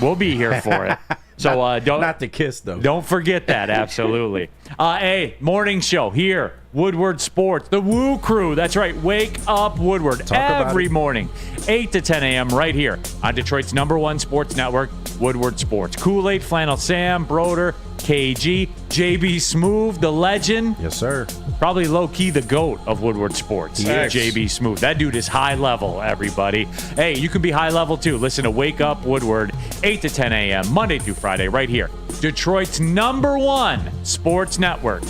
We'll be here for it. So not the kiss, though. Don't forget that, absolutely. Hey, morning show here, Woodward Sports, the Woo Crew. That's right, Wake Up Woodward every morning, 8 to 10 a.m. right here on Detroit's #1 sports network, Woodward Sports. Kool-Aid, Flannel Sam, Broder, KG, JB Smoove, the legend. Yes, sir. Probably low-key the GOAT of Woodward Sports, JB Smoove. That dude is high level, everybody. Hey, you can be high level too. Listen to Wake Up Woodward, 8 to 10 a.m., Monday through Friday, right here. Detroit's #1 sports network.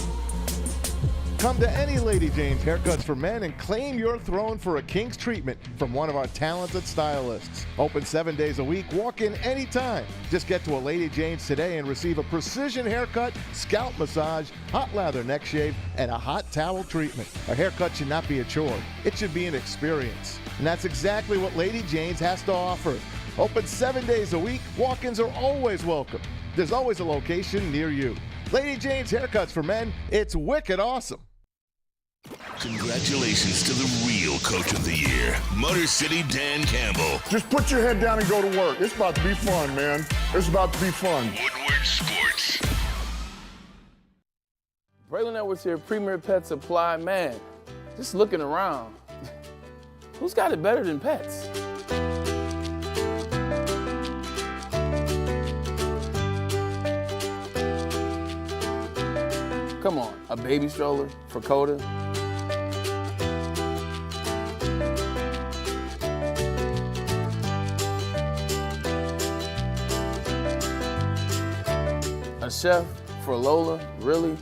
Come to any Lady Jane's Haircuts for Men and claim your throne for a king's treatment from one of our talented stylists. Open 7 days a week. Walk in anytime. Just get to a Lady Jane's today and receive a precision haircut, scalp massage, hot lather neck shave, and a hot towel treatment. A haircut should not be a chore. It should be an experience. And that's exactly what Lady Jane's has to offer. Open 7 days a week. Walk-ins are always welcome. There's always a location near you. Lady Jane's Haircuts for Men. It's wicked awesome. Congratulations to the real Coach of the Year, Motor City Dan Campbell. Just put your head down and go to work. It's about to be fun, man. It's about to be fun. Woodward Sports. Braylon Edwards here, Premier Pet Supply. Man, just looking around, who's got it better than pets? Come on, a baby stroller for Coda? A chef for Lola, really?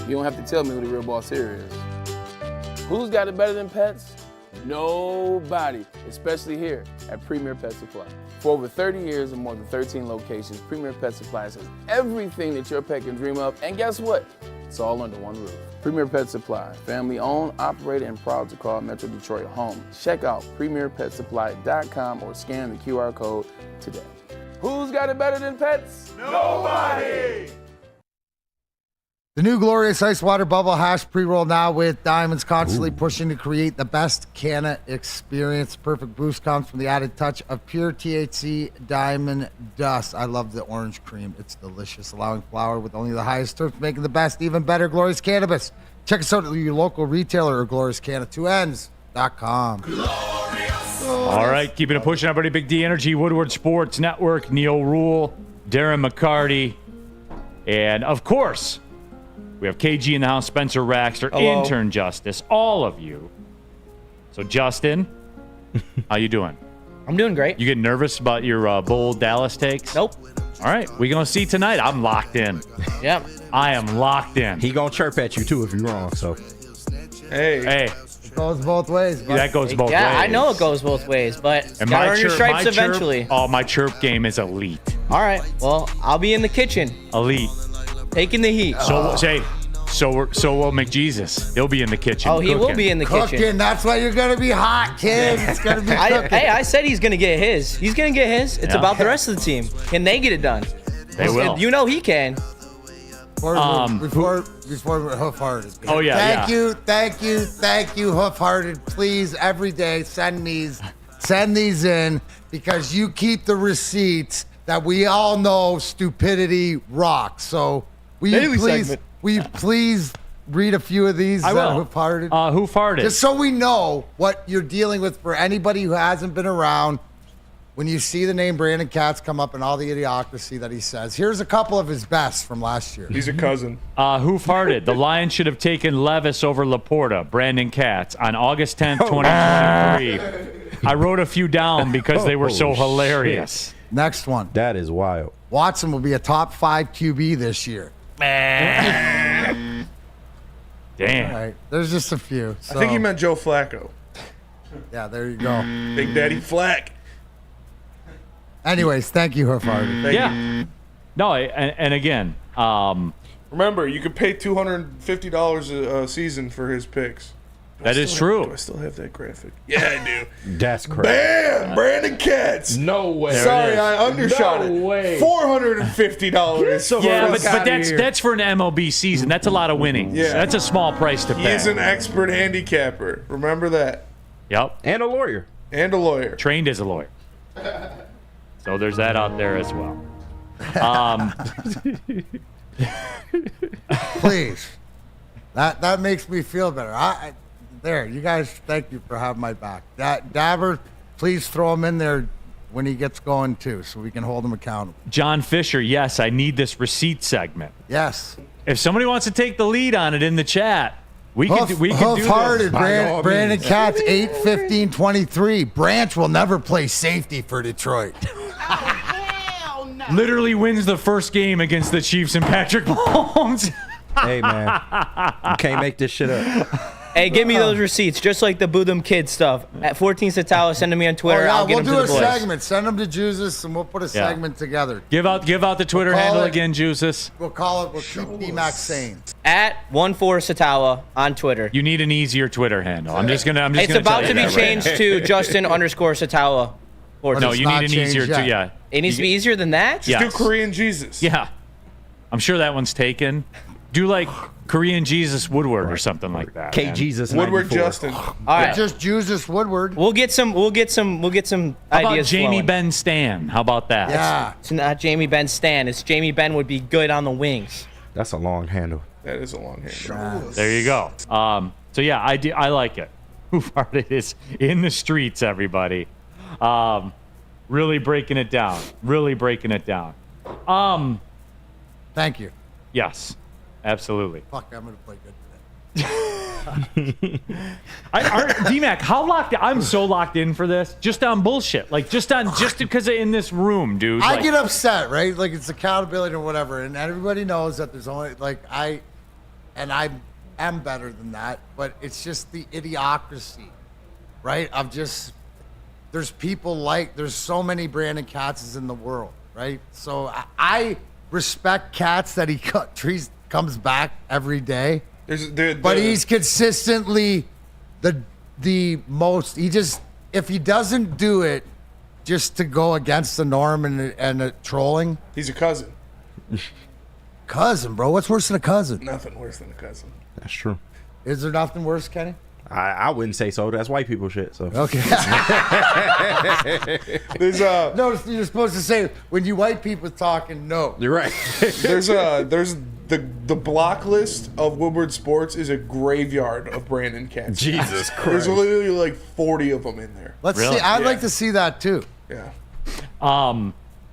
You don't have to tell me who the real boss here is. Who's got it better than pets? Nobody, especially here at Premier Pet Supply. For over 30 years and more than 13 locations, Premier Pet Supply has everything that your pet can dream of, and guess what? It's all under one roof. Premier Pet Supply, family owned, operated, and proud to call Metro Detroit home. Check out premierpetsupply.com or scan the QR code today. Who's got it better than pets? Nobody! The new Glorious Ice Water Bubble Hash pre-roll now with Diamonds constantly pushing to create the best Canna experience. Perfect boost comes from the added touch of pure THC Diamond Dust. I love the orange cream. It's delicious, allowing flower with only the highest terps, making the best even better. Glorious Cannabis. Check us out at your local retailer or gloriouscanna2ends.com. All right, keeping it pushing, everybody. Big D Energy, Woodward Sports Network, Neal, Ruhl, Darren, McCarty, and of course, we have KG in the house, Spencer Raxter, intern Justice, all of you. So, Justin, how you doing? I'm doing great. You get nervous about your bold Dallas takes? Nope. All right, we're going to see tonight. I'm locked in. Yep. I am locked in. He going to chirp at you, too, if you're wrong. So, Hey. It goes both ways. But That goes both ways. Yeah, I know it goes both ways, but And gotta earn your stripes eventually. My chirp game is elite. All right. Well, I'll be in the kitchen, Elite. taking the heat. So will McJesus. He'll be in the kitchen. Oh, he will cooking. be in the cooking. kitchen. That's why you're going to be hot, kid. It's going to be cooking. Hey, I said he's gonna get his. He's gonna get his. It's Yeah. about the rest of the team. Can they get it done? They will. You know he can. Before Hoof-Hearted. Oh, yeah, Thank you, Hoof-Hearted. Please, every day, send these in because you keep the receipts that we all know stupidity rocks. So will you please read a few of these? I will. Hoof-Hearted? Hoof-Hearted. Just so we know what you're dealing with for anybody who hasn't been around. When you see the name Brandon Katz come up and all the idiocracy that he says, here's a couple of his best from last year. He's a cousin. Hoof-Hearted. The Lions should have taken Levis over Laporta. Brandon Katz on August 10th, 2023. I wrote a few down because they were so hilarious. Shit. Next one. That is wild. Watson will be a top 5 QB this year. Damn. All right. There's just a few. So, I think he meant Joe Flacco. Yeah, there you go. Big Daddy Flack. Anyways, thank you, Hoof-Hearted. Thank you. No, and again, remember, you could pay $250 a season for his picks. That is true. Do I still have that graphic? Yeah, I do. That's crazy. Bam! Brandon Katz. No way. Sorry, I undershot No it. way. $450. Yeah, but that's for an MLB season. That's a lot of winning. Yeah. That's a small price to pay. He's an expert handicapper. Remember that. Yep. And a lawyer. And a lawyer. Trained as a lawyer. So there's that out there as well. Please. That makes me feel better. There, you guys, thank you for having my back. Dabber, please throw him in there when he gets going too, so we can hold him accountable. John Fisher, yes, I need this receipt segment. Yes. If somebody wants to take the lead on it in the chat, we can do this. Hoof-Hearted, Brandon Katz, 8-15-23. Branch will never play safety for Detroit. Literally wins the first game against the Chiefs and Patrick Mahomes. Hey, man. You can't make this shit up. Hey, give me those receipts, just like the Boo Them Kids stuff. At 14 Satala, send them me on Twitter. I'll get them to the boys. We'll do a segment. Send them to Jesus, and we'll put a segment together. Give out the Twitter handle again, Jesus. We'll call it. We'll keep D-Max sane. At 14Satawa on Twitter. You need an easier Twitter handle. It's about to be changed to Justin_Satawa. No, you need an easier. It needs to be easier than that. Just do Korean Jesus. Yeah, I'm sure that one's taken. Do like Korean Jesus Woodward or something like that. Jesus Woodward 94. Justin. All right, just Jesus Woodward. We'll get some How ideas. about Jamie flowing. Ben Stan? How about that? Yeah. It's not Jamie Ben Stan. It's Jamie Ben would be good on the wings. That's a long handle. That is a long handle. There you go. So yeah, I like it. Hoof-Hearted is in the streets, everybody. Really breaking it down. Thank you. Yes, absolutely. Fuck, I'm gonna play good today. D-Mac, how locked? I'm so locked in for this. Just on bullshit. Like just because in this room, dude. I get upset, right? Like it's accountability or whatever, and everybody knows that there's only and I am better than that, but it's just the idiocracy, right? Of just, there's so many Brandon Katzes in the world, right? So I respect Katz that he comes back every day, but he's consistently the most, if he doesn't do it just to go against the norm and trolling. He's a cousin. Cousin, bro. What's worse than a cousin? Nothing worse than a cousin. That's true. Is there nothing worse, Kenny? I wouldn't say so. That's white people shit. So okay. No, you're supposed to say when you white people talking. No, you're right. there's the block list of Woodward Sports is a graveyard of Brandon Katz. Jesus Christ. There's literally like 40 of them in there. Let's see. I'd like to see that too. Yeah.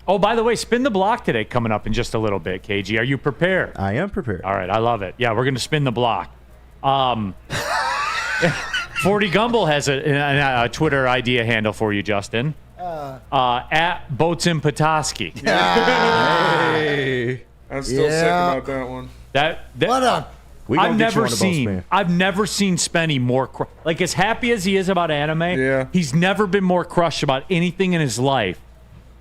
Oh, by the way, spin the block today coming up in just a little bit, KG. Are you prepared? I am prepared. All right, I love it. Yeah, we're going to spin the block. 40 Gumble has a Twitter idea handle for you, Justin. At Boatsin Petoskey. Hey. I'm still sick about that one. What up? I've never seen Spenny more like as happy as he is about anime. Yeah. He's never been more crushed about anything in his life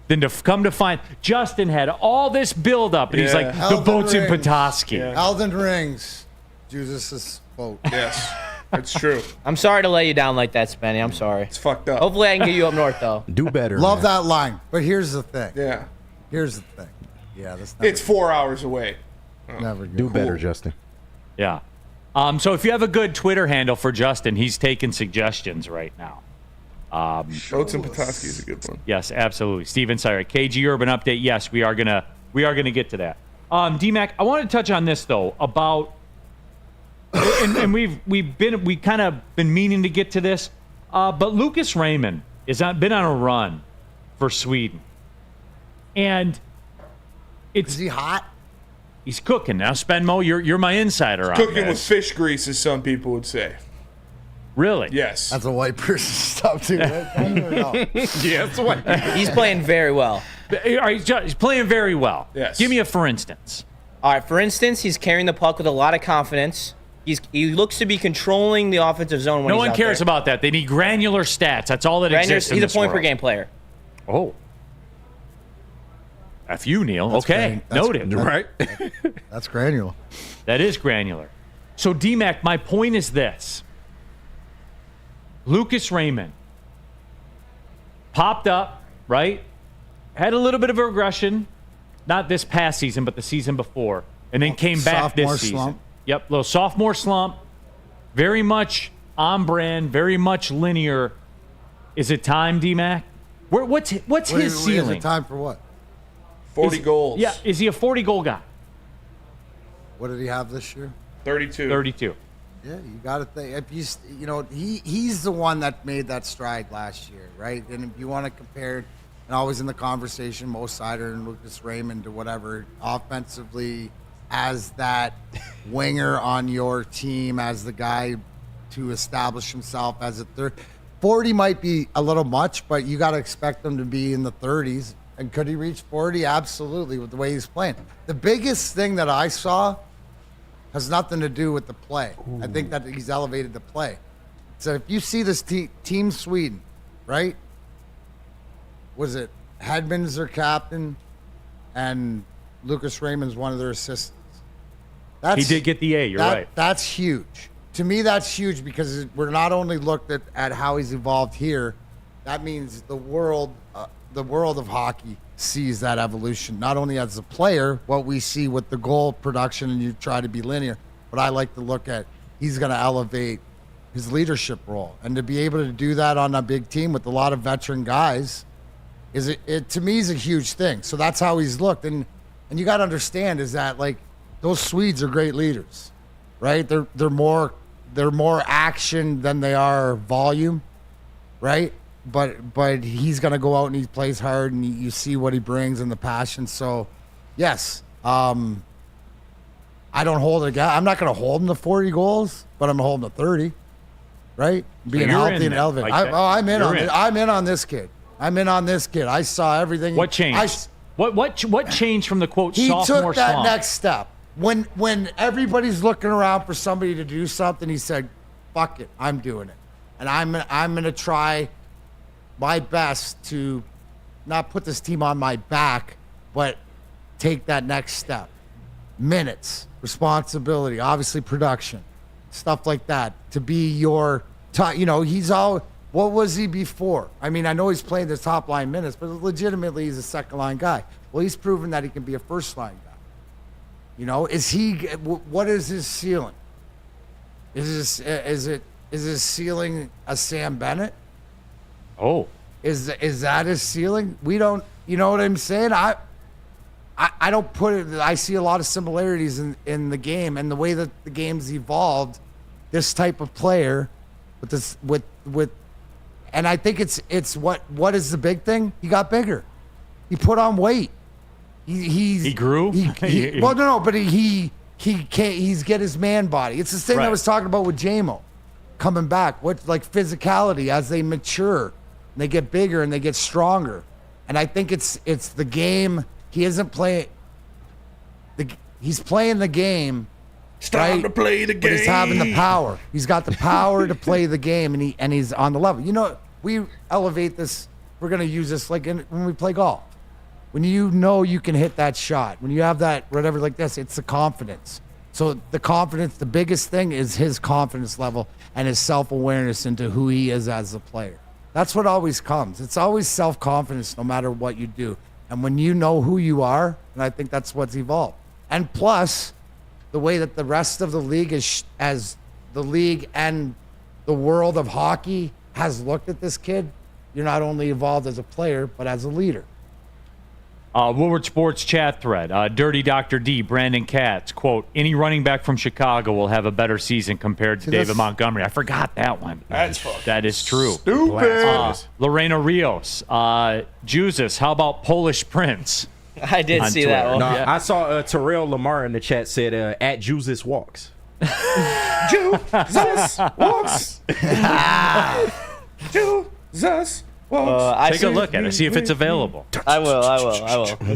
than to come to find Justin had all this build up and he's like the boat's in Petoskey. Yeah. Elden Rings. Jesus' boat. Yes. That's true. I'm sorry to let you down like that, Spenny. I'm sorry. It's fucked up. Hopefully I can get you up north though. Do better. Love that line. But here's the thing. Yeah. Here's the thing. Yeah, that's it's 4 hours away. Never good. Do better, Justin. Yeah. So if you have a good Twitter handle for Justin, he's taking suggestions right now. Boats and Petoskey is a good one. Yes, absolutely. Steven Sire, KG Urban Update. Yes, we are gonna get to that. D-Mac, I want to touch on this though about, and we kind of been meaning to get to this, but Lucas Raymond has been on a run for Sweden, and is he hot? He's cooking now. Spenmo, you're my insider on Cooking this. with fish grease, as some people would say. Really? Yes. That's a white person stuff too, right? No. Yeah, that's white. He's playing very well. He's playing very well. Yes. Give me a for instance. All right, for instance, he's carrying the puck with a lot of confidence. He looks to be controlling the offensive zone when no he's one out cares there. about that. They need granular stats. That's all that exists in He's a this point per world. game player. Oh. F you, Neal. That's Okay. Noted. Right? That's granular. That is granular. So, D-Mac, my point is this. Lucas Raymond popped up, right? Had a little bit of a regression. Not this past season, but the season before. And then came back this season. Slump. Yep, little sophomore slump. Very much on brand, very much linear. Is it time, D-Mac? What's his ceiling? Is it time for what? 40 goals. Yeah, is he a 40-goal guy? What did he have this year? 32. 32. Yeah, you got to think. If he's the one that made that stride last year, right? And if you want to compare, and always in the conversation, Mo Sider and Lucas Raymond or whatever, offensively, as that winger on your team, as the guy to establish himself as a third. 40 might be a little much, but you got to expect him to be in the 30s. And could he reach 40? Absolutely, with the way he's playing. The biggest thing that I saw has nothing to do with the play. I think that he's elevated the play. So if you see this team Sweden, right? Was it Hedman's their captain and Lucas Raymond's one of their assistants? He did get the A, you're right. That's huge. To me, that's huge because we're not only looked at how he's evolved here, that means the world of hockey sees that evolution, not only as a player, what we see with the goal production, and you try to be linear, but I like to look at he's going to elevate his leadership role. And to be able to do that on a big team with a lot of veteran guys, it to me is a huge thing. So that's how he's looked. And you got to understand is that, like, those Swedes are great leaders, right? They're more action than they are volume, right? But he's going to go out and he plays hard, and you see what he brings and the passion. So, yes, I don't hold it. I'm not going to hold him to 40 goals, but I'm going to hold him to 30, right? Being healthy and elevated. I'm in on it. I'm in on this kid. I saw everything. What changed? What changed from the quote sophomore slump? He took that next step. when everybody's looking around for somebody to do something, he said, "Fuck it, I'm doing it, and I'm gonna try my best to not put this team on my back, but take that next step. Minutes, responsibility, obviously production, stuff like that. To be your top, he's all. What was he before? I mean, I know he's playing the top line minutes, but legitimately he's a second line guy. Well, he's proven that he can be a first line guy. What is his ceiling? Is his ceiling a Sam Bennett? Oh. Is that his ceiling? We don't, you know what I'm saying? I don't put it, I see a lot of similarities in the game and the way that the game's evolved, this type of player with and I think it's what is the big thing? He got bigger. He put on weight. He grew? But he can't, he's get his man body. It's the thing I was talking about with JMO coming back. What, like physicality as they mature, and they get bigger and they get stronger. And I think it's the game. He isn't playing. He's playing the game. It's time to play the game. But he's having the power. He's got the power to play the game, and he's on the level. We elevate this. We're gonna use this like when we play golf. When you can hit that shot, when you have that whatever like this, it's the confidence. So the confidence, the biggest thing is his confidence level and his self-awareness into who he is as a player. That's what always comes. It's always self-confidence no matter what you do. And when you know who you are, and I think that's what's evolved. And plus, the way that the rest of the league as the league and the world of hockey has looked at this kid, you're not only evolved as a player, but as a leader. Woodward Sports chat thread. Dirty Dr. D, Brandon Katz, quote, any running back from Chicago will have a better season compared to David Montgomery. I forgot that one. That is true. Stupid. Lorena Rios. Jesus, how about Polish Prince? I did see Twitter. that one. No, I saw Terrell Lamar in the chat said, at Jesus Walks. Jesus walks. Jesus walks. Take a look at it. See if it's available. I will.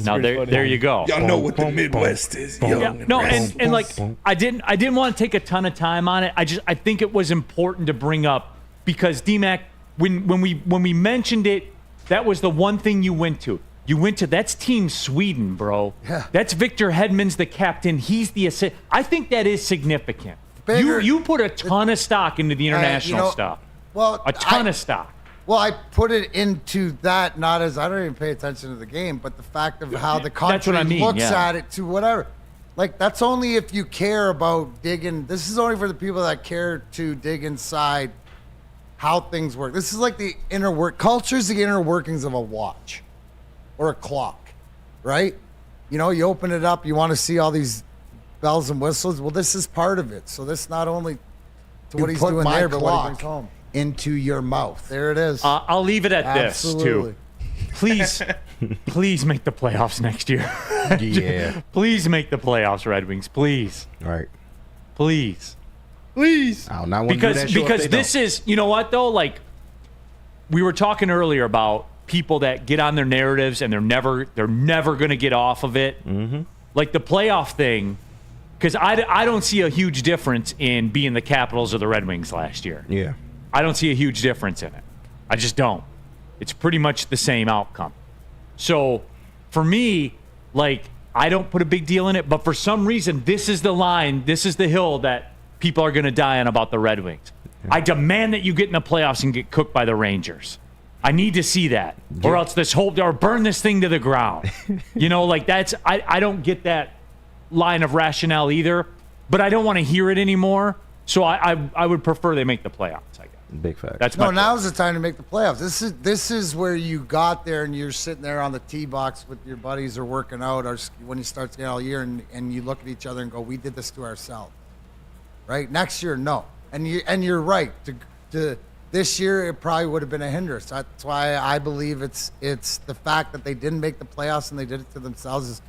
Now there you go. Y'all know what the Midwest is. And like I didn't want to take a ton of time on it. I think it was important to bring up because DMAC, when we mentioned it, that was the one thing you went to. You went to that's Team Sweden, bro. Yeah. That's Victor Hedman's the captain. He's the assist. I think that is significant. You put a ton of stock into the international stuff. Well, a ton of stock. Well, I put it into that not as I don't even pay attention to the game, but the fact of how the country looks at it to whatever. Like that's only if you care about digging. This is only for the people that care to dig inside how things work. This is like the inner work. Culture's the inner workings of a watch or a clock, right? You open it up, you want to see all these bells and whistles. Well, this is part of it. So this not only to what he's doing there, but what he brings home. Into your mouth. There it is. I'll leave it at Absolutely. this, too. Please make the playoffs next year. Yeah. Please make the playoffs, Red Wings. Please. All right. Please. I'll not want to do that show because if they this don't. is, you know what, though? Like, we were talking earlier about people that get on their narratives and they're never going to get off of it. Mm-hmm. Like the playoff thing, because I don't see a huge difference in being the Capitals or the Red Wings last year. Yeah. I don't see a huge difference in it. I just don't. It's pretty much the same outcome. So for me, like, I don't put a big deal in it, but for some reason, this is the line, this is the hill that people are going to die on about the Red Wings. I demand that you get in the playoffs and get cooked by the Rangers. I need to see that, or else or burn this thing to the ground. That's, I don't get that line of rationale either, but I don't want to hear it anymore. So I would prefer they make the playoffs, I guess. Big fact. That's now's the time to make the playoffs. This is where you got there and you're sitting there on the tee box with your buddies or working out, or when you start to get all year and you look at each other and go, we did this to ourselves. Right? Next year, no. And you're right. To this year, it probably would have been a hindrance. That's why I believe it's the fact that they didn't make the playoffs and they did it to themselves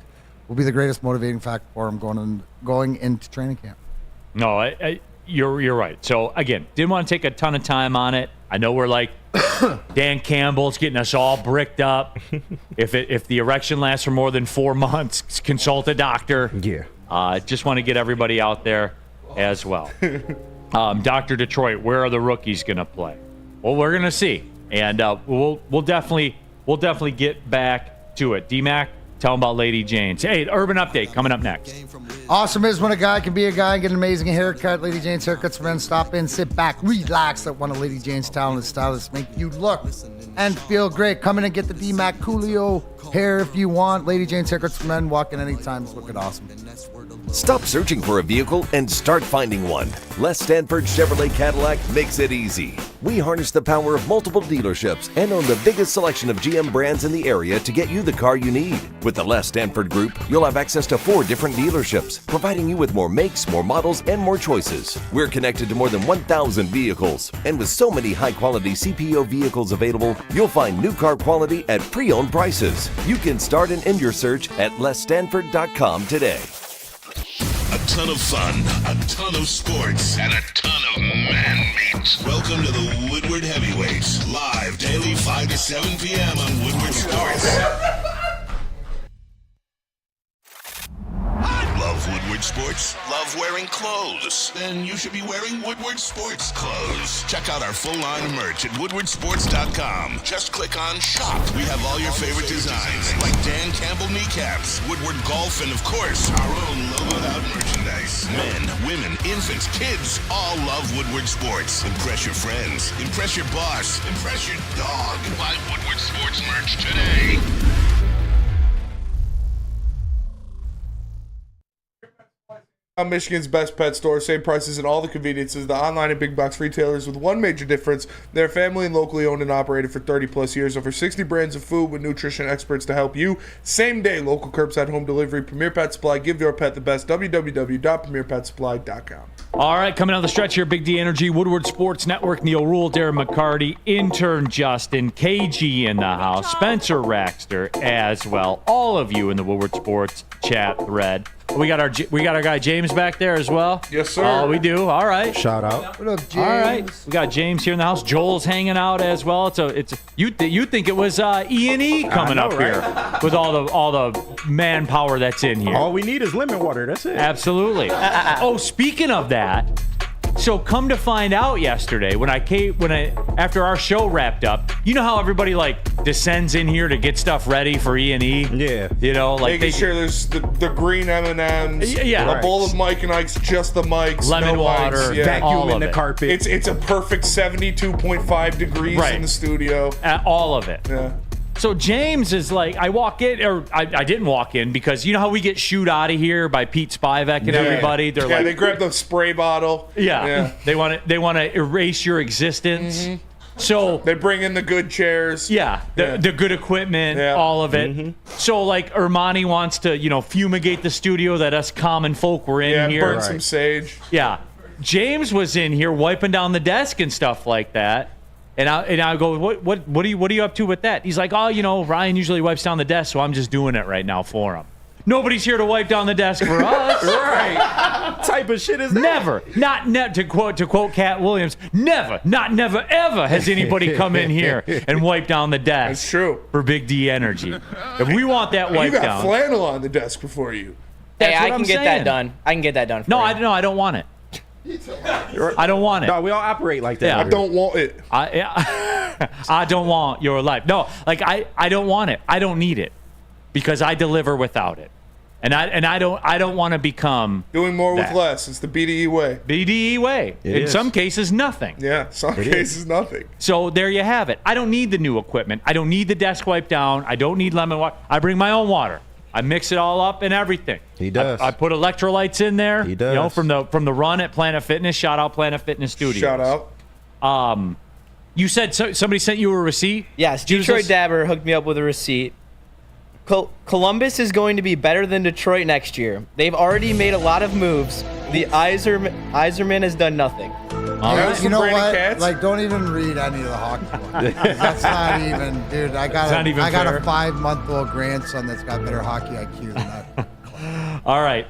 will be the greatest motivating factor for them going into training camp. No, you're right. So, again, didn't want to take a ton of time on it. I know we're like, Dan Campbell's getting us all bricked up. If the erection lasts for more than 4 months, consult a doctor. Yeah. Just want to get everybody out there as well. Dr. Detroit, where are the rookies going to play? Well, we're going to see, and we'll definitely get back to it. D-Mac, tell them about Lady Jane's. Hey, Urban Update coming up next. Awesome is when a guy can be a guy and get an amazing haircut. Lady Jane's Haircuts for Men. Stop in, sit back, relax. Let one of Lady Jane's talented stylists make you look and feel great. Come in and get the D-Mac Coolio hair if you want. Lady Jane's Haircuts for Men. Walk in anytime. It's looking awesome. Stop searching for a vehicle and start finding one. Les Stanford Chevrolet Cadillac makes it easy. We harness the power of multiple dealerships and own the biggest selection of GM brands in the area to get you the car you need. With the Les Stanford Group, you'll have access to 4 different dealerships, providing you with more makes, more models, and more choices. We're connected to more than 1,000 vehicles, and with so many high-quality CPO vehicles available, you'll find new car quality at pre-owned prices. You can start and end your search at lesstanford.com today. A ton of fun, a ton of sports, and a ton of man meat. Welcome to the Woodward Heavyweights, live daily 5 to 7 p.m. on Woodward Sports. Love Woodward Sports? Love wearing clothes? Then you should be wearing Woodward Sports clothes. Check out our full line of merch at woodwardsports.com. Just click on shop. We have all your favorite designs, like Dan Campbell kneecaps, Woodward golf, and of course, our own logoed out merchandise. Men, women, infants, kids, all love Woodward Sports. Impress your friends. Impress your boss. Impress your dog. Buy Woodward Sports merch today. Michigan's best pet store, same prices and all the conveniences. The online and big box retailers with one major difference. They're family and locally owned and operated for 30 plus years. Over 60 brands of food with nutrition experts to help you. Same day, local curbside home delivery. Premier Pet Supply. Give your pet the best. www.premierpetsupply.com. All right, coming down the stretch here, Big D Energy, Woodward Sports Network, Neal, Ruhl, Darren, McCarty, intern Justin, KG in the house, Spencer Raxter as well. All of you in the Woodward Sports chat thread. We got our guy James back there as well. Yes, sir. Oh, we do. All right. Shout out. What up, James? All right. We got James here in the house. Joel's hanging out as well. You think it was E&E coming up here with all the manpower that's in here. All we need is lemon water. That's it. Absolutely. Oh, speaking of that, so come to find out yesterday when I after our show wrapped up, you know how everybody descends in here to get stuff ready for E&E? Yeah. You know, making sure there's the green M&Ms, a bowl of Mike and Ike's, just the mics, lemon no water, Ikes, vacuuming the carpet. It's a perfect 72.5 degrees in the studio. All of it. Yeah. So James is like, I walk in, or I didn't walk in because you know how we get shooed out of here by Pete Spivak and everybody. They're they grab the spray bottle. Yeah. They want to erase your existence. Mm-hmm. So they bring in the good chairs. The good equipment, all of it. Mm-hmm. So Ermanni wants to, fumigate the studio that us common folk were in here. Burn some sage. Yeah. James was in here wiping down the desk and stuff like that. And I go, what are you up to with that? He's like, Ryan usually wipes down the desk, so I'm just doing it right now for him. Nobody's here to wipe down the desk for us. Right. Type of shit is that? Never. To quote Cat Williams, never ever has anybody come in here and wiped down the desk. That's true. For Big D Energy. If we want that wiped down. You got flannel on the desk before you. Hey, I can get that done. I can get that done for you. I don't want it. I don't want it. No, we all operate like that. Yeah. I don't want it. I don't want your life. No, I don't want it. I don't need it because I deliver without it, and I don't want to become doing more with less. It's the BDE way. BDE way. In some cases, nothing. Yeah, some cases nothing. So there you have it. I don't need the new equipment. I don't need the desk wipe down. I don't need lemon water. I bring my own water. I mix it all up and everything. He does. I put electrolytes in there. He does. From the run at Planet Fitness. Shout out Planet Fitness Studios. Shout out. You said somebody sent you a receipt? Yes, Detroit Dabber hooked me up with a receipt. Columbus is going to be better than Detroit next year. They've already made a lot of moves. The Iserman has done nothing. You know what? Don't even read any of the hockey books. That's not even, dude. I got a 5-month-old grandson that's got better hockey IQ than that. All right.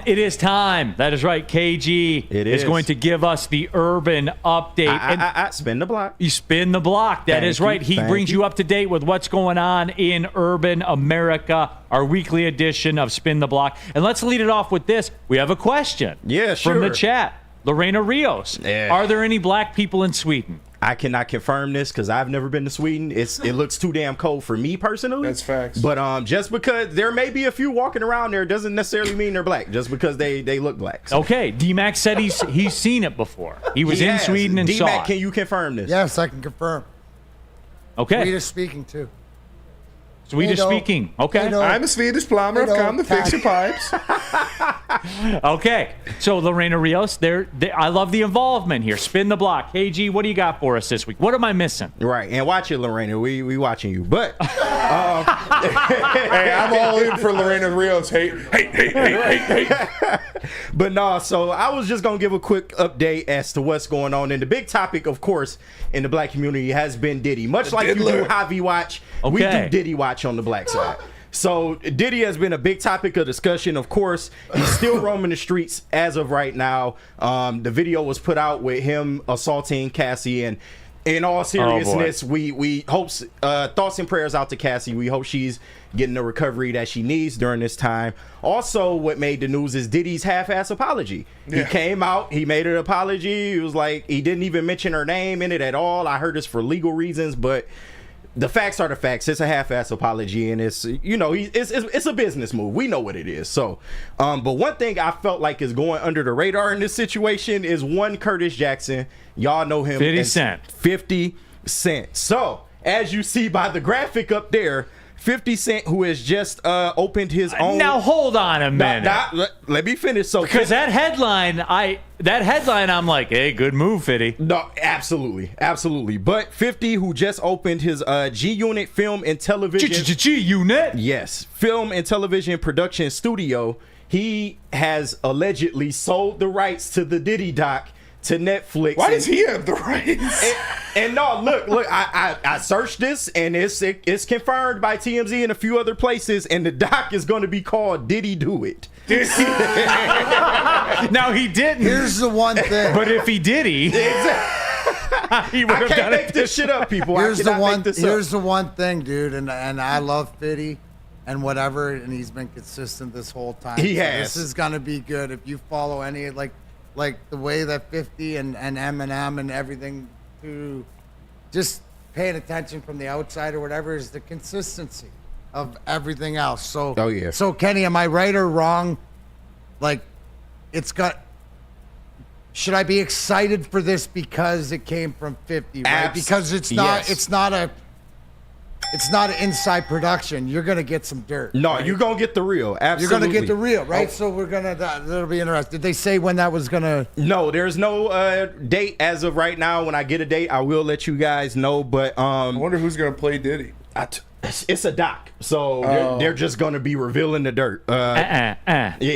It is time. That is right. KG is going to give us the urban update. Spin the block. You spin the block. That is right. He brings you up to date with what's going on in urban America, our weekly edition of Spin the Block. And let's lead it off with this. We have a question from the chat. Lorena Rios. Are there any black people in Sweden? I cannot confirm this because I've never been to Sweden. It looks too damn cold for me personally. That's facts. But just because there may be a few walking around there doesn't necessarily mean they're black. Just because they look black. So. Okay, D-Mac said he's seen it before. He was in Sweden and saw D-Mac, it. can you confirm this? Yes, I can confirm. Okay. Swedish speaking too. Swedish speaking. Okay. I'm a Swedish plumber. I've come to fix your pipes. Okay. So Lorena Rios, I love the involvement here. Spin the block. KG, what do you got for us this week? What am I missing? Right. And watch it, Lorena. We watching you. But hey, I'm all in for Lorena Rios. Hey. But no, so I was just going to give a quick update as to what's going on. And the big topic, of course, in the black community has been Diddy. Much like you do Javi Watch, we do Diddy Watch on the black side. So Diddy has been a big topic of discussion. Of course, he's still roaming the streets as of right now. The video was put out with him assaulting Cassie, and in all seriousness, we hope thoughts and prayers out to Cassie. We hope she's getting the recovery that she needs during this time. Also, what made the news is Diddy's half-ass apology. He came out, he made an apology. He was like, he didn't even mention her name in it at all. I heard this for legal reasons, but the facts are the facts. It's a half-ass apology, and it's a business move. We know what it is. So, but one thing I felt like is going under the radar in this situation is one Curtis Jackson. Y'all know him. 50 Cent. 50 Cent. So, as you see by the graphic up there, 50 Cent, who has just opened his own. Now hold on a minute. Let me finish. So, because that headline, I'm like, hey, good move, 50. No, absolutely. But 50, who just opened his G Unit Film and Television. G Unit. Yes, film and television production studio. He has allegedly sold the rights to the Diddy doc to Netflix. Why does he have the rights? And no, look, I searched this, and it's confirmed by TMZ and a few other places, and the doc is going to be called Diddy Do It. Now, he didn't. Here's the one thing. But if he did, he would have can't make this shit up, people. Here's the one thing, dude, and I love 50 and whatever, and he's been consistent this whole time. He has. This is gonna be good if you follow any like the way that 50 and Eminem and everything, to just paying attention from the outside or whatever, is the consistency of everything else. So So Kenny, am I right or wrong? Like, should I be excited for this because it came from 50, right? Because it's not an inside production. You're gonna get some dirt. No, right? you're gonna get the real. Absolutely, you're gonna get the real, right? So that'll be interesting. Did they say when that was gonna? No, there's no date as of right now. When I get a date, I will let you guys know. But I wonder who's gonna play Diddy. It's a doc, so they're just gonna be revealing the dirt. It's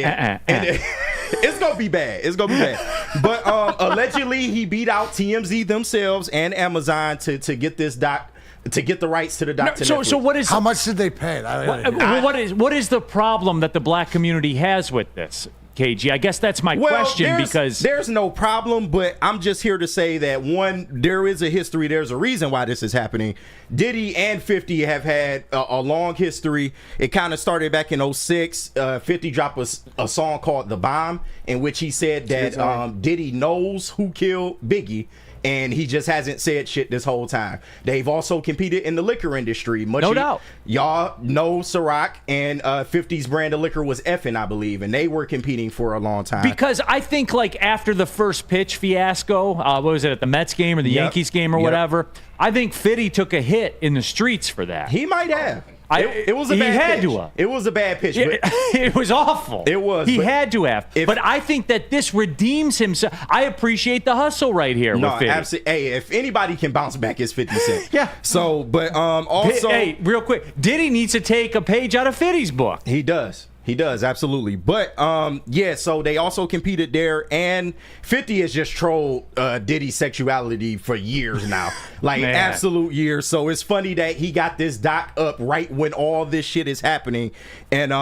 gonna be bad. It's gonna be bad. But allegedly, he beat out TMZ themselves and Amazon to get this doc. To get the rights to the doc. So what is? How much did they pay? What is the problem that the black community has with this, KG? I guess that's my question, because there's no problem, but I'm just here to say that one, there is a history. There's a reason why this is happening. Diddy and 50 have had a long history. It kind of started back in 06. 50 dropped a song called "The Bomb," in which he said that Diddy knows who killed Biggie, and he just hasn't said shit this whole time. They've also competed in the liquor industry. No doubt. Y'all know Ciroc, and 50's brand of liquor was Effin', I believe, and they were competing for a long time. Because I think, like, after the first pitch fiasco, what was it, at the Mets game or the Yankees game or whatever, I think 50 took a hit in the streets for that. He might have. It was a bad pitch. It was a bad pitch. But it was awful. It was. He had to have. But I think that this redeems himself. I appreciate the hustle right here with 50. Absolutely. Hey, if anybody can bounce back, it's 50 Cent. Yeah. So, but also... Hey, real quick. Diddy needs to take a page out of 50's book. He does. He does, absolutely. But, so they also competed there, and 50 has just trolled Diddy's sexuality for years now. Like, absolute years. So it's funny that he got this doc up right when all this shit is happening. And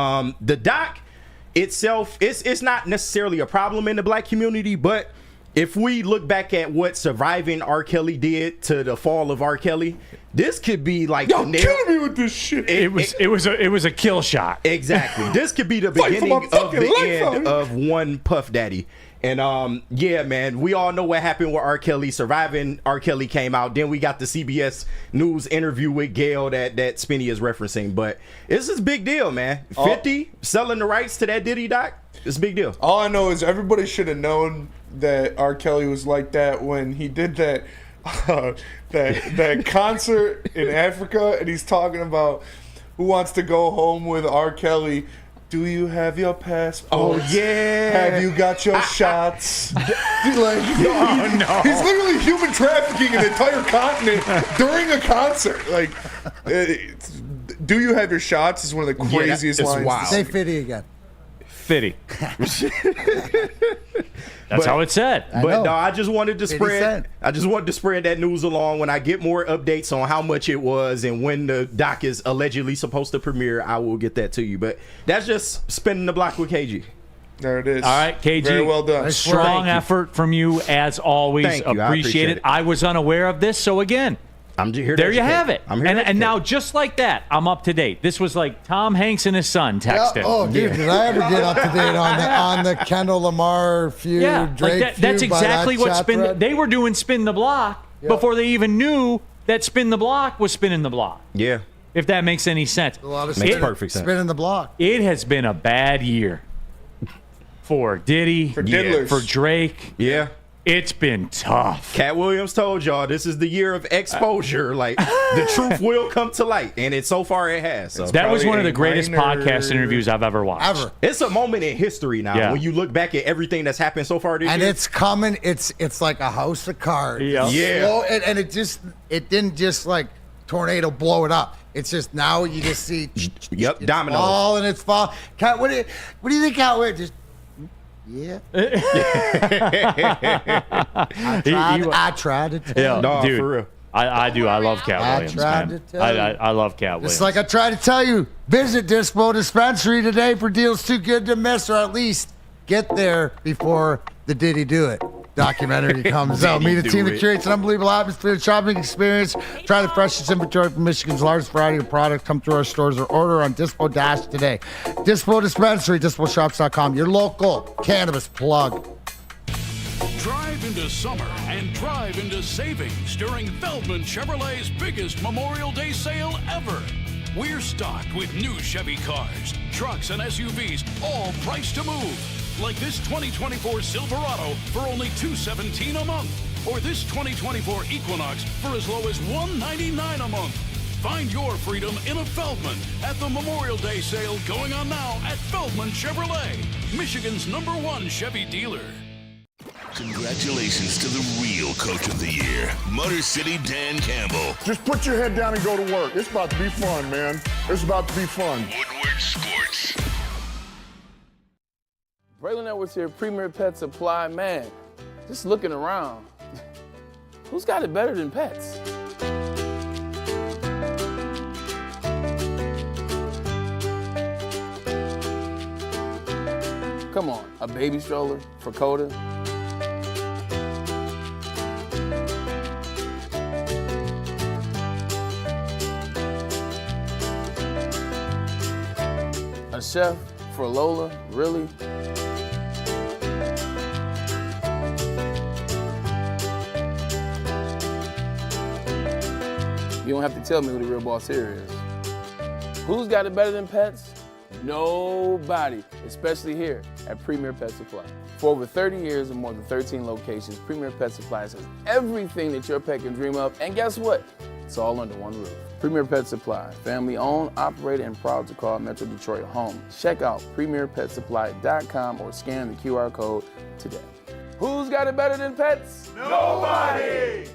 the doc, itself, it's not necessarily a problem in the black community, but if we look back at what surviving R. Kelly did to the fall of R. Kelly, this could be like y'all killing me with this shit. It was a kill shot. Exactly. This could be the beginning of the end of one Puff Daddy. And yeah, man, we all know what happened with R. Kelly. Surviving R. Kelly came out. Then we got the CBS News interview with Gail that Spinny is referencing. But this is a big deal, man. 50 selling the rights to that Diddy doc. It's a big deal. All I know is everybody should have known that R. Kelly was like that when he did that that concert in Africa, and he's talking about who wants to go home with R. Kelly. Do you have your passport? Oh yeah. Have you got your shots? He's literally human trafficking an entire continent during a concert. Like, do you have your shots? Is one of the craziest lines. Wild. Say 50 again. 50. That's how it said. But no, I just wanted to spread that news along. When I get more updates on how much it was and when the doc is allegedly supposed to premiere, I will get that to you. But that's just spinning the block with KG. There it is. All right, KG. Very well done. Strong effort from you as always. Thank you. Appreciate it. I was unaware of this, so again, I'm here. There you have it. I'm here. And now, just like that, I'm up to date. This was like Tom Hanks and his son texting. Oh, dude, did I ever get up to date on the Kendall Lamar feud? Yeah, Drake like that's feud by exactly that what chat Spin. thread? They were doing Spin the Block before they even knew that Spin the Block was spinning the block. Yeah, if that makes any sense. A lot of makes perfect sense. Spinning the block. It has been a bad year for Diddy, for Diddlers, for Drake. Yeah. It's been tough. Cat Williams told y'all this is the year of exposure. Like, the truth will come to light, and so far it has. So. That was one of the greatest podcast interviews I've ever watched. Ever. It's a moment in history now when you look back at everything that's happened so far this and year. It's coming. It's like a house of cards. Yeah. Slow, and it didn't just like tornado blow it up. It's just now you just see dominoes. Fall and it's fall. Cat, what do you think, Cat? Just yeah. I tried to tell you. No, dude, for real. I do. I love Cat Williams, man. I love Cat Williams. It's like I tried to tell you. Visit Dispo Dispensary today for deals too good to miss, or at least get there before the Did He Do It documentary comes out. Meet a team that creates an unbelievable atmosphere and shopping experience. Try the freshest inventory from Michigan's largest variety of products. Come through our stores or order on Dispo Dash today. Dispo Dispensary, DispoShops.com. Your local cannabis plug. Drive into summer and drive into savings during Feldman Chevrolet's biggest Memorial Day sale ever. We're stocked with new Chevy cars, trucks, and SUVs, all priced to move. Like this 2024 Silverado for only $217 a month, or this 2024 Equinox for as low as $199 a month. Find your freedom in a Feldman at the Memorial Day sale going on now at Feldman Chevrolet, Michigan's #1 Chevy dealer. Congratulations to the real coach of the year, Motor City Dan Campbell. Just put your head down and go to work. It's about to be fun, man. It's about to be fun. Woodward Sports. Braylon Edwards here, Premier Pet Supply. Man, just looking around, who's got it better than pets? Come on, a baby stroller for Coda? A chef for Lola? Really? You don't have to tell me who the real boss here is. Who's got it better than pets? Nobody, especially here at Premier Pet Supply. For over 30 years and more than 13 locations, Premier Pet Supply has everything that your pet can dream of, and guess what? It's all under one roof. Premier Pet Supply, family owned, operated, and proud to call Metro Detroit home. Check out premierpetsupply.com or scan the QR code today. Who's got it better than pets? Nobody!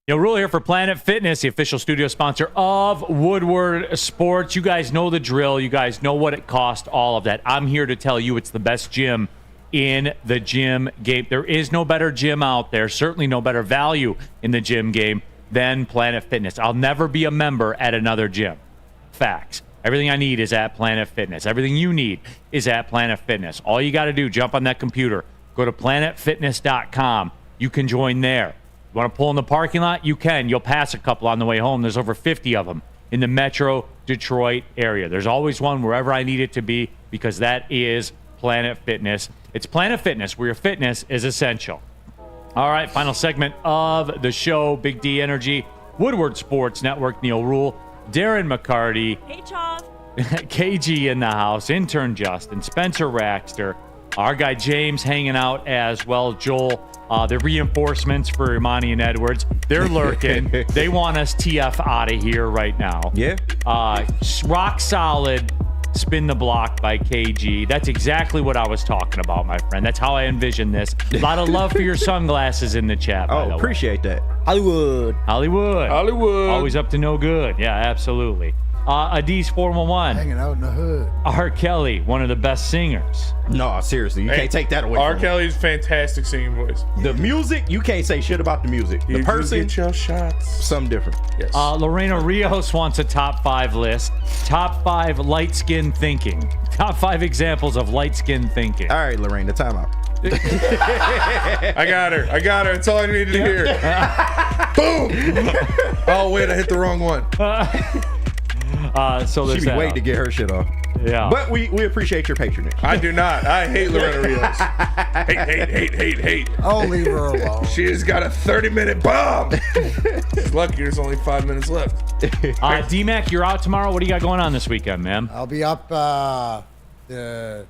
Yo, Ruhl here for Planet Fitness, the official studio sponsor of Woodward Sports. You guys know the drill. You guys know what it cost, all of that. I'm here to tell you it's the best gym in the gym game. There is no better gym out there, certainly no better value in the gym game than Planet Fitness. I'll never be a member at another gym. Facts. Everything I need is at Planet Fitness. Everything you need is at Planet Fitness. All you got to do, jump on that computer, go to planetfitness.com. You can join there. You want to pull in the parking lot? You can. You'll pass a couple on the way home. There's over 50 of them in the Metro Detroit area. There's always one wherever I need it to be because that is Planet Fitness. It's Planet Fitness where your fitness is essential. All right, final segment of the show. Big D Energy, Woodward Sports Network, Neal Ruhl, Darren McCarty. Hey, Chav. KG in the house, intern Justin, Spencer Raxter, our guy James hanging out as well, Joel. The reinforcements for Ermanni and Edwards, they're lurking. They want us TF out of here right now. Yeah. Rock solid spin the block by KG. That's exactly what I was talking about, my friend. That's how I envision this. A lot of love for your sunglasses in the chat, by the way. Appreciate that. Hollywood. Hollywood. Always up to no good. Yeah, absolutely. Adis 411. Hanging out in the hood. R. Kelly, one of the best singers. No, seriously, you can't take that away R. from Kelly's fantastic singing voice. The music, you can't say shit about the music. The person, get your shots. something different. Yes. Lorena Rios wants a top 5 list. Top 5 light skin thinking. Top 5 examples of light skin thinking. All right, Lorena, time out. I got her. That's all I needed to hear. Boom. Oh, wait, I hit the wrong one. So She there's be that. waiting to get her shit off. Yeah. But we appreciate your patronage. I do not. I hate Lorena Rios. Hate. I'll leave her alone. She has got a 30-minute bomb. She's lucky there's only 5 minutes left. D-Mac, you're out tomorrow. What do you got going on this weekend, man? I'll be up the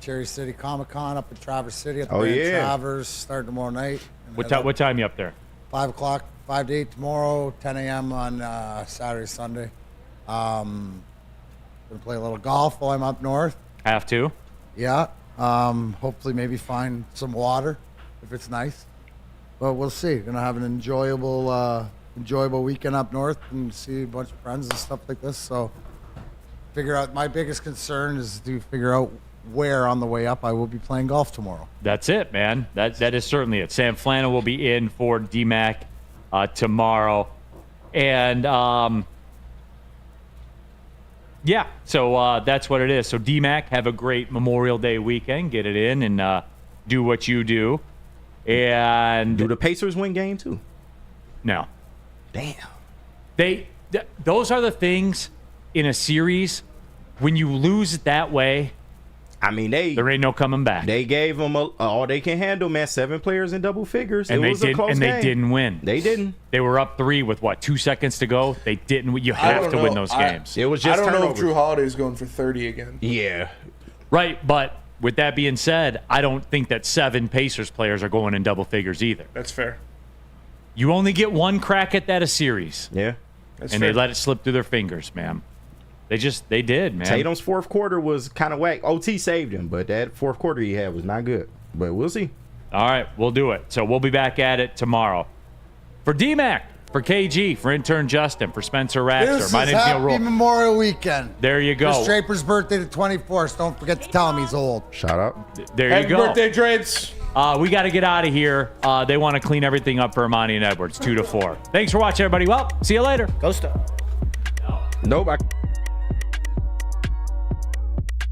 Cherry City Comic Con up in Traverse City at the Grand Traverse, starting tomorrow night. What time you up there? 5 o'clock, 5 to 8 tomorrow, 10 a.m. on Saturday, Sunday. Gonna play a little golf while I'm up north. Have to? Yeah. Hopefully maybe find some water if it's nice. But we'll see. Gonna have an enjoyable weekend up north and see a bunch of friends and stuff like this. So figure out, my biggest concern is to figure out where on the way up I will be playing golf tomorrow. That's it, man. That is certainly it. Sam Flannel will be in for D-Mac tomorrow. And yeah, so that's what it is. So D-Mac, have a great Memorial Day weekend. Get it in and do what you do. And do the Pacers win game too? No. Damn. Those are the things in a series when you lose it that way. I mean, there ain't no coming back. They gave them all they can handle, man. 7 players in double figures. And It was a close game. they didn't win. They didn't. They were up 3 with 2 seconds to go. They didn't. You have to win those games. It was just I don't know if turnovers. Drew Holiday's going for 30 again. Yeah. Right, but with that being said, I don't think that 7 Pacers players are going in double figures either. That's fair. You only get one crack at that a series. Yeah. And they let it slip through their fingers, man. They did, man. Tatum's fourth quarter was kind of whack. OT saved him, but that fourth quarter he had was not good. But we'll see. All right, we'll do it. So we'll be back at it tomorrow. For D-Mac, for KG, for intern Justin, for Spencer Raxter. My name's Neal Ruhl. Happy Memorial Weekend. There you go. Chris Draper's birthday the 24th. Don't forget to tell him he's old. Shout out. There Happy you go. birthday, Drapes. We got to get out of here. They want to clean everything up for Ermanni and Edwards, 2 to 4. Thanks for watching, everybody. Well, see you later. Go Star. Nope.